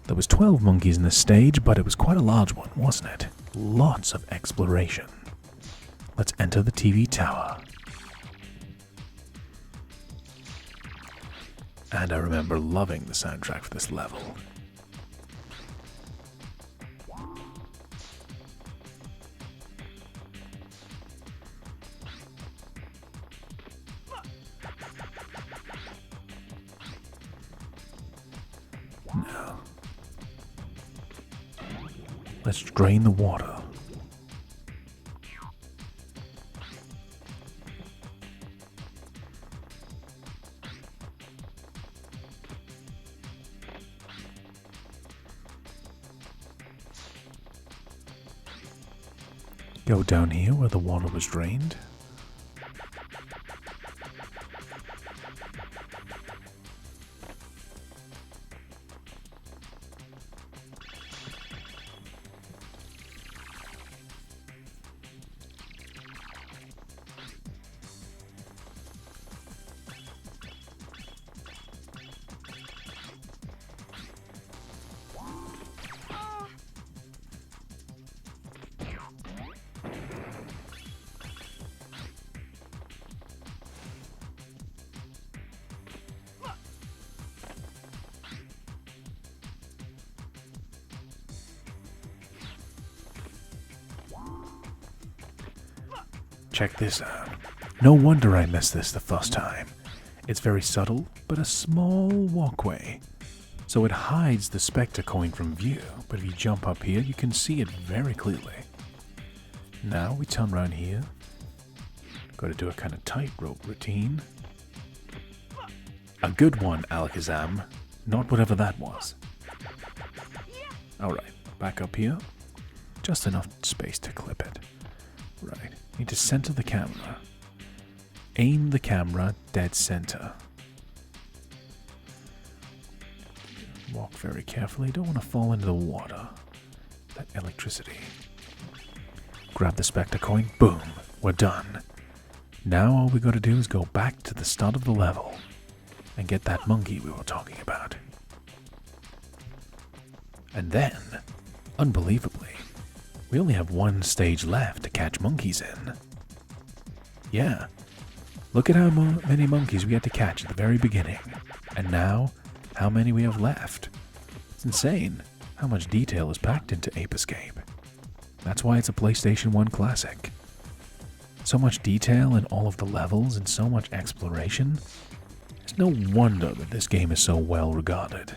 there was 12 monkeys in this stage, but it was quite a large one, wasn't it? Lots of exploration. Let's enter the TV tower. And I remember loving the soundtrack for this level. Now, let's drain the water. Go down here where the water was drained. Check this out. No wonder I missed this the first time. It's very subtle, but a small walkway. So it hides the Specter coin from view, but if you jump up here, you can see it very clearly. Now we turn around here. Got to do a kind of tightrope routine. A good one, Alakazam. Not whatever that was. Alright, back up here. Just enough space to clip it. Right, need to center the camera. Aim the camera dead center. Walk very carefully, don't want to fall into the water. That electricity. Grab the Specter coin, boom, we're done. Now all we gotta do is go back to the start of the level and get that monkey we were talking about. And then, unbelievably, we only have one stage left to catch monkeys in. Yeah, look at how many monkeys we had to catch at the very beginning, and now how many we have left. It's insane how much detail is packed into Ape Escape. That's why it's a PlayStation 1 classic. So much detail in all of the levels and so much exploration. It's no wonder that this game is so well regarded.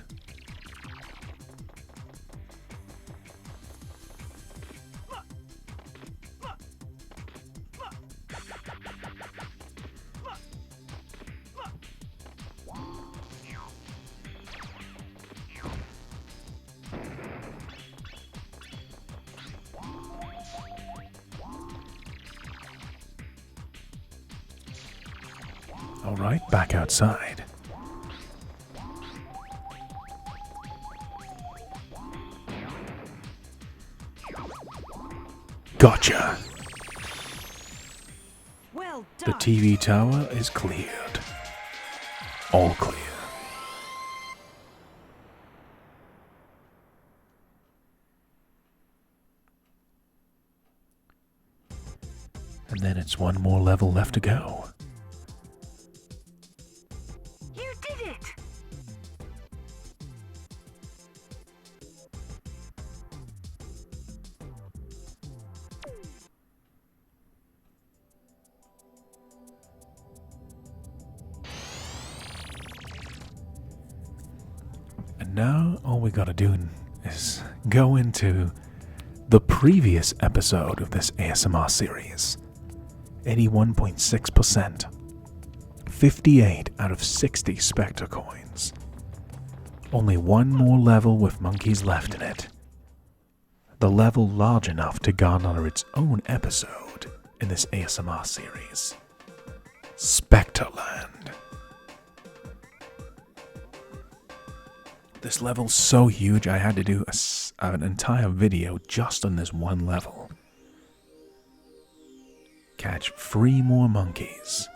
Alright, back outside. Gotcha! Well The done. TV tower is cleared. All clear. And then it's one more level left to go. You did it. now all we gotta do is go into the previous episode of this ASMR series. 81.6%. 58 out of 60 Specter coins. Only one more level with monkeys left in it. The level large enough to garner its own episode in this ASMR series. Specterland. This level's so huge I had to do an entire video just on this one level. Catch 3 more monkeys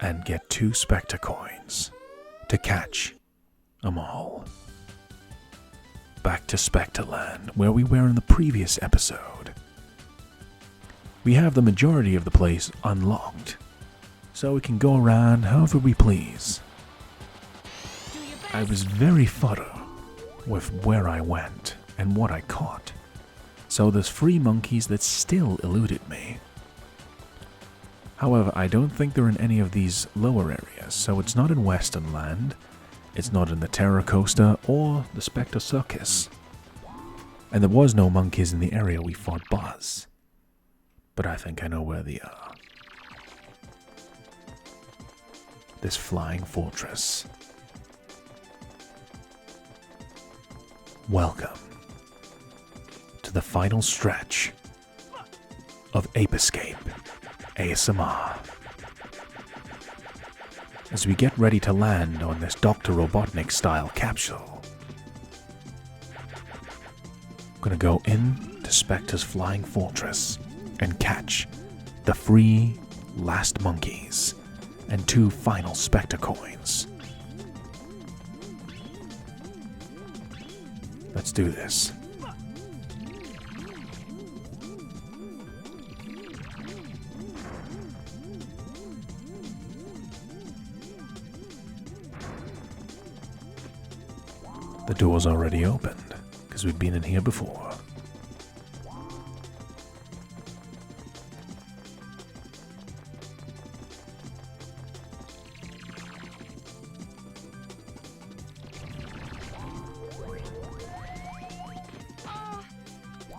and get 2 Specter coins to catch them all. Back to Specterland, where we were in the previous episode. We have the majority of the place unlocked, so we can go around however we please. I was very thorough with where I went and what I caught, so there's 3 monkeys that still eluded me. However, I don't think they're in any of these lower areas, so it's not in Western Land, it's not in the Terror Coaster or the Specter Circus. And there was no monkeys in the area we fought Buzz. But I think I know where they are. This flying fortress. Welcome to the final stretch of Ape Escape ASMR. As we get ready to land on this Dr. Robotnik style capsule, I'm gonna go into Specter's flying fortress and catch the 3 last monkeys and 2 final Specter coins. Let's do this. The door's already opened, because we've been in here before.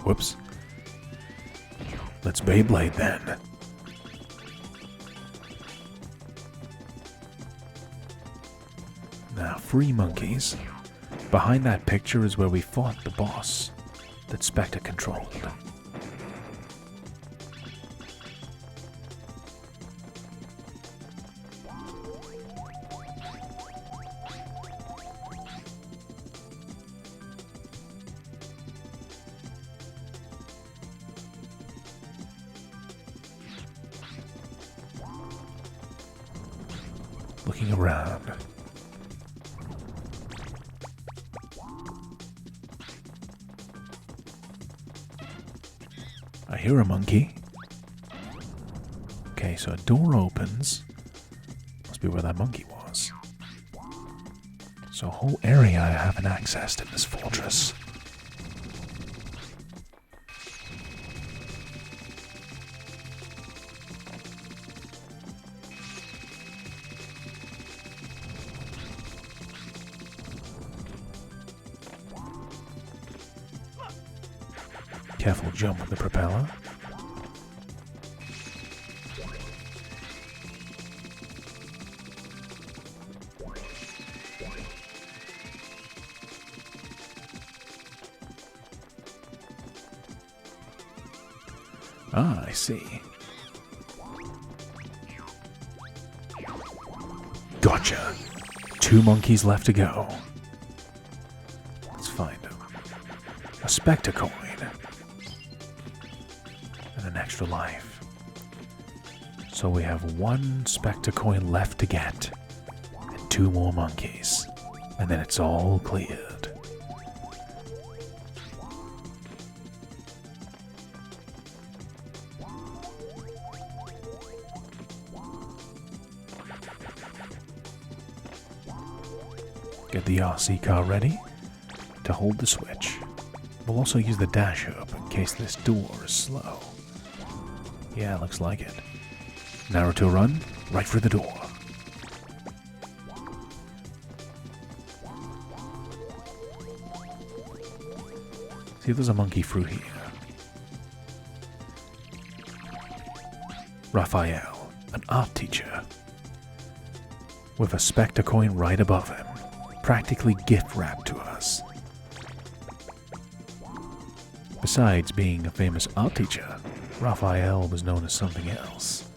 Whoops. Let's Beyblade then. Now, 3 monkeys. Behind that picture is where we fought the boss that Specter controlled. Looking around. I hear a monkey. Okay, so a door opens. Must be where that monkey was. So a whole area I haven't accessed in this fortress. Careful jump with the propeller. Ah, I see. Gotcha. 2 monkeys left to go. Let's find them. A Specter coin. And an extra life. So we have 1 Specter coin left to get. And 2 more monkeys. And then it's all cleared. Get the RC car ready to hold the switch. We'll also use the dash up in case this door is slow. Yeah, looks like it. Narrow to run, right through the door. See if there's a monkey through here. Raphael, an art teacher, with a Specter coin right above him, practically gift wrapped to us. Besides being a famous art teacher, Raphael was known as something else.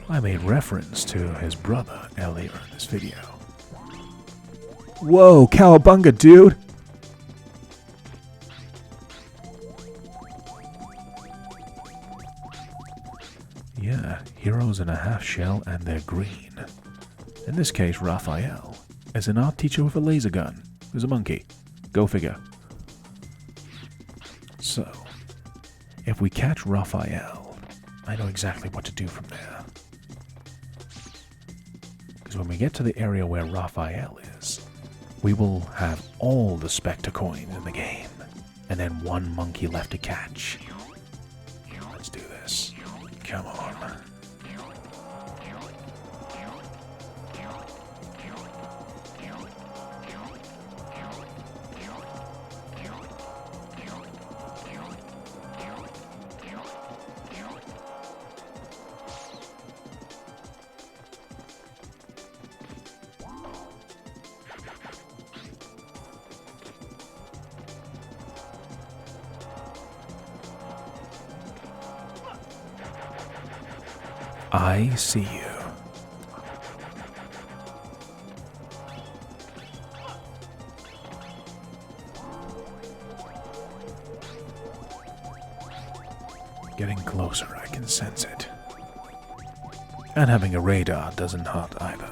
I made reference to his brother earlier in this video. Whoa, cowabunga, dude! Yeah, heroes in a half shell and they're green. In this case, Raphael is an art teacher with a laser gun, who's a monkey. Go figure. So, if we catch Raphael, I know exactly what to do from there. Because when we get to the area where Raphael is, we will have all the Specter coins in the game, and then one monkey left to catch. Let's do this. Come on. I see you. Getting closer, I can sense it. And having a radar doesn't hurt either.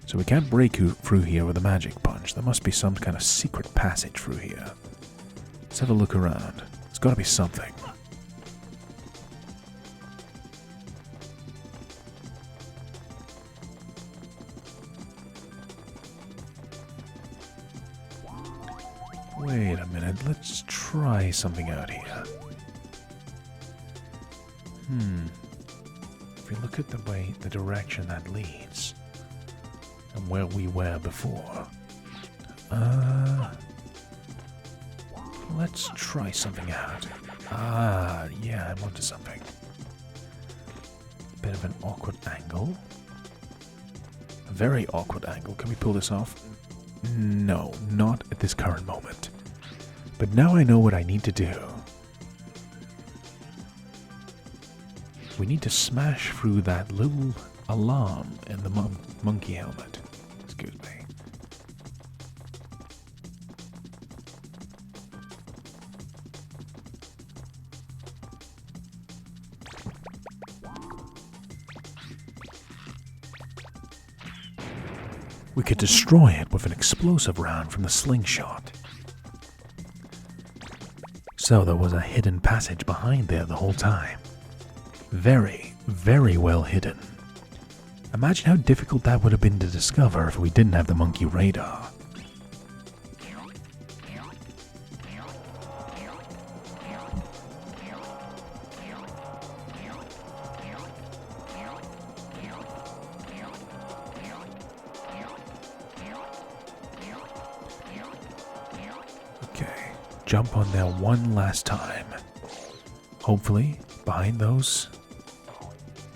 So we can't break through here with a magic punch. There must be some kind of secret passage through here. Let's have a look around. There's got to be something. Wait a minute, let's try something out here. If we look at the direction that leads, and where we were before, let's try something out. Yeah, I'm onto something. Bit of an awkward angle. A very awkward angle. Can we pull this off? No, not at this current moment. But now I know what I need to do. We need to smash through that little alarm in the monkey helmet. Excuse me. We could destroy it with an explosive round from the slingshot. So there was a hidden passage behind there the whole time. Very, very well hidden. Imagine how difficult that would have been to discover if we didn't have the monkey radar. Jump on there one last time. Hopefully, behind those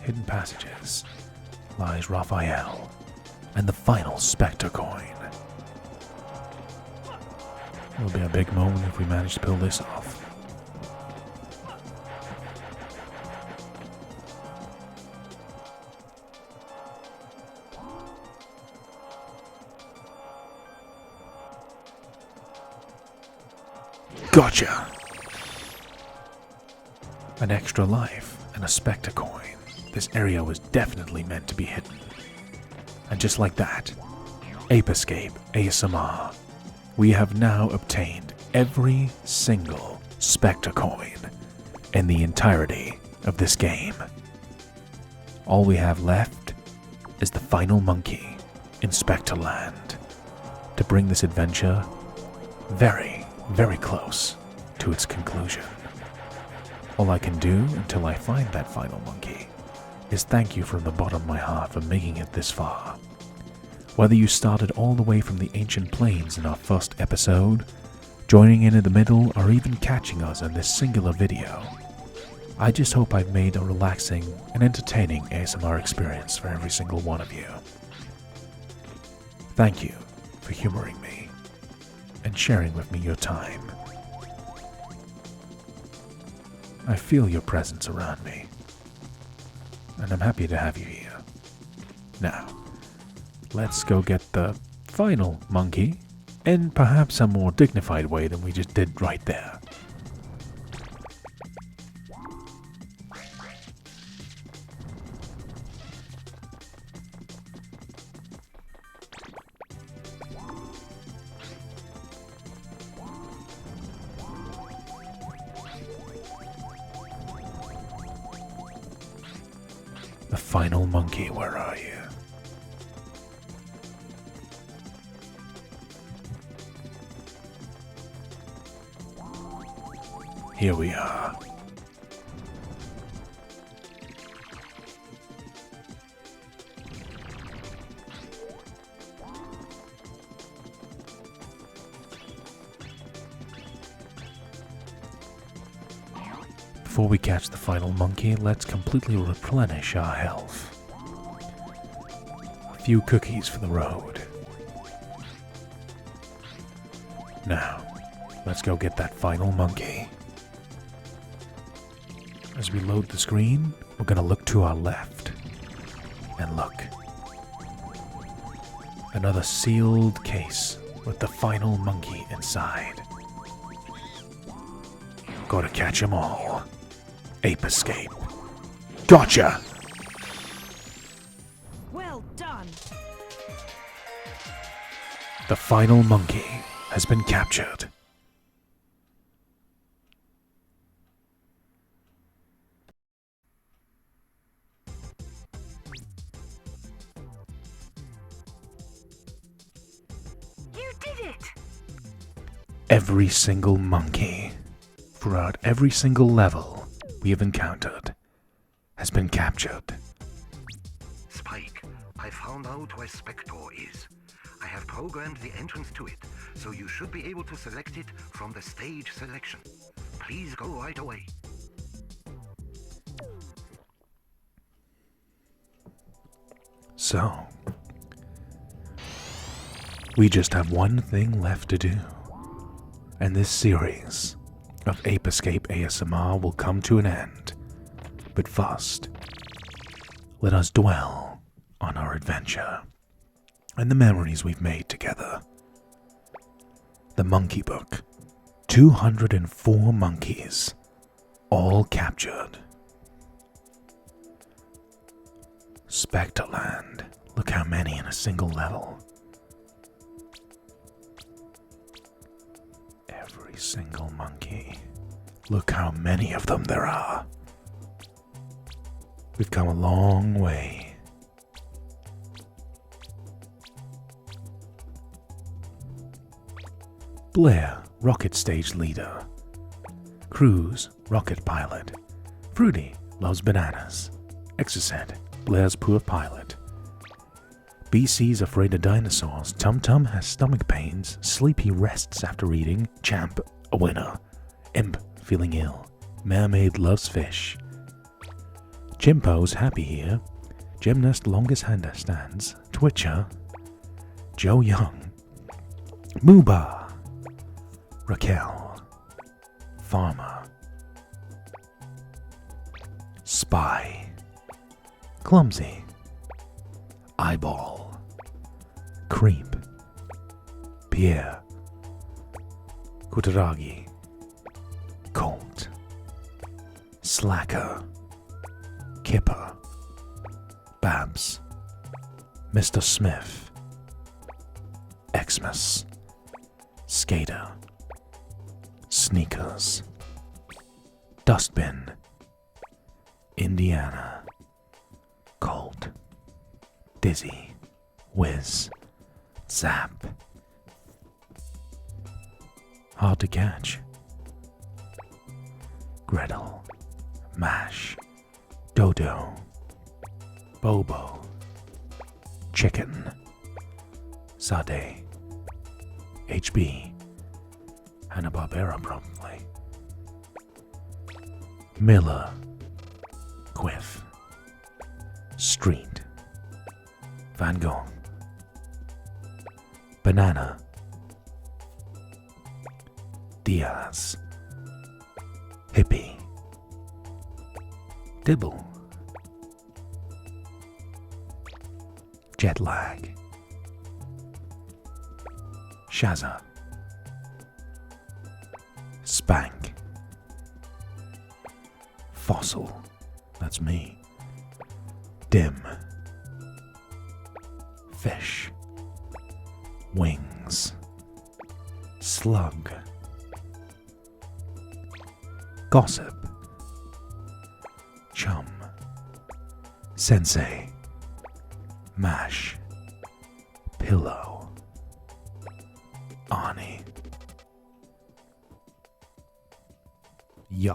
hidden passages lies Raphael and the final Specter coin. It'll be a big moment if we manage to pull this off. Gotcha! An extra life and a Specter coin. This area was definitely meant to be hidden. And just like that, Ape Escape ASMR, we have now obtained every single Specter coin in the entirety of this game. All we have left is the final monkey in Specter Land to bring this adventure very, very close to its conclusion. All I can do until I find that final monkey is thank you from the bottom of my heart for making it this far. Whether you started all the way from the ancient plains in our first episode, joining in the middle, or even catching us in this singular video, I just hope I've made a relaxing and entertaining ASMR experience for every single one of you. Thank you for humoring me and sharing with me your time. I feel your presence around me, and I'm happy to have you here. Now, let's go get the final monkey in perhaps a more dignified way than we just did right there. The final monkey, where are you? Here we are. Before we catch the final monkey, let's completely replenish our health. A few cookies for the road. Now, let's go get that final monkey. As we load the screen, we're gonna look to our left. And look. Another sealed case with the final monkey inside. Gotta catch 'em all. Ape Escape. Gotcha! Well done. The final monkey has been captured. You did it. Every single monkey, throughout every single level we have encountered, has been captured. Spike, I found out where Specter is. I have programmed the entrance to it, so you should be able to select it from the stage selection. Please go right away. So, we just have one thing left to do, and this series of Ape Escape ASMR will come to an end. But first, let us dwell on our adventure and the memories we've made together. The Monkey Book. 204 monkeys, all captured. Specterland. Look how many in a single level. Every single monkey. Look how many of them there are. We've come a long way. Blair, rocket stage leader. Cruz, rocket pilot. Fruity, loves bananas. Exocet, Blair's poor pilot. BC's afraid of dinosaurs. Tum Tum has stomach pains. Sleepy rests after eating. Champ, a winner. Imp, feeling ill. Mermaid loves fish. Chimpo's happy here. Gymnast longest handstands. Twitcher. Joe Young. Mooba. Raquel. Farmer. Spy. Clumsy. Eyeball. Creep. Pierre. Kutaragi. Colt. Slacker. Kipper. Babs. Mr. Smith. Xmas. Skater. Sneakers. Dustbin. Indiana. Colt. Dizzy. Whiz. Zap. Hard to catch. Gretel. Mash. Dodo. Bobo. Chicken. Sade, HB, Hanna-Barbera probably, Miller, Quiff, Street, Van Gogh, Banana, Diaz, Hippie, Dibble, Jetlag, Shazza, Spank, Fossil, that's me, Dim, Fish, Wings, Slug, Gossip, Chum, Sensei, Mash, Pillow, Arnie. Yeah.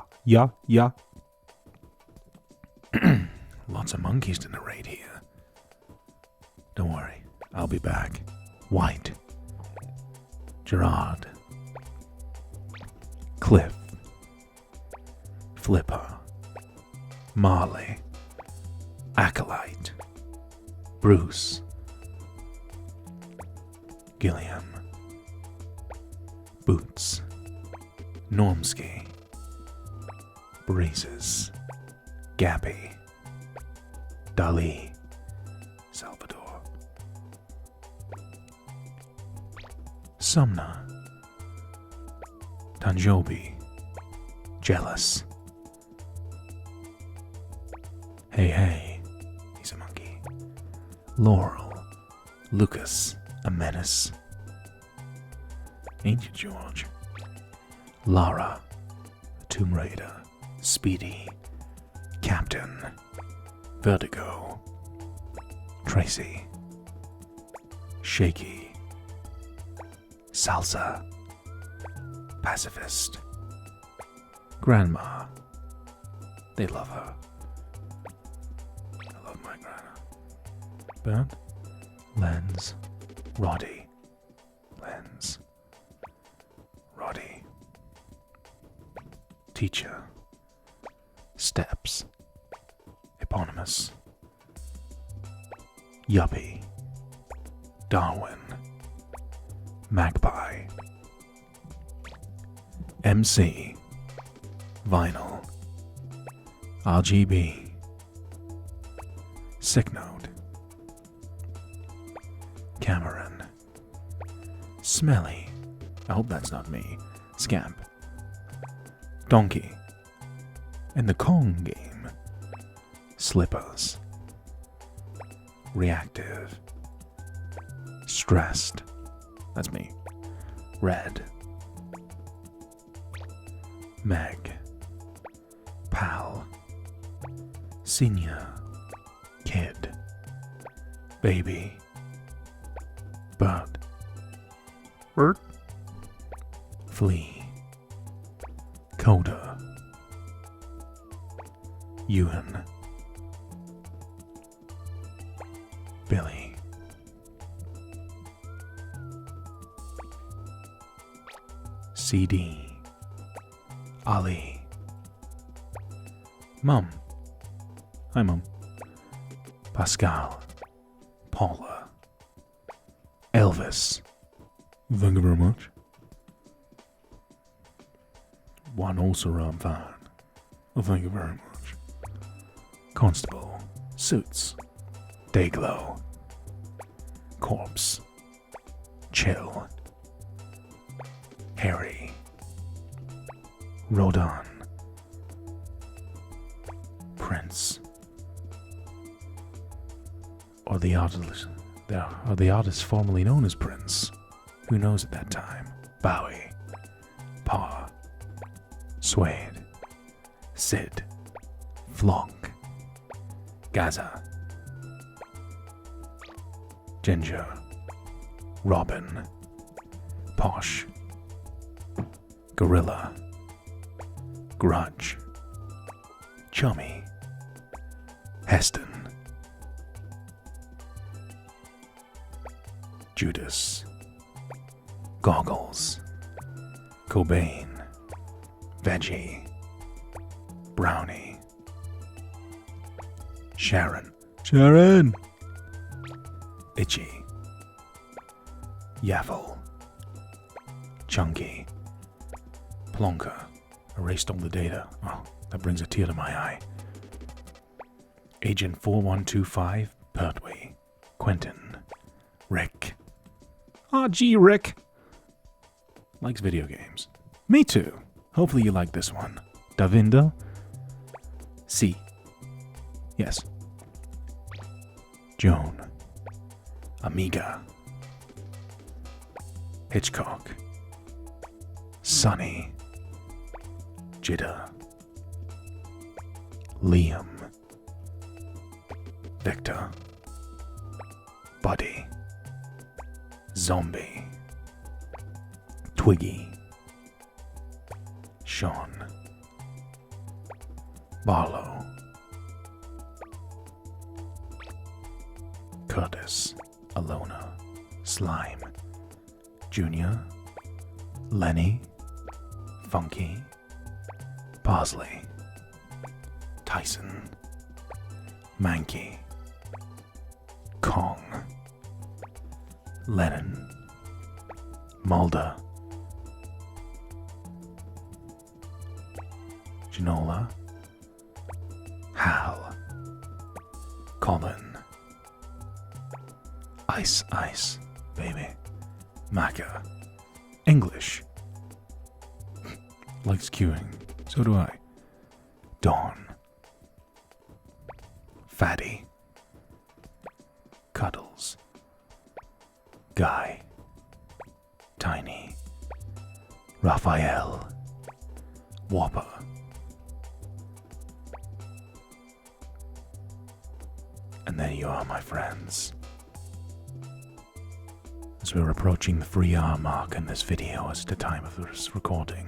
Lots of monkeys to narrate here. Don't worry, I'll be back. White, Gerard, Cliff, Flipper, Marley, Acolyte, Bruce, Gilliam, Boots, Normsky, Breezes, Gappy, Dali, Salvador, Sumner, Tanjobi, Jealous, Hey, he's a monkey, Laurel, Lucas, a menace, Ancient George, Lara, Tomb Raider, Speedy, Captain, Vertigo, Tracy, Shaky, Salsa, Pacifist, Grandma. They love her. I love my grandma. Bernd, Lens, Roddy, Lens, Roddy, Teacher, Steps, Eponymous, Yuppie, Darwin, Magpie, MC, Vinyl, RGB, Sick Note, Cameron, Smelly, I hope that's not me, Scamp, Donkey, and the Kong game, Slippers, Reactive, Stressed, that's me, Red, Meg, Pal, Senior, Kid, Baby, Bird, Flea, Coda, Ewan, Billy, CD, Ali, Mum, hi Mum, Pascal, Paula, Elvis, thank you very much. One also fan. Well, thank you very much. Constable, Suits, Dayglow, Corpse, Chill, Harry, Rodon, Prince, or the artist formerly known as Prince. Who knows at that time? Bowie, Paw, Suede, Sid, Flonk, Gaza, Ginger, Robin, Posh, Gorilla, Grudge, Chummy, Heston, Judas, Goggles, Cobain, Veggie, Brownie, Sharon, Itchy, Yaffle, Chunky, Plonker, erased all the data. Oh, that brings a tear to my eye. Agent 4125, Pertwee, Quentin, Rick. Aw, gee, Rick. Likes video games. Me too. Hopefully you like this one. Davinder? C. Yes. Joan. Amiga. Hitchcock. Sonny. Jitter. Liam. Victor. Buddy. Zombie. Twiggy. Sean. Barlow. Curtis. Alona. Slime. Junior. Lenny. Funky. Parsley. Tyson. Mankey. Kong. Lennon. Mulder. Ginola. Hal. Colin. Ice, ice, baby. Macca. English. Likes queuing. So do I. Dawn. Fatty. Cuddles. Guy. Tiny. Raphael. Whopper. And there you are, my friends. As we're approaching the 3-hour mark in this video as the time of this recording.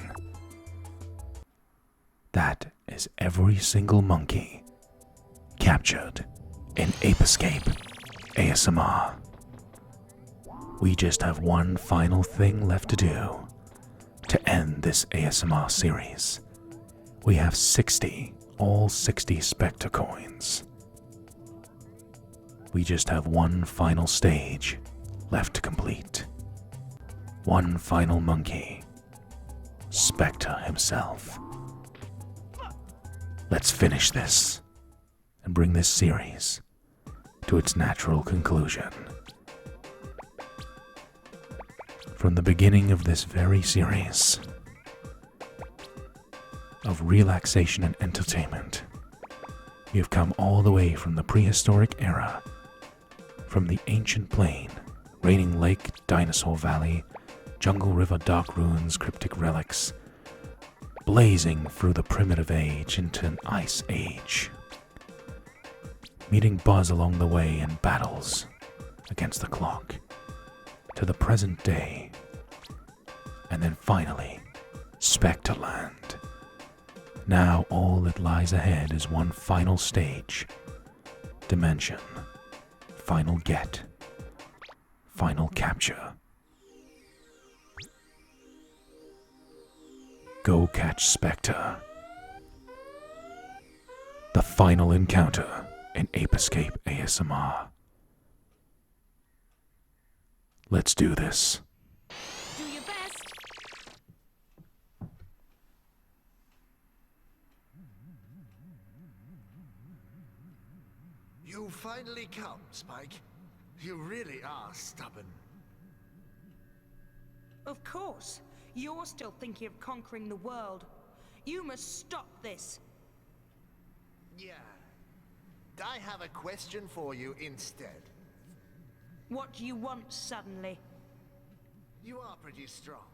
That is every single monkey captured in Ape Escape ASMR. We just have one final thing left to do to end this ASMR series. We have all 60 Specter coins. We just have one final stage left to complete. One final monkey, Specter himself. Let's finish this and bring this series to its natural conclusion. From the beginning of this very series of relaxation and entertainment, we have come all the way from the prehistoric era, from the ancient plain, Raining Lake, Dinosaur Valley, Jungle River, Dark Ruins, Cryptic Relics, blazing through the primitive age into an ice age, meeting Buzz along the way in battles against the clock, to the present day, and then finally, Specterland. Now all that lies ahead is one final stage, dimension, final get, final capture. Go catch Specter. The final encounter in Ape Escape ASMR. Let's do this. Do your best. You finally come, Spike. You really are stubborn. Of course. You're still thinking of conquering the world. You must stop this. Yeah. I have a question for you instead. What do you want suddenly? You are pretty strong.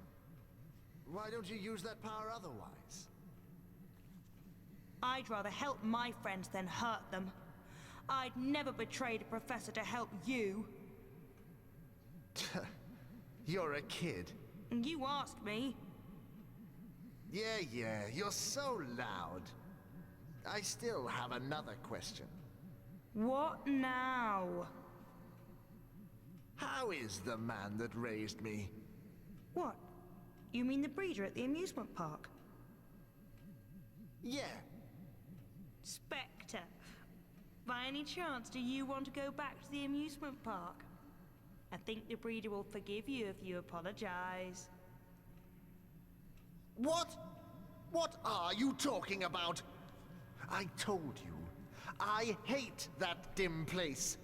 Why don't you use that power otherwise? I'd rather help my friends than hurt them. I'd never betray the professor to help you. You're a kid. You asked me. Yeah, you're so loud. I still have another question. What now? How is the man that raised me? What? You mean the breeder at the amusement park? Yeah. Specter. By any chance, do you want to go back to the amusement park? I think the breeder will forgive you if you apologize. What? What are you talking about? I told you, I hate that dim place.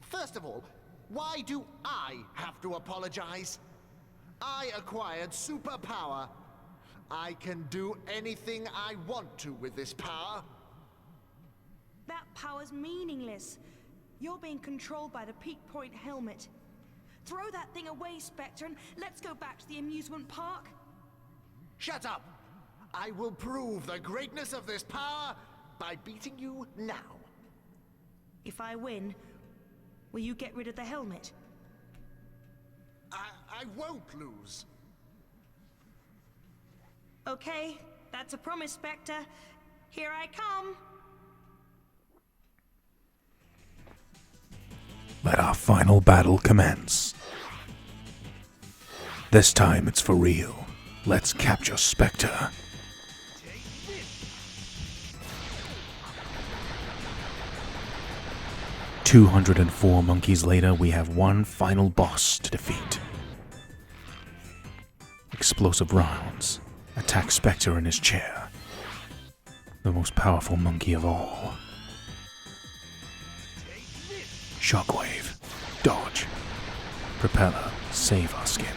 First of all, why do I have to apologize? I acquired superpower. I can do anything I want to with this power. That power's meaningless. You're being controlled by the peak point helmet. Throw that thing away, Specter, and let's go back to the amusement park. Shut up! I will prove the greatness of this power by beating you now. If I win, will you get rid of the helmet? I won't lose. Okay, that's a promise, Specter. Here I come. Let our final battle commence. This time it's for real. Let's capture Specter. "204 monkeys later, we have one final boss to defeat. Explosive rounds attack Specter in his chair, the most powerful monkey of all. Shockwave, dodge, propeller, save our skin.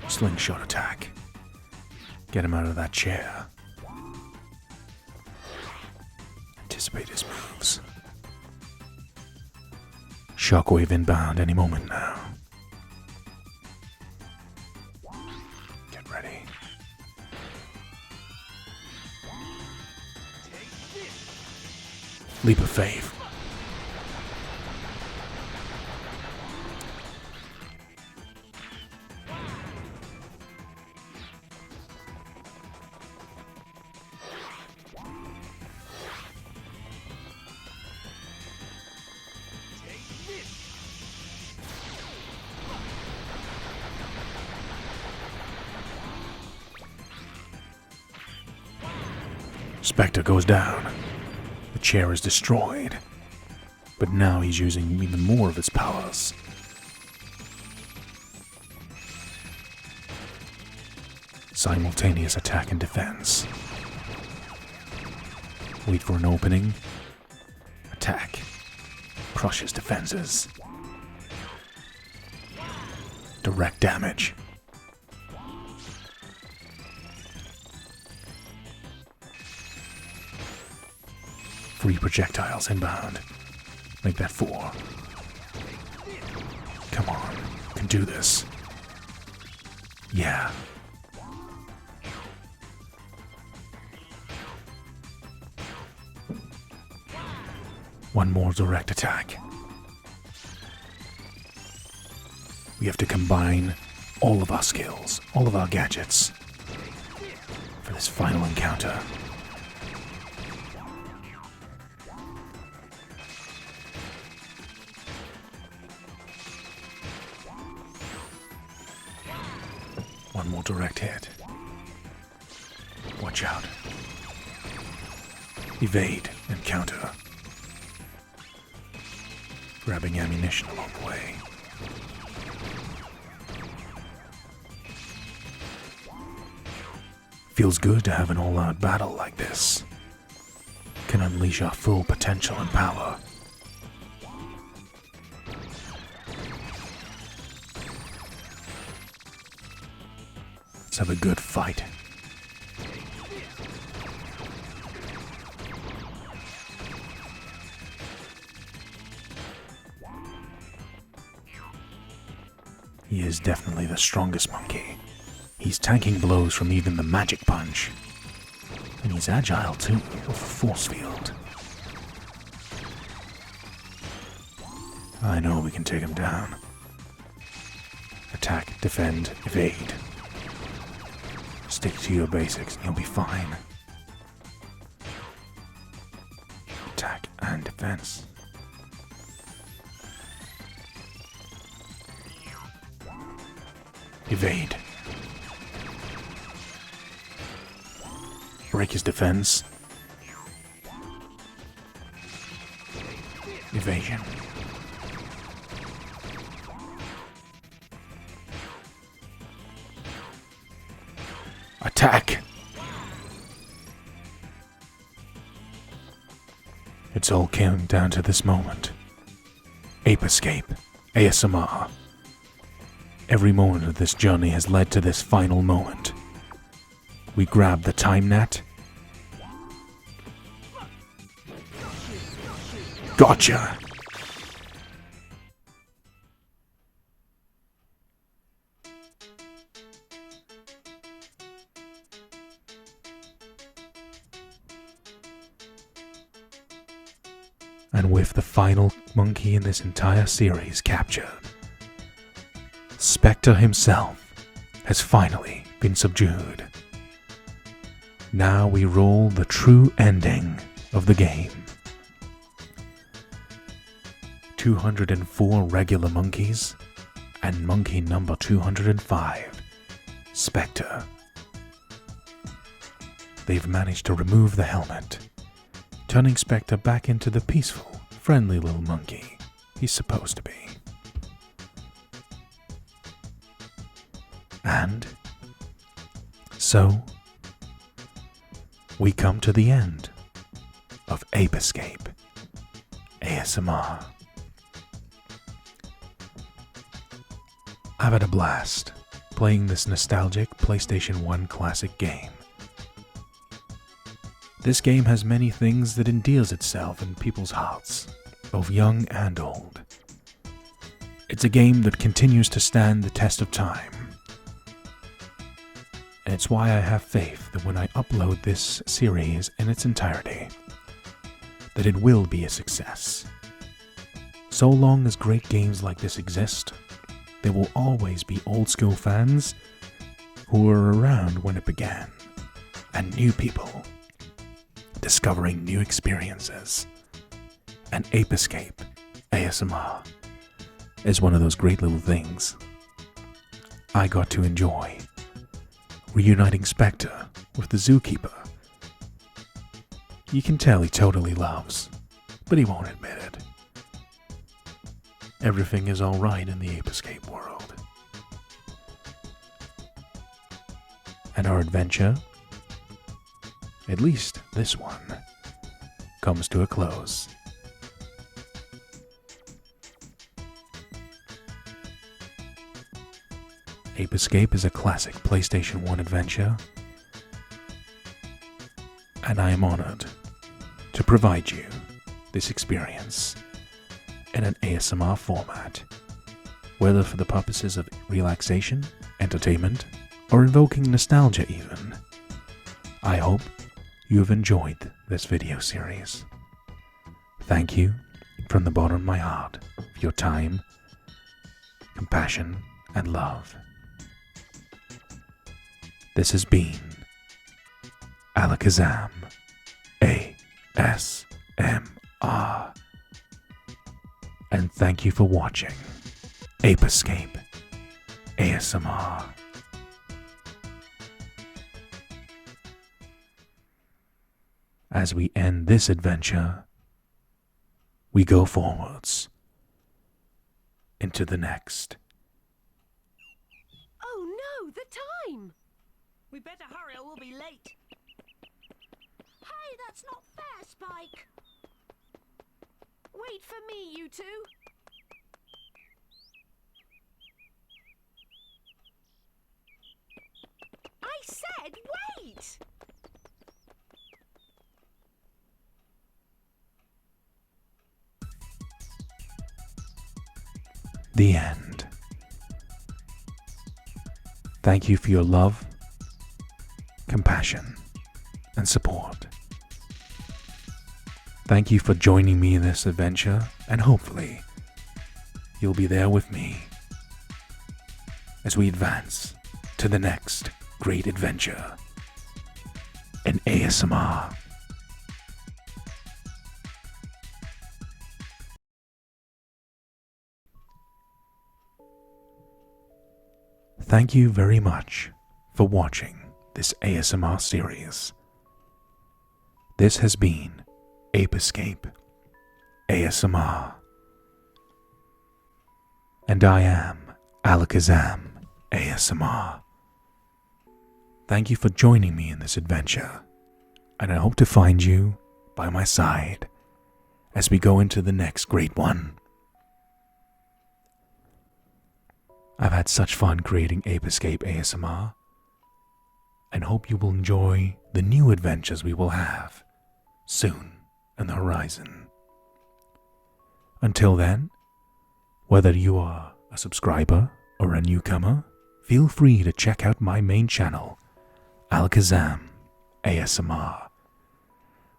Slingshot attack, get him out of that chair. Anticipate his moves. Shockwave inbound any moment now. Get ready. Leap of faith. Specter goes down. The chair is destroyed. But now he's using even more of his powers. Simultaneous attack and defense. Wait for an opening. Attack. Crush his defenses. Direct damage. Three projectiles inbound. Make that 4. Come on, you can do this. Yeah. One more direct attack. We have to combine all of our skills, all of our gadgets, for this final encounter. One more direct hit. Watch out. Evade and counter. Grabbing ammunition along the way. Feels good to have an all-out battle like this. Can unleash our full potential and power. Let's have a good fight. He is definitely the strongest monkey. He's tanking blows from even the magic punch. And he's agile too, with a force field. I know we can take him down. Attack, defend, evade. Stick to your basics and you'll be fine. Attack and defense. Evade. Break his defense. Evasion. Attack! It's all came down to this moment. Ape Escape, ASMR. Every moment of this journey has led to this final moment. We grab the time net. Gotcha! And with the final monkey in this entire series captured, Specter himself has finally been subdued. Now we roll the true ending of the game. 204 regular monkeys and monkey number 205, Specter. They've managed to remove the helmet, turning Specter back into the peaceful, friendly little monkey he's supposed to be. And so, we come to the end of Ape Escape ASMR. I've had a blast playing this nostalgic PlayStation 1 classic game. This game has many things that endears itself in people's hearts, both young and old. It's a game that continues to stand the test of time. And it's why I have faith that when I upload this series in its entirety, that it will be a success. So long as great games like this exist, there will always be old school fans who were around when it began, and new people discovering new experiences. And Ape Escape ASMR is one of those great little things I got to enjoy, reuniting Specter with the zookeeper. You can tell he totally loves, but he won't admit it. Everything is alright in the Ape Escape world. And our adventure, at least this one, comes to a close. Ape Escape is a classic PlayStation 1 adventure, and I am honored to provide you this experience in an ASMR format, whether for the purposes of relaxation, entertainment, or invoking nostalgia even. I hope you have enjoyed this video series. Thank you from the bottom of my heart for your time, compassion, and love. This has been Alakazam ASMR. And thank you for watching Ape Escape ASMR. As we end this adventure, we go forwards into the next. Oh no, the time! We better hurry or we'll be late. Hey, that's not fair, Spike! Wait for me, you two! I said wait! The end. Thank you for your love, compassion, and support. Thank you for joining me in this adventure, and hopefully, you'll be there with me as we advance to the next great adventure in ASMR. thank you very much for watching this ASMR series. This has been Ape Escape ASMR. And I am Alakazam ASMR. Thank you for joining me in this adventure, and I hope to find you by my side as we go into the next great one. I've had such fun creating Ape Escape ASMR, and hope you will enjoy the new adventures we will have soon on the horizon. Until then, whether you are a subscriber or a newcomer, feel free to check out my main channel, Alakazam ASMR,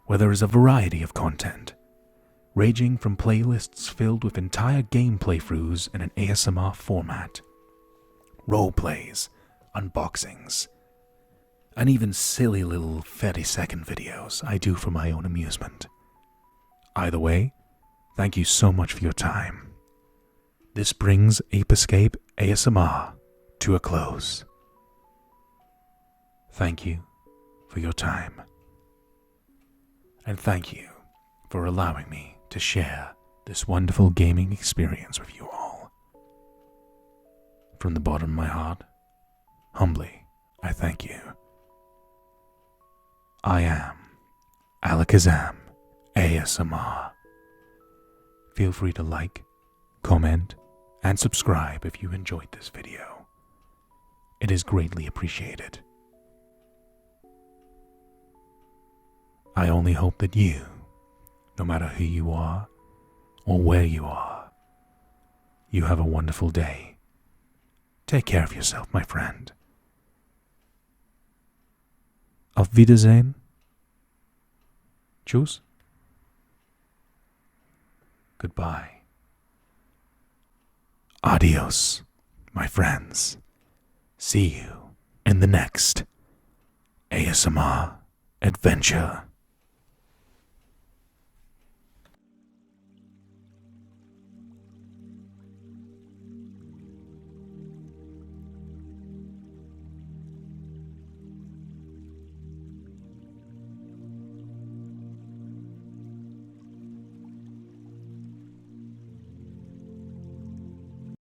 where there is a variety of content, ranging from playlists filled with entire game playthroughs in an ASMR format, roleplays, unboxings, and even silly little 30-second videos I do for my own amusement. Either way, thank you so much for your time. This brings Ape Escape ASMR to a close. Thank you for your time. And thank you for allowing me to share this wonderful gaming experience with you all. From the bottom of my heart, humbly, I thank you. I am Alakazam ASMR. Feel free to like, comment, and subscribe if you enjoyed this video. It is greatly appreciated. I only hope that you, no matter who you are or where you are, you have a wonderful day. Take care of yourself, my friend. Auf Wiedersehen. Tschüss. Goodbye. Adios, my friends. See you in the next ASMR adventure.